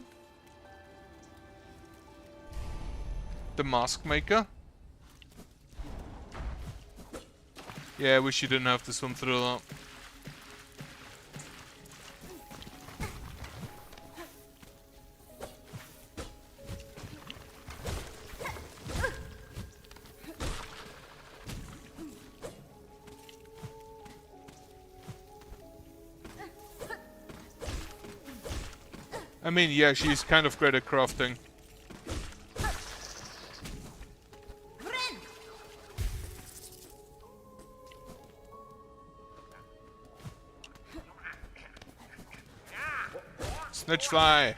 the Mask Maker. Yeah, I wish you didn't have to swim through that. I mean, yeah, she's kind of great at crafting. Snitchfly!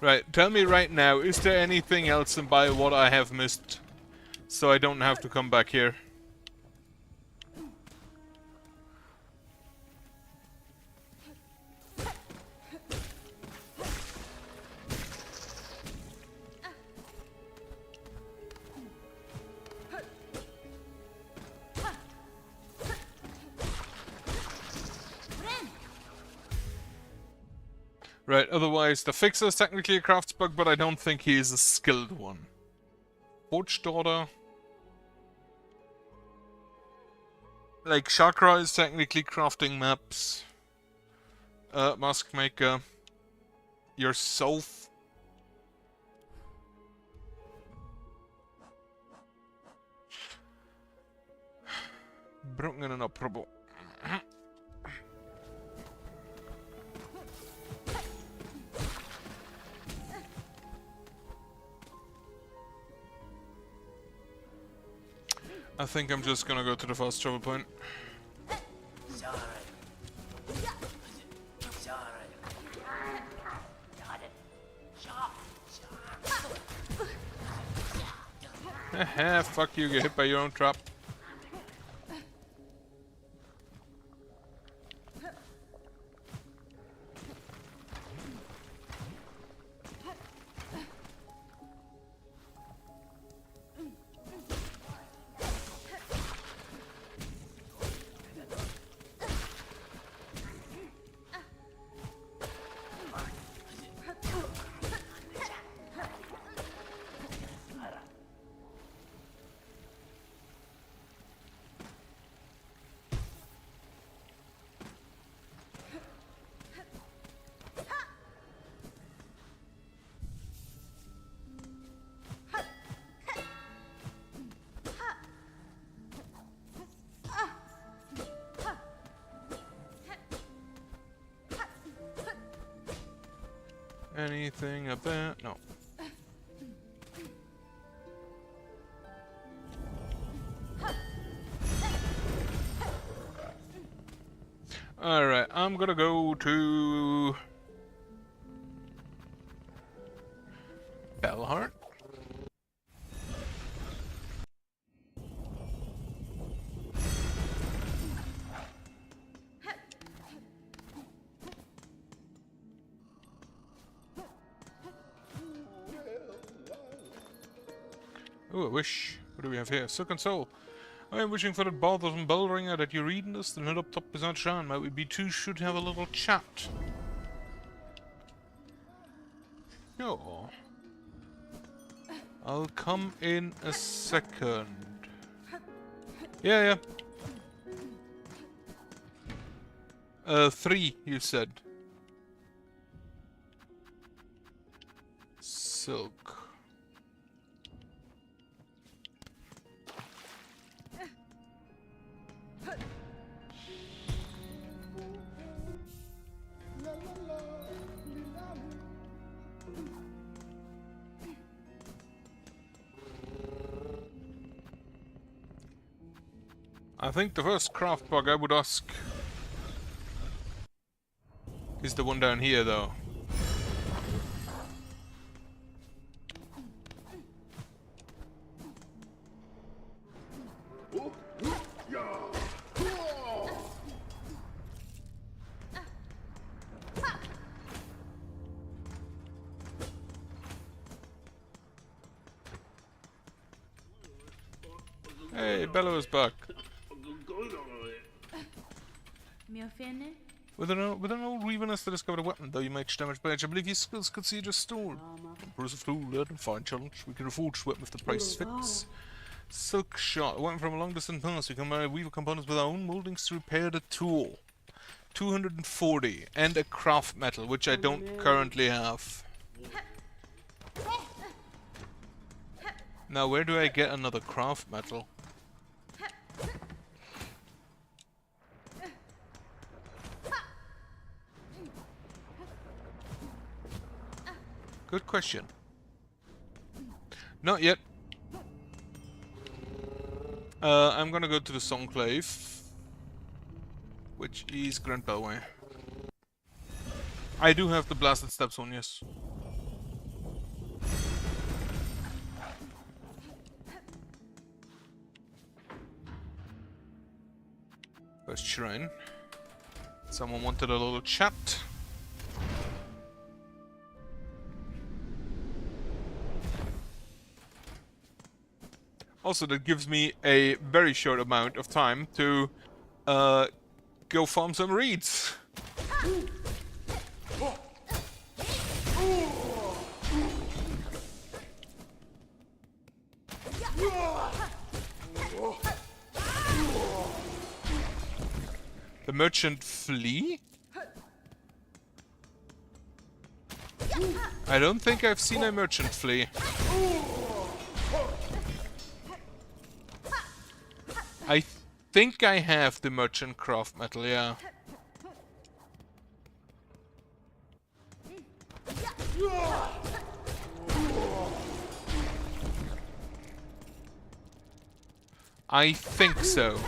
Right, tell me right now, is there anything else in what I have missed? So I don't have to come back here. Right, otherwise the Fixer is technically a craftsbug, but I don't think he is a skilled one. Forge Daughter. Like, Chakra is technically crafting maps. Mask Maker. Yourself. Broken and inoperable. I think I'm just gonna go to the fast travel point. Haha, fuck you, get hit by your own trap. Anything up there? No. Alright, I'm gonna go to Bellhart. Ooh, a wish. What do we have here? Silk and Soul. I am wishing for that bothersome bell ringer that you're reading this. The head up top is not shine. Might we be two should have a little chat. No. I'll come in a second. Yeah. 3, you said. Silk. I think the first craft bug I would ask is the one down here, though. Hey, Bella is back. With an old Revenus that discovered a weapon, though you might damage by edge, I believe your skills could see just stored. Bruce of Tool, learn and find challenge. We can afford this weapon if the price fits. Silk shot. A weapon from a long distance past. We can weave components with our own moldings to repair the tool. 240. And a craft metal, which I don't currently have. Now, where do I get another craft metal? Good question. Not yet. I'm gonna go to the Songclave, which is Grand Bellway. I do have the Blasted Steps on, yes. First shrine. Someone wanted a little chat. Also, that gives me a very short amount of time to go farm some reeds. The merchant flee? I don't think I've seen a merchant flee. I think I have the merchant craft metal, yeah. I think so.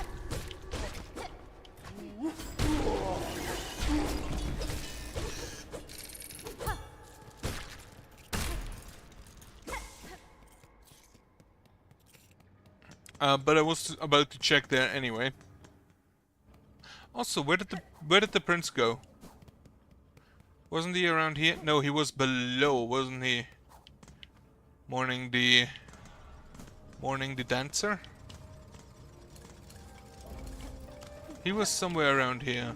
But I was about to check there anyway. Also, where did the prince go? Wasn't he around here? No, he was below, wasn't he? Mourning the dancer? He was somewhere around here.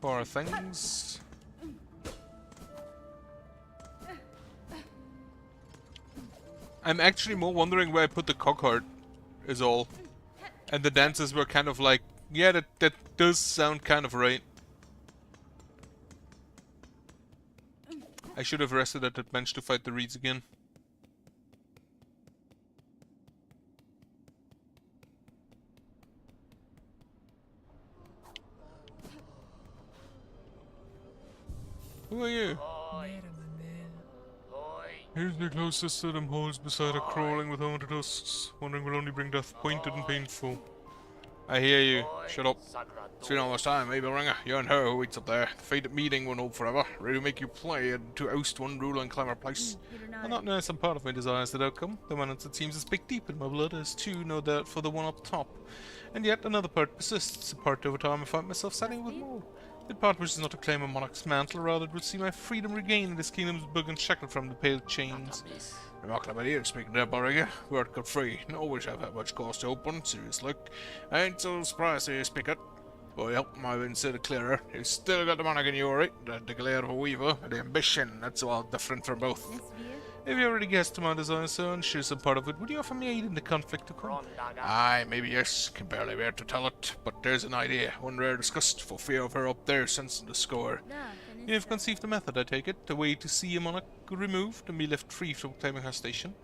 Poor things. I'm actually more wondering where I put the cockheart, is all. And the dancers were kind of like, yeah, that does sound kind of right. I should have rested at that bench to fight the reeds again. Who are you? Here's the closest to them holes beside a crawling with haunted husks. Wondering will only bring death pointed and painful. I hear you. Shut up. It's been almost time, Mabel Ringer. You and her who waits up there. The fated meeting won't hold forever. Ready to make you play and to oust one ruler and climb our place. I'm not knowing some part of my desires that outcome. The one that seems to speak deep in my blood is too, no doubt, for the one up top. And yet another part persists. A part over time I find myself standing with more. The part which is not to claim a monarch's mantle, rather it would see my freedom regained in this kingdom's bug and shackled from the pale chains. Remarkable idea, speaking there, Barriga. We are got free. No always have had much cause to open. Serious look. I ain't so surprised to speak it. Well, I've been said it clearer. You still got the monarch in you, alright? The glare of a weaver, and the ambition. That's all different from both. If you already guessed my desire, sir, and share some part of it, would you offer me aid in the conflict to come? Aye, maybe yes. Can barely bear to tell it. But there's an idea, one rare discussed, for fear of her up there sensing the score. You have conceived a method, I take it, a way to see a monarch removed and be left free from claiming her station.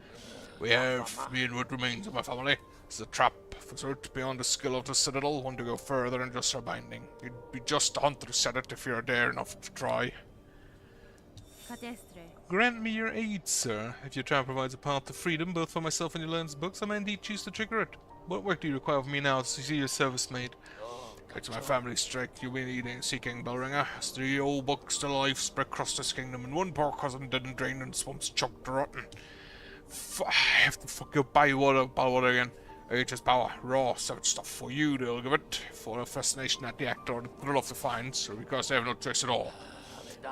We have, being what remains of my family. It's a trap, for sort, beyond the skill of the citadel, one to go further than just her binding. You'd be just the hunter who said it if you're dare enough to try. Grant me your aid, sir. If your trial provides a path to freedom, both for myself and your learned books, I may indeed choose to trigger it. What work do you require of me now to see your service made? It's my family's strike you'll be needing, seeking, Bellringer. As 3 old bucks still alive spread across this kingdom, and one poor cousin dead and drained and swamps choked rotten. I have to fuck your Bellwater again. H's power, raw, savage stuff for you, they'll give it. For a fascination at the act or the thrill of the finds, or because they have no choice at all.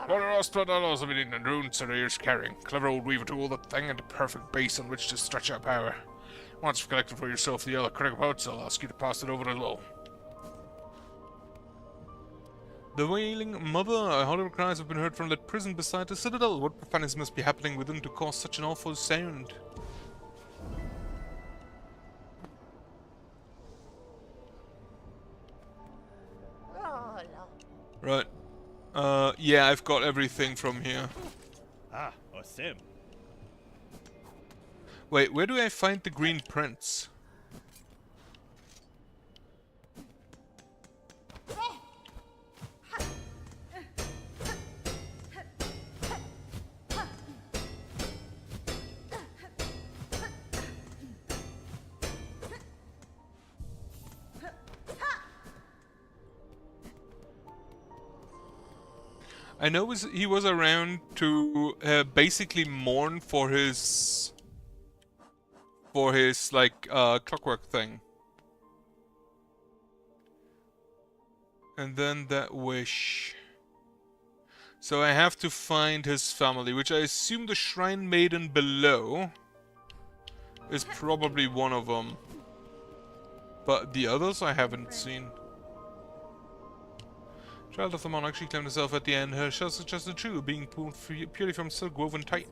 What are us $12 of it in the runes that are carrying? Clever old weaver tool, that thing, and the perfect base on which to stretch our power. Once you've collected for yourself the other critical parts, I'll ask you to pass it over as well. The wailing mother, hollow cries have been heard from that prison beside the citadel. What profanities must be happening within to cause such an awful sound? Right. Yeah, I've got everything from here. Ah, Osim. Wait, where do I find the Green Prince? I know he was around to basically mourn for his like clockwork thing. And then that wish. So I have to find his family, which I assume the Shrine Maiden below is probably one of them. But the others I haven't seen. Child of the monarch, she claimed herself at the end. Her shell suggested true, being pulled purely from silk woven tight.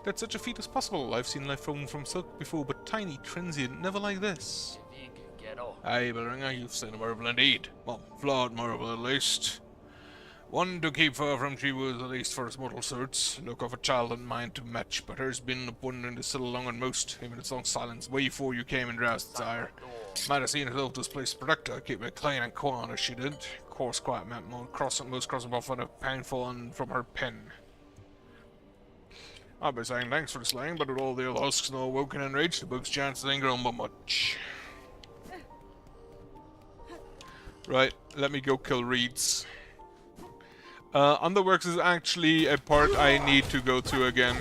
That such a feat is possible. I've seen life from silk before, but tiny, transient, never like this. Aye, Bellringer, you've seen a marvel indeed. Well, flawed marvel at least. One to keep her from Shellwood, at least for its mortal sorts. Look of a child and mind to match, but hers been one in the citadel long and most, even its long silence, way before you came and roused its ire. Might have seen herself this place protector, keep it clean and quiet as she did. course, quiet meant most crossing off on a painful and from her pen. I'll be saying thanks for the slaying, but with all the other husks now awoken and raged, the book's chances ain't grown by much. Right, let me go kill reeds. Underworks is actually a part I need to go to again.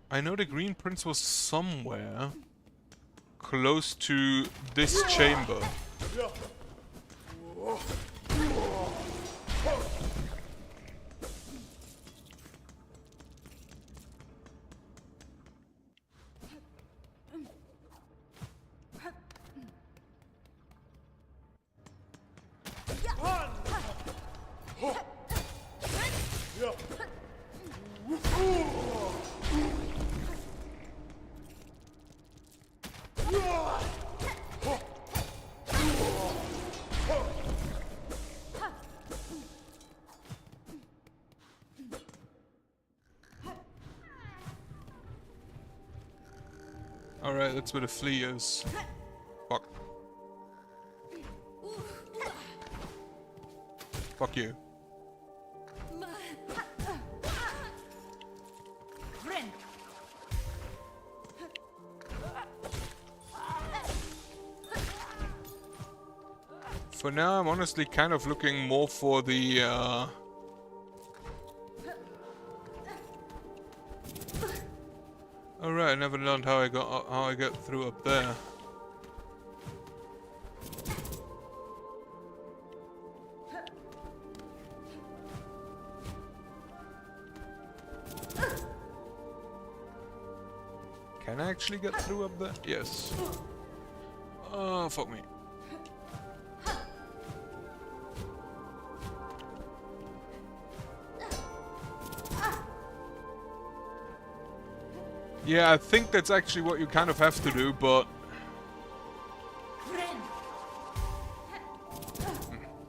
I know the Green Prince was somewhere close to this chamber. Alright, that's where the flea is. Fuck. Fuck you. For now, I'm honestly kind of looking more for the, Oh right, I never learned how I got through up there. Can I actually get through up there? Yes. Oh, fuck me. Yeah, I think that's actually what you kind of have to do, but...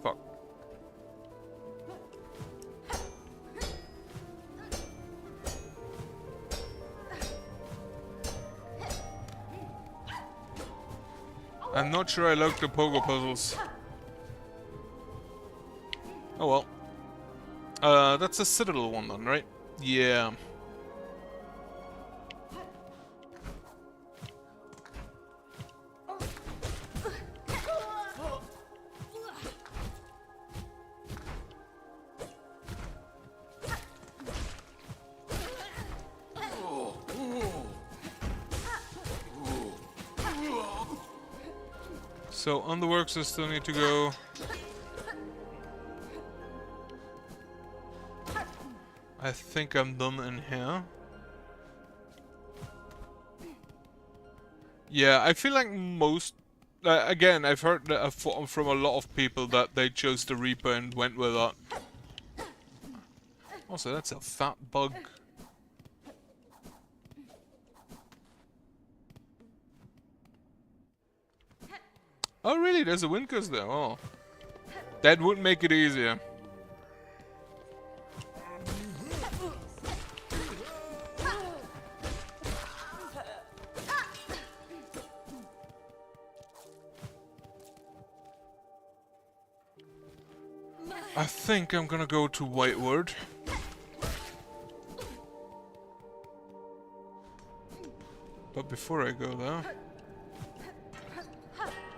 Fuck. I'm not sure I like the pogo puzzles. Oh well. That's a Citadel one then, right? Yeah. So on the works I still need to go. I think I'm done in here. Yeah, I feel like most... again, I've heard that from a lot of people that they chose the Reaper and went with that. Also, that's a fat bug. Oh really? There's a wind gust there. Oh. That would make it easier. I think I'm gonna go to Whitewood. But before I go there...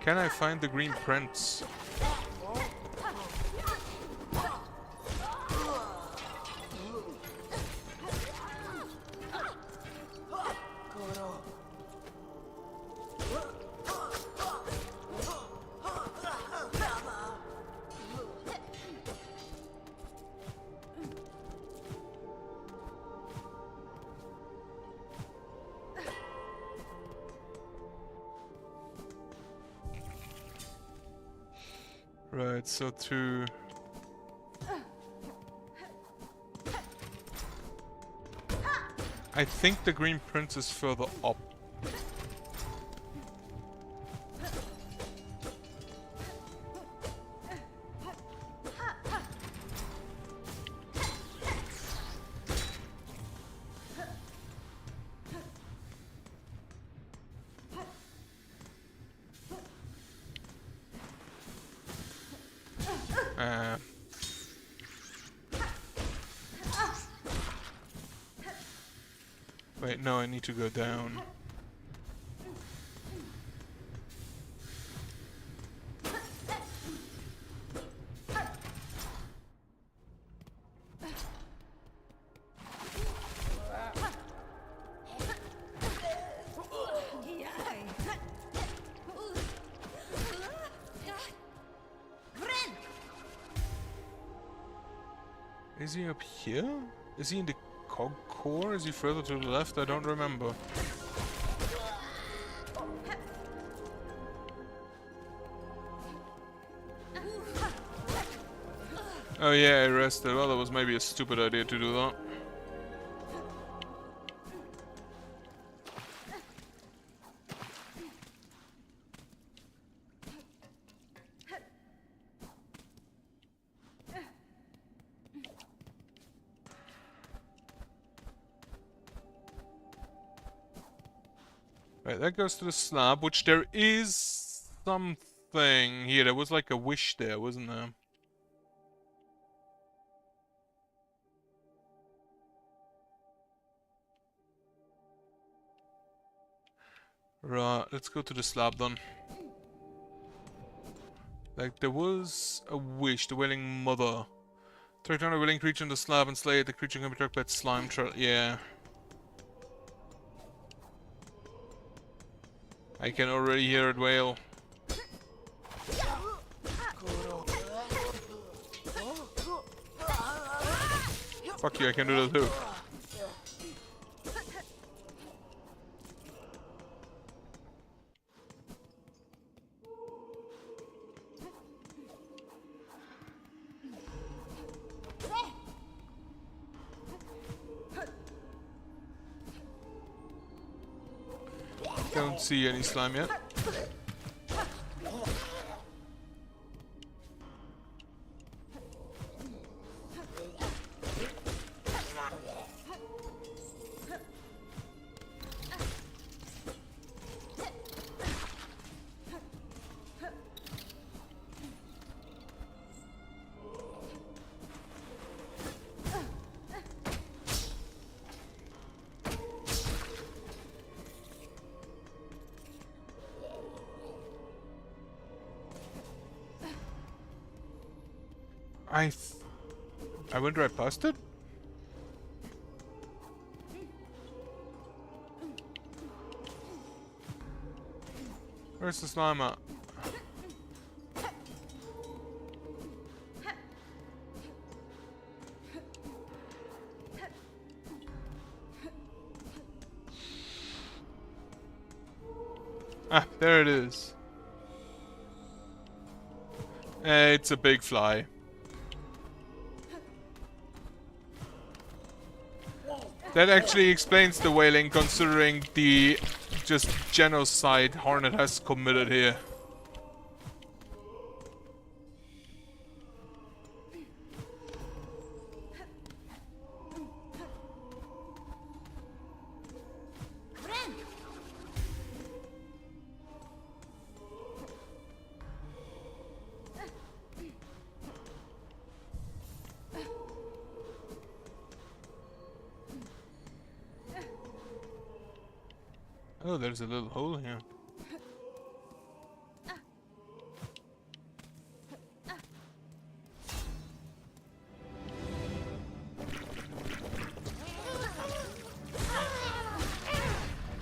Can I find the Green Prince? Right, so to... I think the Green Prince is further up. Wait, no, I need to go down. Is he up here? Is he in the cog core? Is he further to the left? I don't remember. Oh yeah, I rested. Well, that was maybe a stupid idea to do that. Right, that goes to the slab, which there is something here. There was like a wish there, wasn't there? Right, let's go to the slab then. Like, there was a wish, the Wailing Mother. Track down a willing creature on the slab and slay it. The creature can be tracked by its slime trail. Yeah. I can already hear it wail. Fuck you, I can do that too. Don't see any slime yet. I went right past it? Where's the slime at? Ah, there it is. It's a big fly. That actually explains the whaling, considering the just genocide Hornet has committed here. Oh, there's a little hole here.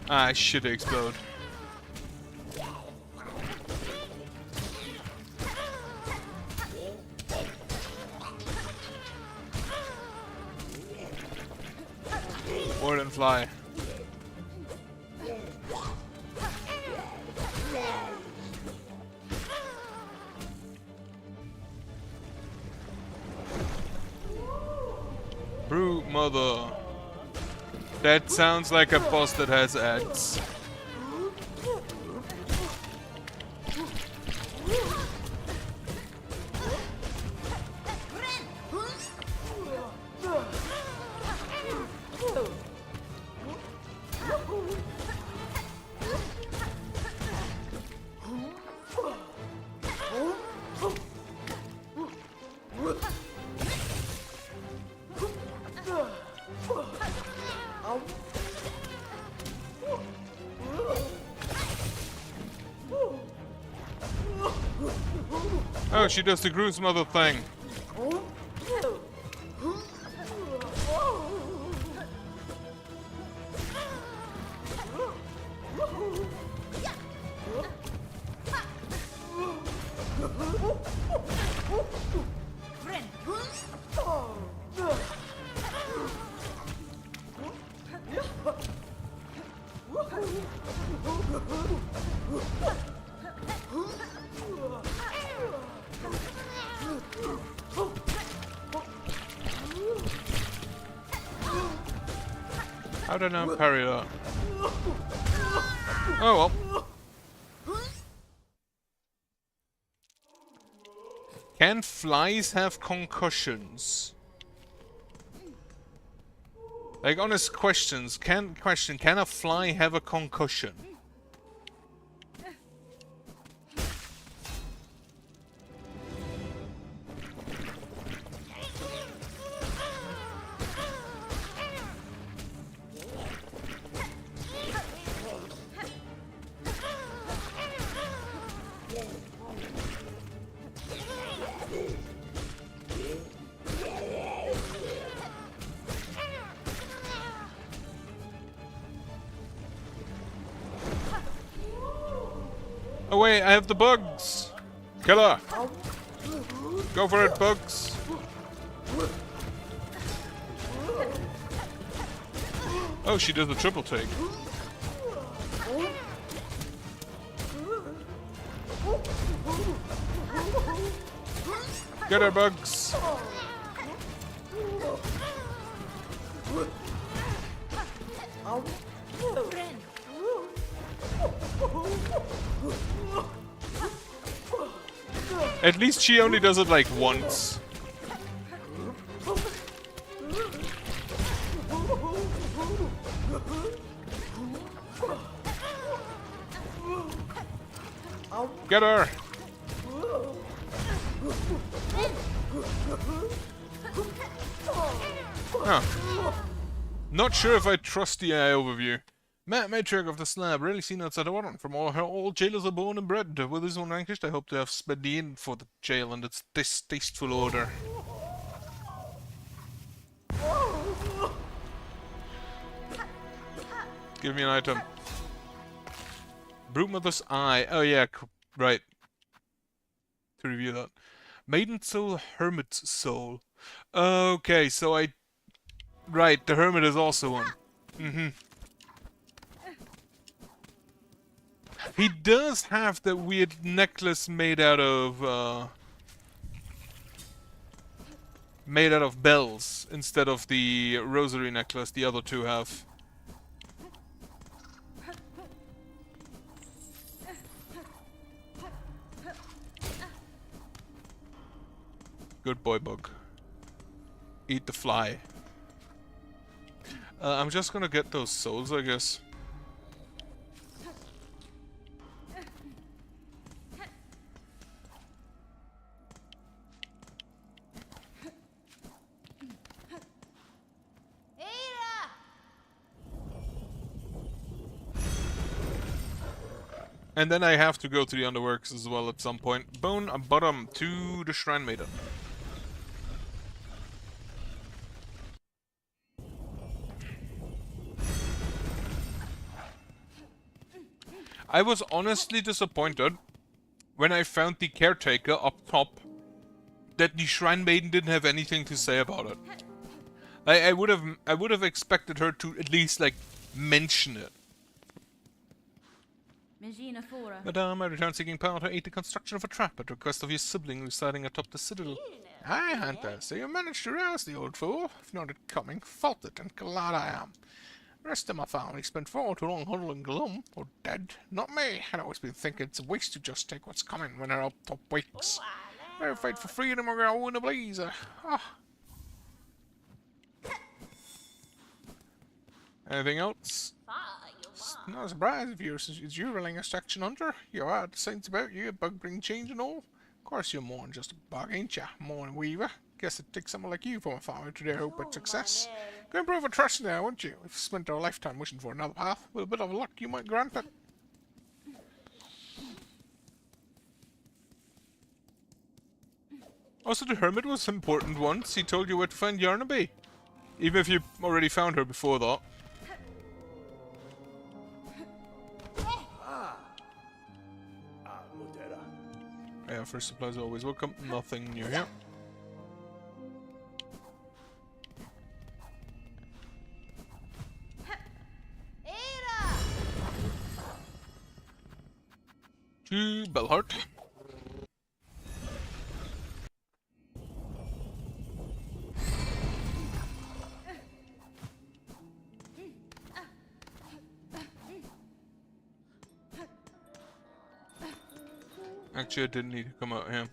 Ah, shit, explode. More than fly. Brute mother. That sounds like a boss that has ads. Oh, she does the gruesome other thing. How did I not parry that? Oh well. Can flies have concussions? Like, honest questions. Can a fly have a concussion? Oh wait, I have the bugs! Killer! Go for it, bugs! Oh, she does the triple take. Get her, bugs! At least she only does it like once. Get her! Huh. Not sure if I trust the AI overview. Matriarch of the slab, rarely seen outside of Warren. From all jailers are born and bred. With his own vanquished, I hope to have sped the end for the jail and its distasteful order. Give me an item. Broodmother's Eye. Oh yeah, right. To review that. Maiden Soul, Hermit's Soul. Okay, so I... Right, the Hermit is also one. Mm-hmm. He does have that weird necklace made out of bells instead of the rosary necklace the other two have. Good boy, bug. Eat the fly. I'm just gonna get those souls, I guess. And then I have to go to the Underworks as well at some point. Bone bottom to the Shrine Maiden. I was honestly disappointed when I found the Caretaker up top that the Shrine Maiden didn't have anything to say about it. I would have expected her to at least like mention it. Madame, I return seeking power to aid the construction of a trap at request of your sibling residing atop the citadel. Aye, Hunter, so you managed to rouse the old fool. If not it coming, faulted and glad I am. The rest of my family spent far too long huddling gloom, or dead. Not me. I'd always been thinking it's a waste to just take what's coming when our up top wakes. We're fight for freedom or go in a blaze. Anything else? Not a surprise if it's you running a section hunter. You are the saints about you, a bug bring change and all. Of course you're more than just a bug, ain't ya? More than weaver. Guess it takes someone like you from a farmer to their hope at success. Go improve a trust now, won't you? If you spent our lifetime wishing for another path, with a bit of luck you might grant it. Also, the hermit was important once. He told you where to find Yarnaby. Even if you already found her before that. Mudera. Yeah, first supplies are always welcome. Nothing new here. To Bellhart. Actually, I didn't need to come out here.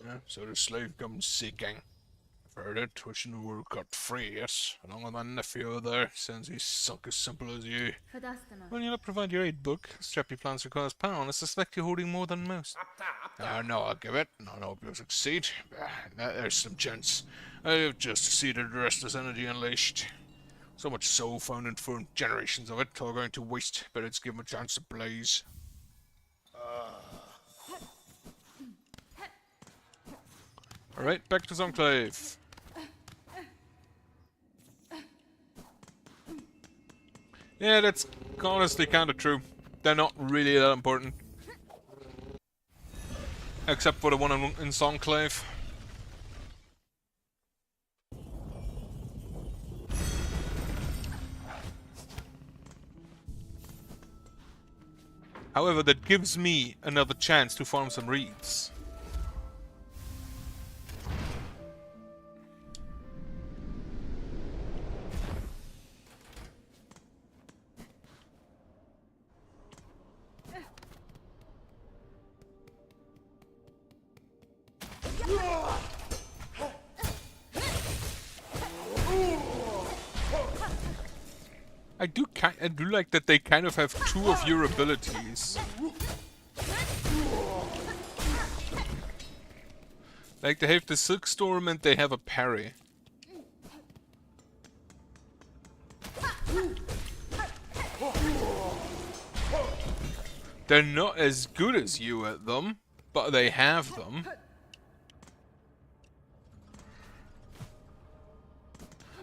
Yeah, so the slave comes seeking. I've heard it, wishing the world got free, yes. Along with my nephew there, since he's sunk as simple as you. Well, you'll provide your aid book. Strap your plans requires power, and I suspect you're holding more than most. No, I'll give it. I hope you'll succeed. There's some chance. I've just succeeded the rest of this energy unleashed. So much soul found and for generations of it, all going to waste. But it's given a chance to blaze. Alright, back to Zonclave. Yeah, that's honestly kind of true. They're not really that important. Except for the one in Zonclave. However, that gives me another chance to farm some reeds. I do like that they kind of have two of your abilities. Like they have the Silkstorm and they have a parry. They're not as good as you at them, but they have them.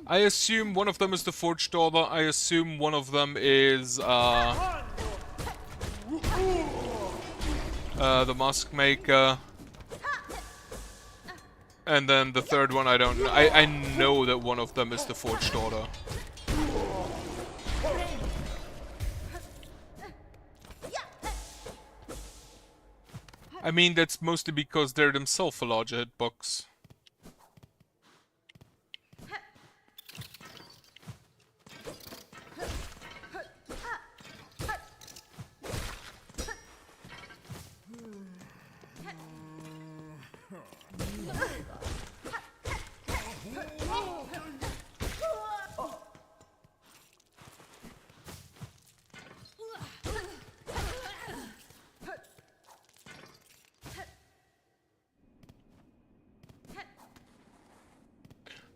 I assume one of them is the Forged Daughter. I assume one of them is the Mask Maker. And then the third one I don't know. I know that one of them is the Forged Daughter. I mean, that's mostly because they're themselves a larger hitbox.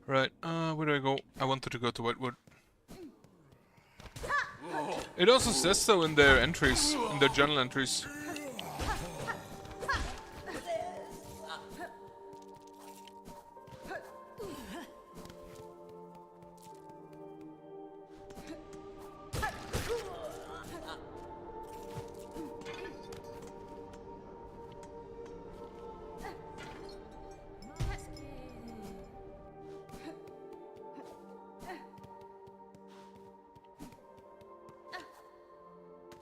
Right, where do I go? I wanted to go to Whitewood. It also says so in their entries, in their journal entries.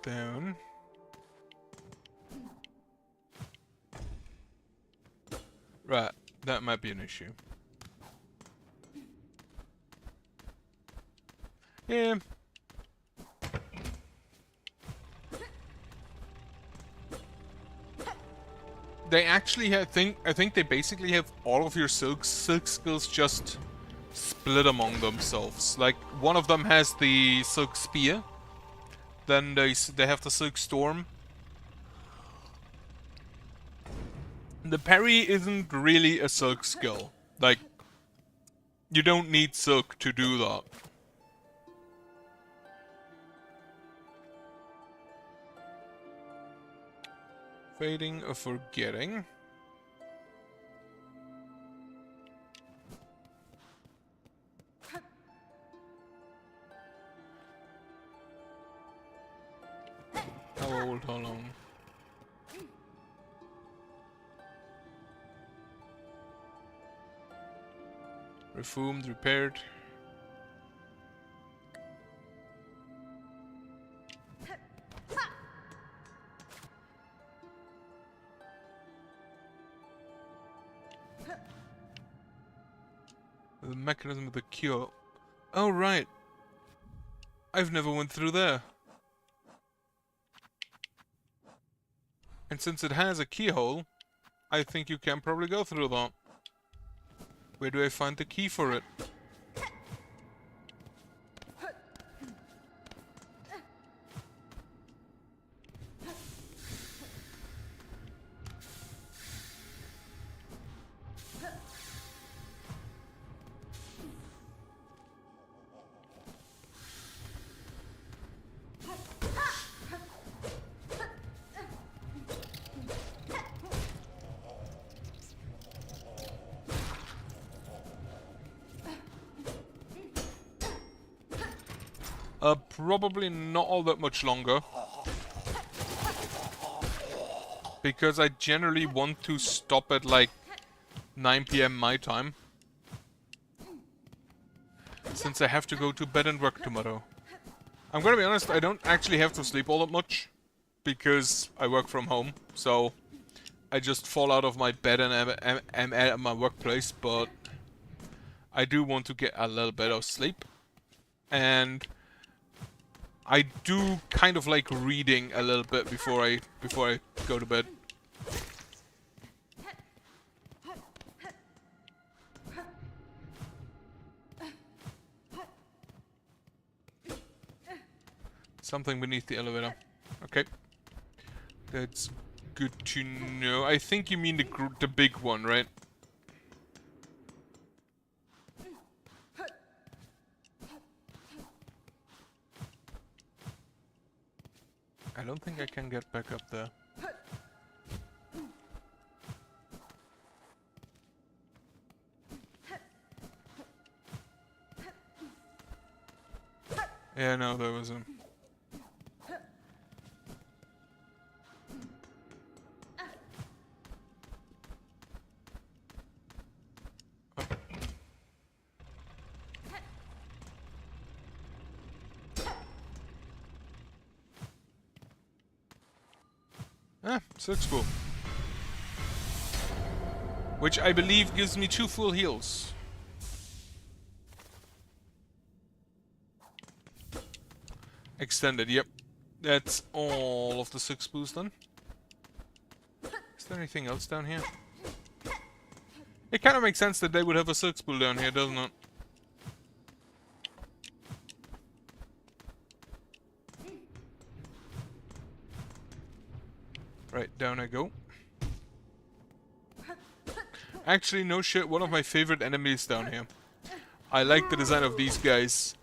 Down. Right, that might be an issue. Yeah. They actually have, I think they basically have all of your silk skills just split among themselves. Like one of them has the silk spear. Then they have the Silk Storm. The parry isn't really a silk skill. Like, you don't need silk to do that. Fading or forgetting. How old, how long? Reformed, repaired. The mechanism of the cure. Oh, right. I've never went through there. And since it has a keyhole, I think you can probably go through that. Where do I find the key for it? Probably not all that much longer. Because I generally want to stop at like 9 PM my time. Since I have to go to bed and work tomorrow. I'm gonna be honest, I don't actually have to sleep all that much. Because I work from home, so I just fall out of my bed and am at my workplace, but I do want to get a little bit of sleep. And I do kind of like reading a little bit before I go to bed. Something beneath the elevator. Okay. That's good to know. I think you mean the big one, right? I don't think I can get back up there. Yeah, no, there was a... Ah, silk spool. Which I believe gives me 2 full heals. Extended, yep. That's all of the 6 spools done. Is there anything else down here? It kind of makes sense that they would have a silk spool down here, doesn't it? Right, down I go. Actually, no shit, one of my favorite enemies down here. I like the design of these guys.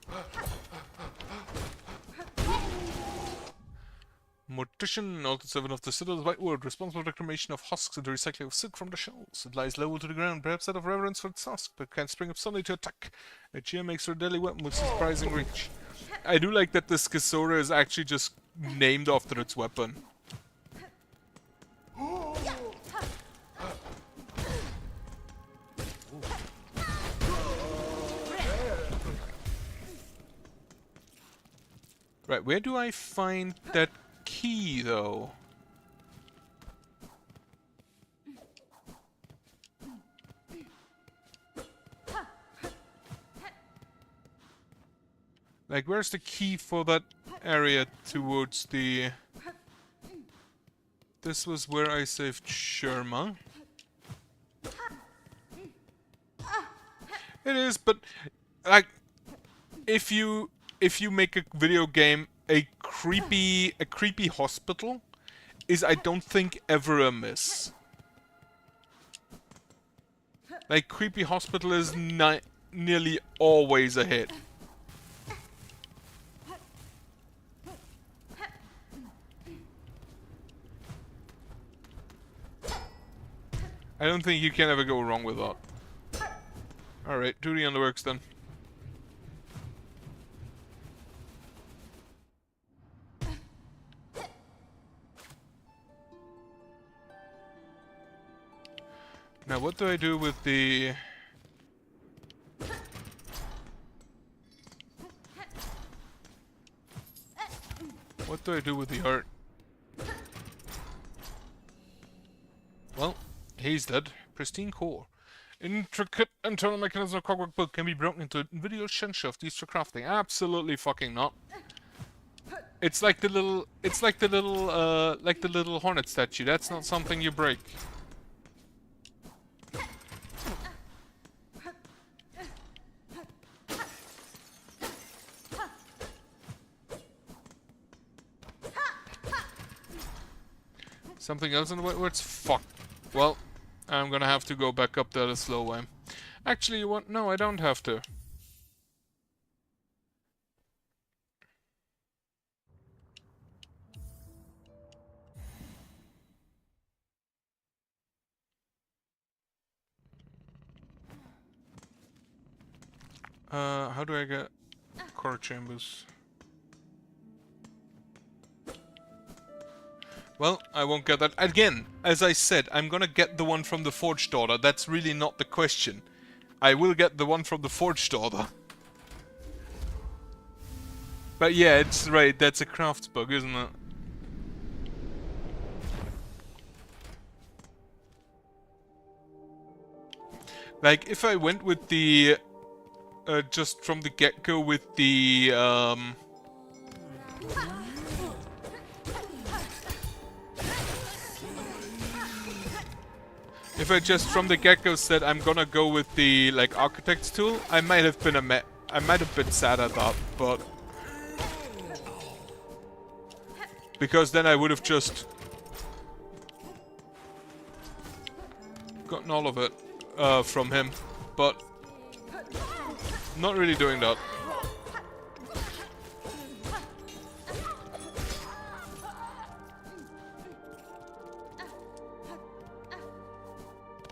Mortician, Altered Servant of the Citadel, White Word, responsible for the cremation of husks and the recycling of silk from the shells. It lies low to the ground, perhaps out of reverence for its husk, but can spring up suddenly to attack. A cheer makes her a deadly weapon with surprising reach. I do like that the Scizora is actually just named after its weapon. Right, where do I find that key, though? Like, where's the key for that area towards the... This was where I saved Sherma. It is, but... Like, if you make a video game a creepy hospital is, I don't think, ever a miss. Like, creepy hospital is nearly always a hit. I don't think you can ever go wrong with that. Alright, do the underworks then. Now what do I do with the... What do I do with the art? Well, he's dead. Pristine core. Intricate internal mechanism of clockwork build can be broken into individual shafts used for crafting. Absolutely fucking not. It's like the little, like the little hornet statue. That's not something you break. Something else in the way? Where's fuck? Well, I'm gonna have to go back up there the slow way. Actually, you want? No, I don't have to. How do I get core chambers? Well, I won't get that. Again, as I said, I'm gonna get the one from the Forged Order. That's really not the question. I will get the one from the Forged Order. But yeah, it's right, that's a crafts bug, isn't it? Like, if I went with the... just from the get-go with the, if I just from the get-go said I'm gonna go with the, like, architect's tool, I might have been I might have been sad at that, but... Because then I would have just... gotten all of it, from him, but... Not really doing that.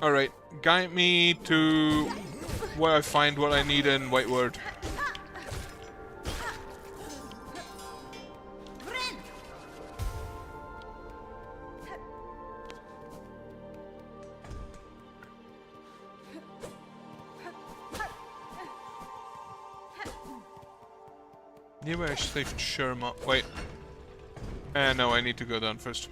Alright, guide me to where I find what I need in Whiteward. Nearby I saved Sherma. Wait. No, I need to go down first.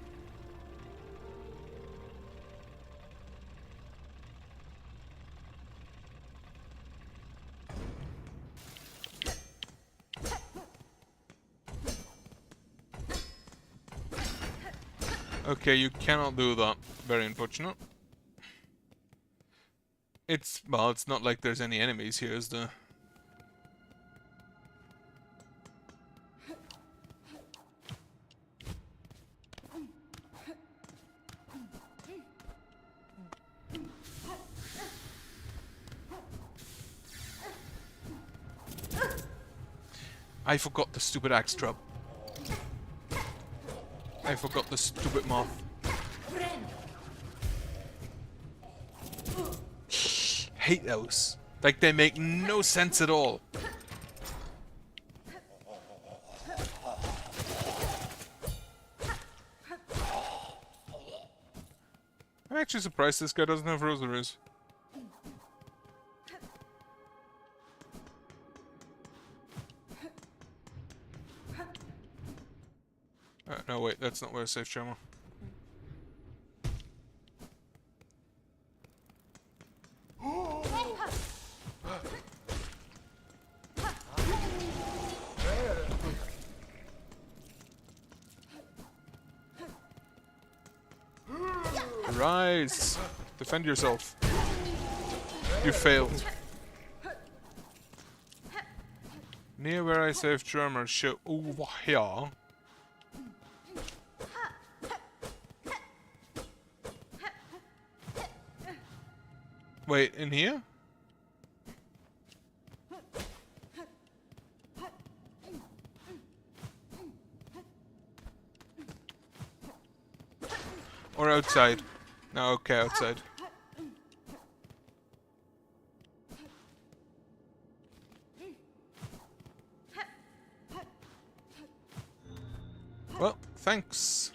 Okay, you cannot do that. Very unfortunate. Well, it's not like there's any enemies here, is there? I forgot the stupid axe trap. I forgot the stupid moth. Hate those. Like, they make no sense at all. I'm actually surprised this guy doesn't have rosaries. No, wait, that's not where I saved Sherma. Rise! Defend yourself. You failed. Near where I saved Sherma, show over here. Wait, in here? Or outside? No, okay, outside. Well, thanks.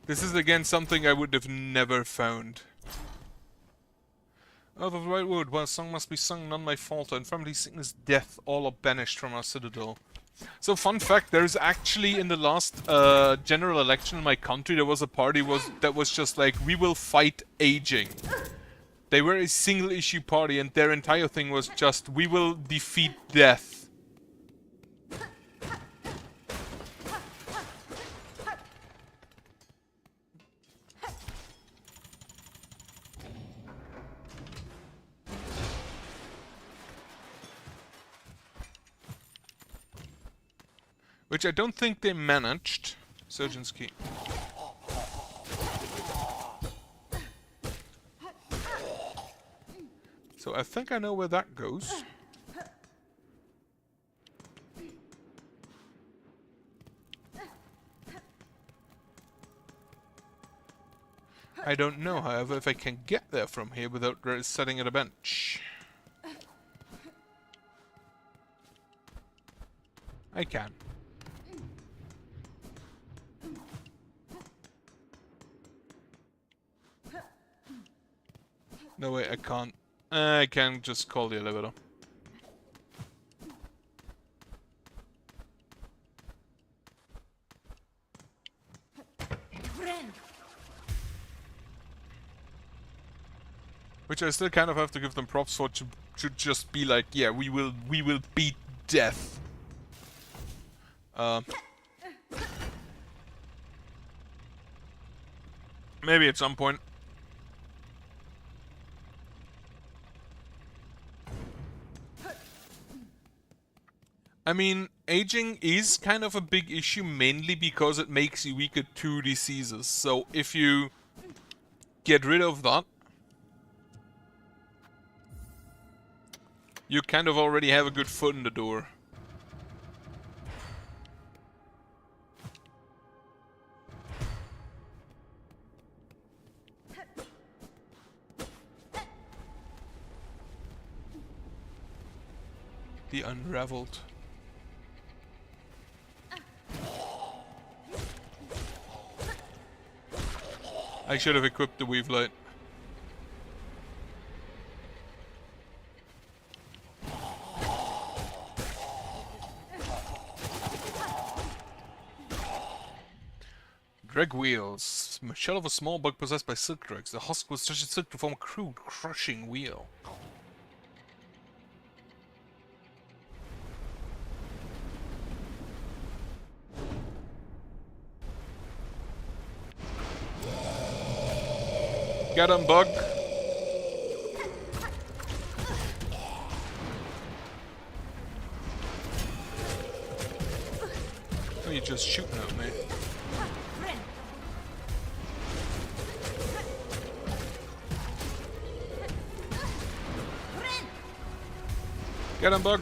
This is again something I would have never found. Out of the right wood, well, song must be sung, none may falter. Infirmity, sickness, death, all are banished from our citadel. So, fun fact, there's actually in the last general election in my country, there was a party that was just like, we will fight aging. They were a single issue party and their entire thing was just, we will defeat death. Which I don't think they managed. Surgeon's key. So I think I know where that goes. I don't know, however, if I can get there from here without setting at a bench. I can. No, wait, I can't. I can just call the elevator. Which I still kind of have to give them props for, to just be like, yeah, we will beat death. Maybe at some point. I mean, aging is kind of a big issue, mainly because it makes you weaker to diseases. So if you get rid of that, you kind of already have a good foot in the door. The Unraveled. I should have equipped the weave light. Dreg wheels. Shell of a small bug possessed by silk dregs. The husk was stretched silk to form a crude, crushing wheel. Get him, bug. Oh, you're just shooting at me. Get him, bug.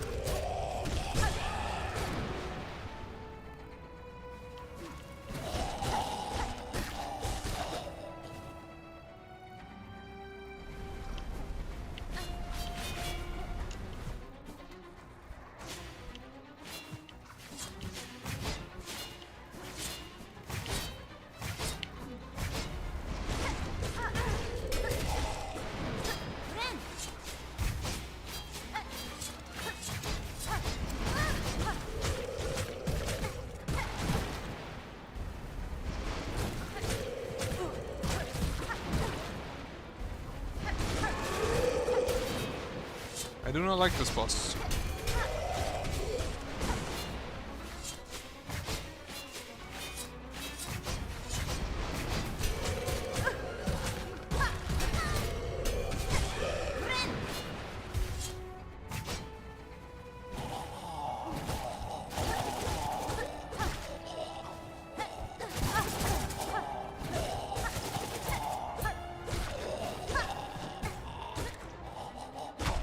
I do not like this boss.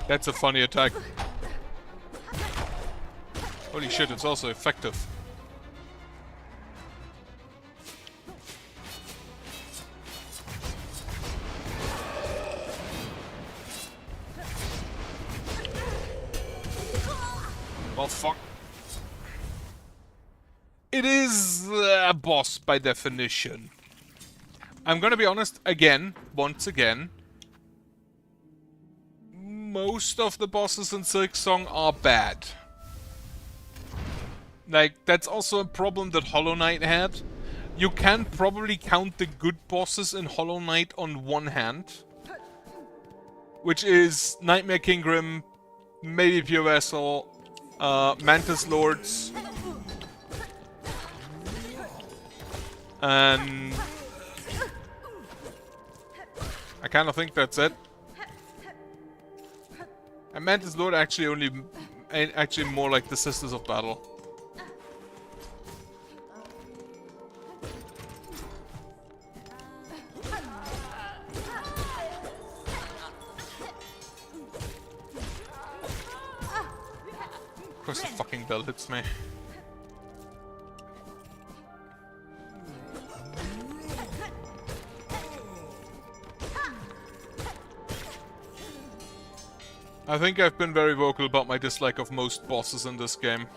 That's a funny attack. Holy shit, it's also effective. Well, fuck. It is a boss by definition. I'm gonna be honest, once again. Most of the bosses in Silksong are bad. Like, that's also a problem that Hollow Knight had. You can probably count the good bosses in Hollow Knight on one hand. Which is Nightmare King Grim, maybe Pure Vessel, Mantis Lords, and I kind of think that's it. And Mantis Lord actually more like the Sisters of Battle. Of course the fucking bell hits me. I think I've been very vocal about my dislike of most bosses in this game.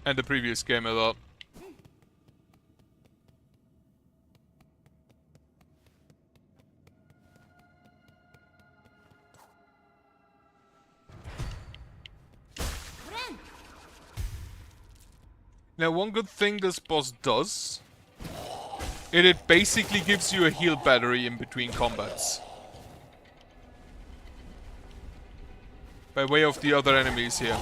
And the previous game a lot. Now, one good thing this boss does, it basically gives you a heal battery in between combats. By way of the other enemies here.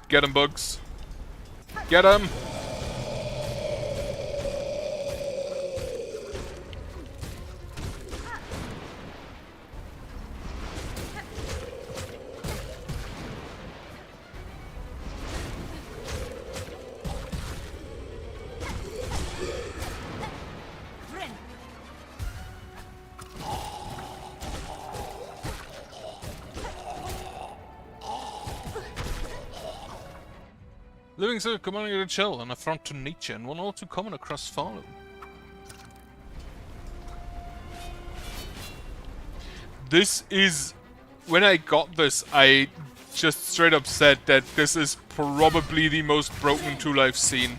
Get him, Bugs. Get him! Living so commanding a shell, an affront to nature, and one all too common across Fallen. This is... When I got this, I just straight up said that this is probably the most broken tool I've seen.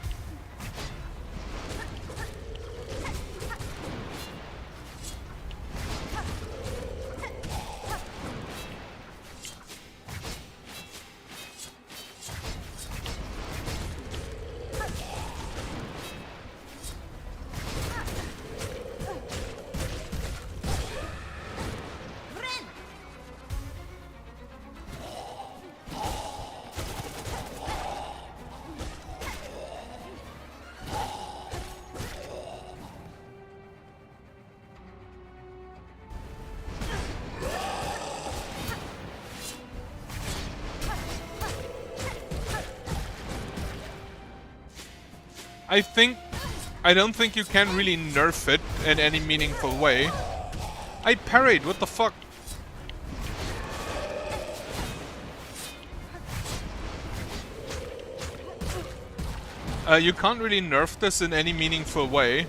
I don't think you can really nerf it in any meaningful way. I parried, what the fuck? You can't really nerf this in any meaningful way.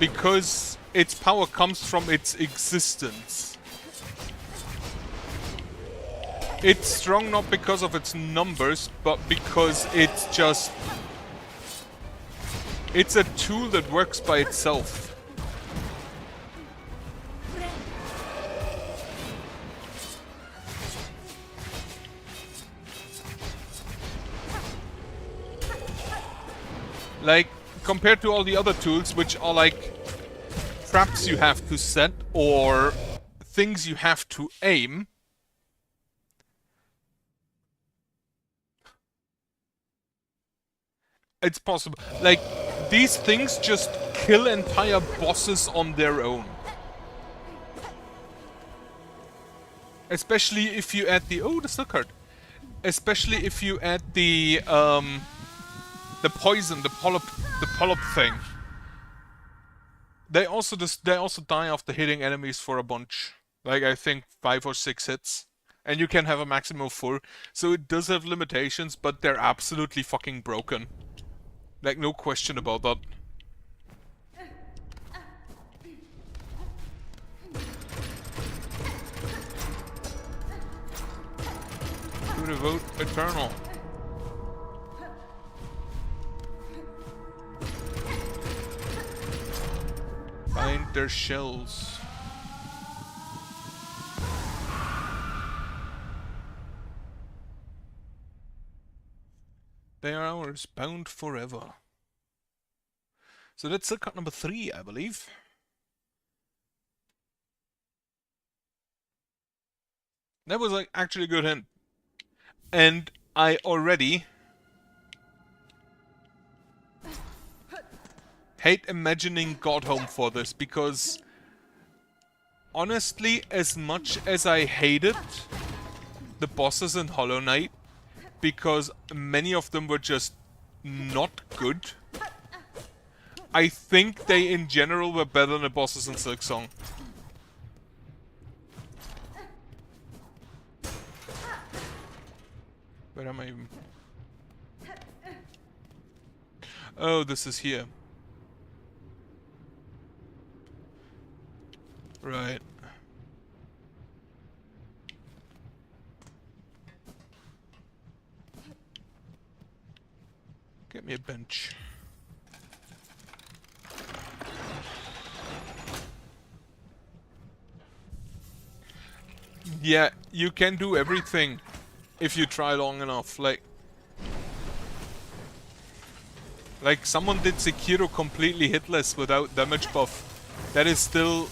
Because its power comes from its existence. It's strong not because of its numbers, but because it's just... It's a tool that works by itself. Like, compared to all the other tools, which are like traps you have to set or things you have to aim, It's possible. Like, these things just kill entire bosses on their own. Especially if you add the... Oh, the silk card. Especially if you add the poison, the polyp thing. They also die after hitting enemies for a bunch. Like, I think 5 or 6 hits. And you can have a maximum of 4. So it does have limitations, but they're absolutely fucking broken. Like, no question about that. To devote eternal. Find their shells. They are ours, bound forever. So that's silk cut number 3, I believe. That was like actually a good hint. And I already hate imagining Godhome for this, because honestly, as much as I hated the bosses in Hollow Knight, because many of them were just not good, I think they in general were better than the bosses in Silksong. Where am I even? Oh, this is here. Right. Get me a bench. Yeah, you can do everything if you try long enough. Like someone did Sekiro completely hitless without damage buff. That is still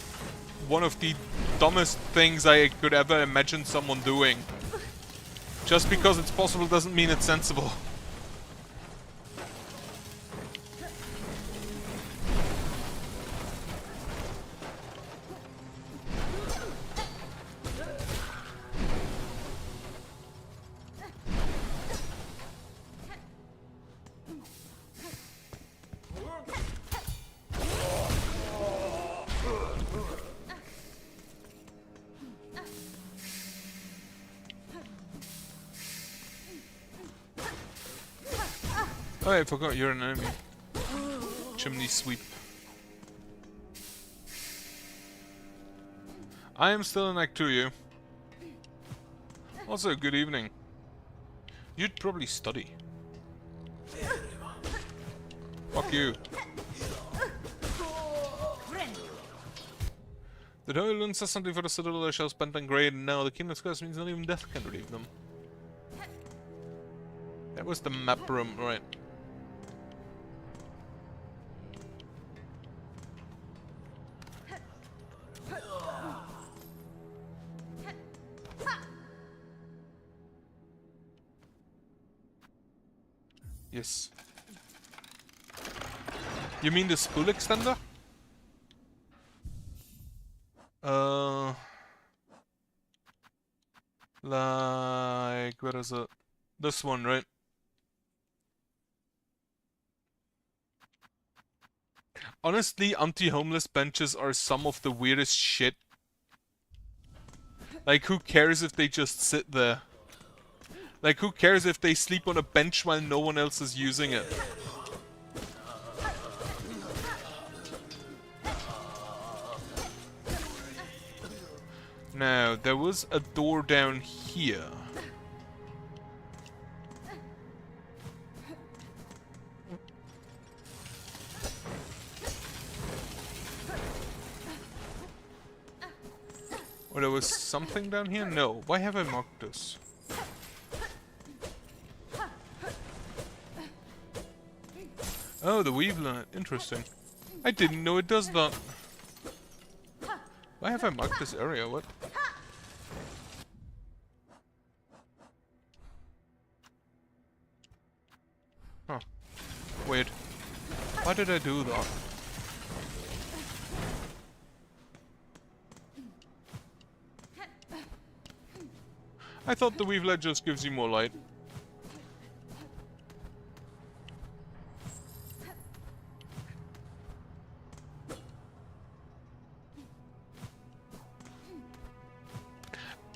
one of the dumbest things I could ever imagine someone doing. Just because it's possible doesn't mean it's sensible. Oh, I forgot you're an enemy. Chimney sweep. I am still in Act 2, you. Also, good evening. You'd probably study. Fuck you. The Doylan says something for the Citadel, they shall spend and grade, and now the Kingdom's curse means not even death can relieve them. That was the map room, right. Yes. You mean the spool extender? Like, where is it? This one, right? Honestly, anti-homeless benches are some of the weirdest shit. Like, who cares if they just sit there? Like, who cares if they sleep on a bench while no one else is using it? Now, there was a door down here. Or there was something down here? No. Why have I marked this? Oh, the Weavelet. Interesting. I didn't know it does that. Why have I marked this area? What? Huh. Why did I do that? I thought the weave light just gives you more light.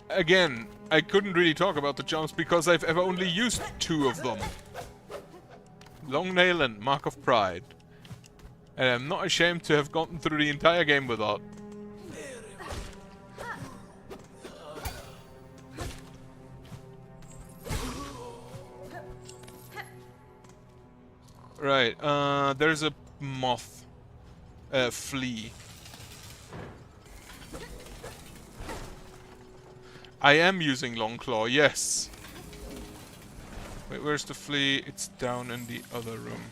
Again, I couldn't really talk about the charms because I've ever only used 2 of them. Long Nail and Mark of Pride. And I'm not ashamed to have gotten through the entire game without. Right, there's a moth. Flea. I am using Longclaw, yes. Wait, where's the flea? It's down in the other room.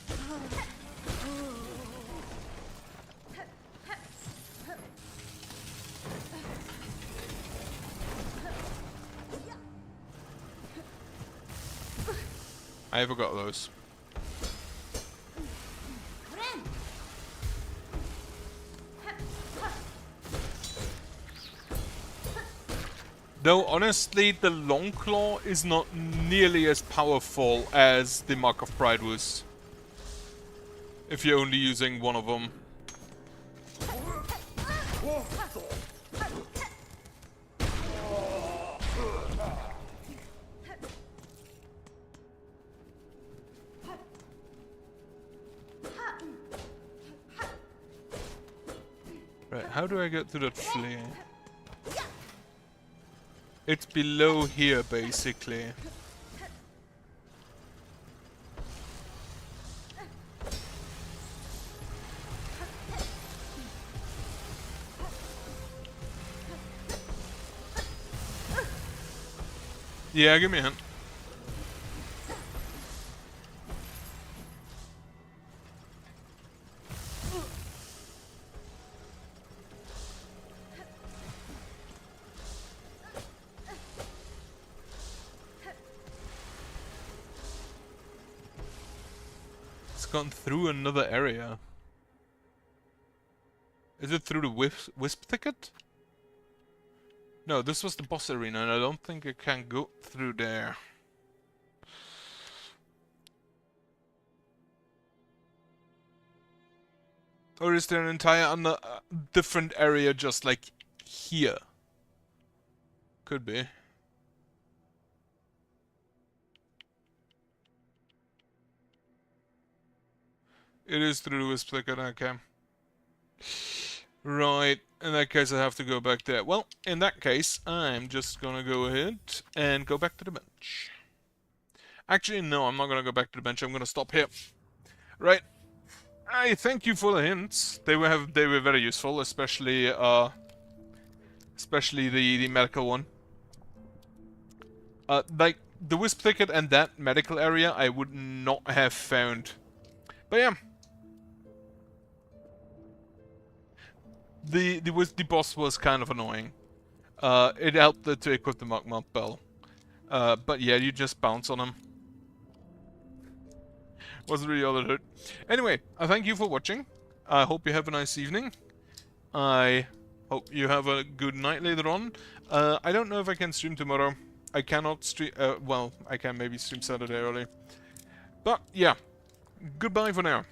I forgot those. Though, honestly, the Longclaw is not nearly as powerful as the Mark of Pride was. If you're only using one of them. Right, how do I get to that flea? It's below here, basically. Yeah, give me a hint. Gone through another area. Is it through the wisp thicket? No, this was the boss arena, and I don't think I can go through there. Or is there an entire different area just like here? Could be. It is through the wisp thicket, okay. Right, in that case I have to go back there. Well, in that case, I'm just gonna go ahead and go back to the bench. Actually, no, I'm not gonna go back to the bench, I'm gonna stop here. Right. I thank you for the hints. They were very useful, especially the medical one. Like the wisp thicket and that medical area I would not have found. But yeah. The boss was kind of annoying. It helped to equip the Magma Bell. But yeah, you just bounce on him. Wasn't really all that hurt. Anyway, I thank you for watching. I hope you have a nice evening. I hope you have a good night later on. I don't know if I can stream tomorrow. I cannot stream... well, I can maybe stream Saturday early. But yeah, goodbye for now.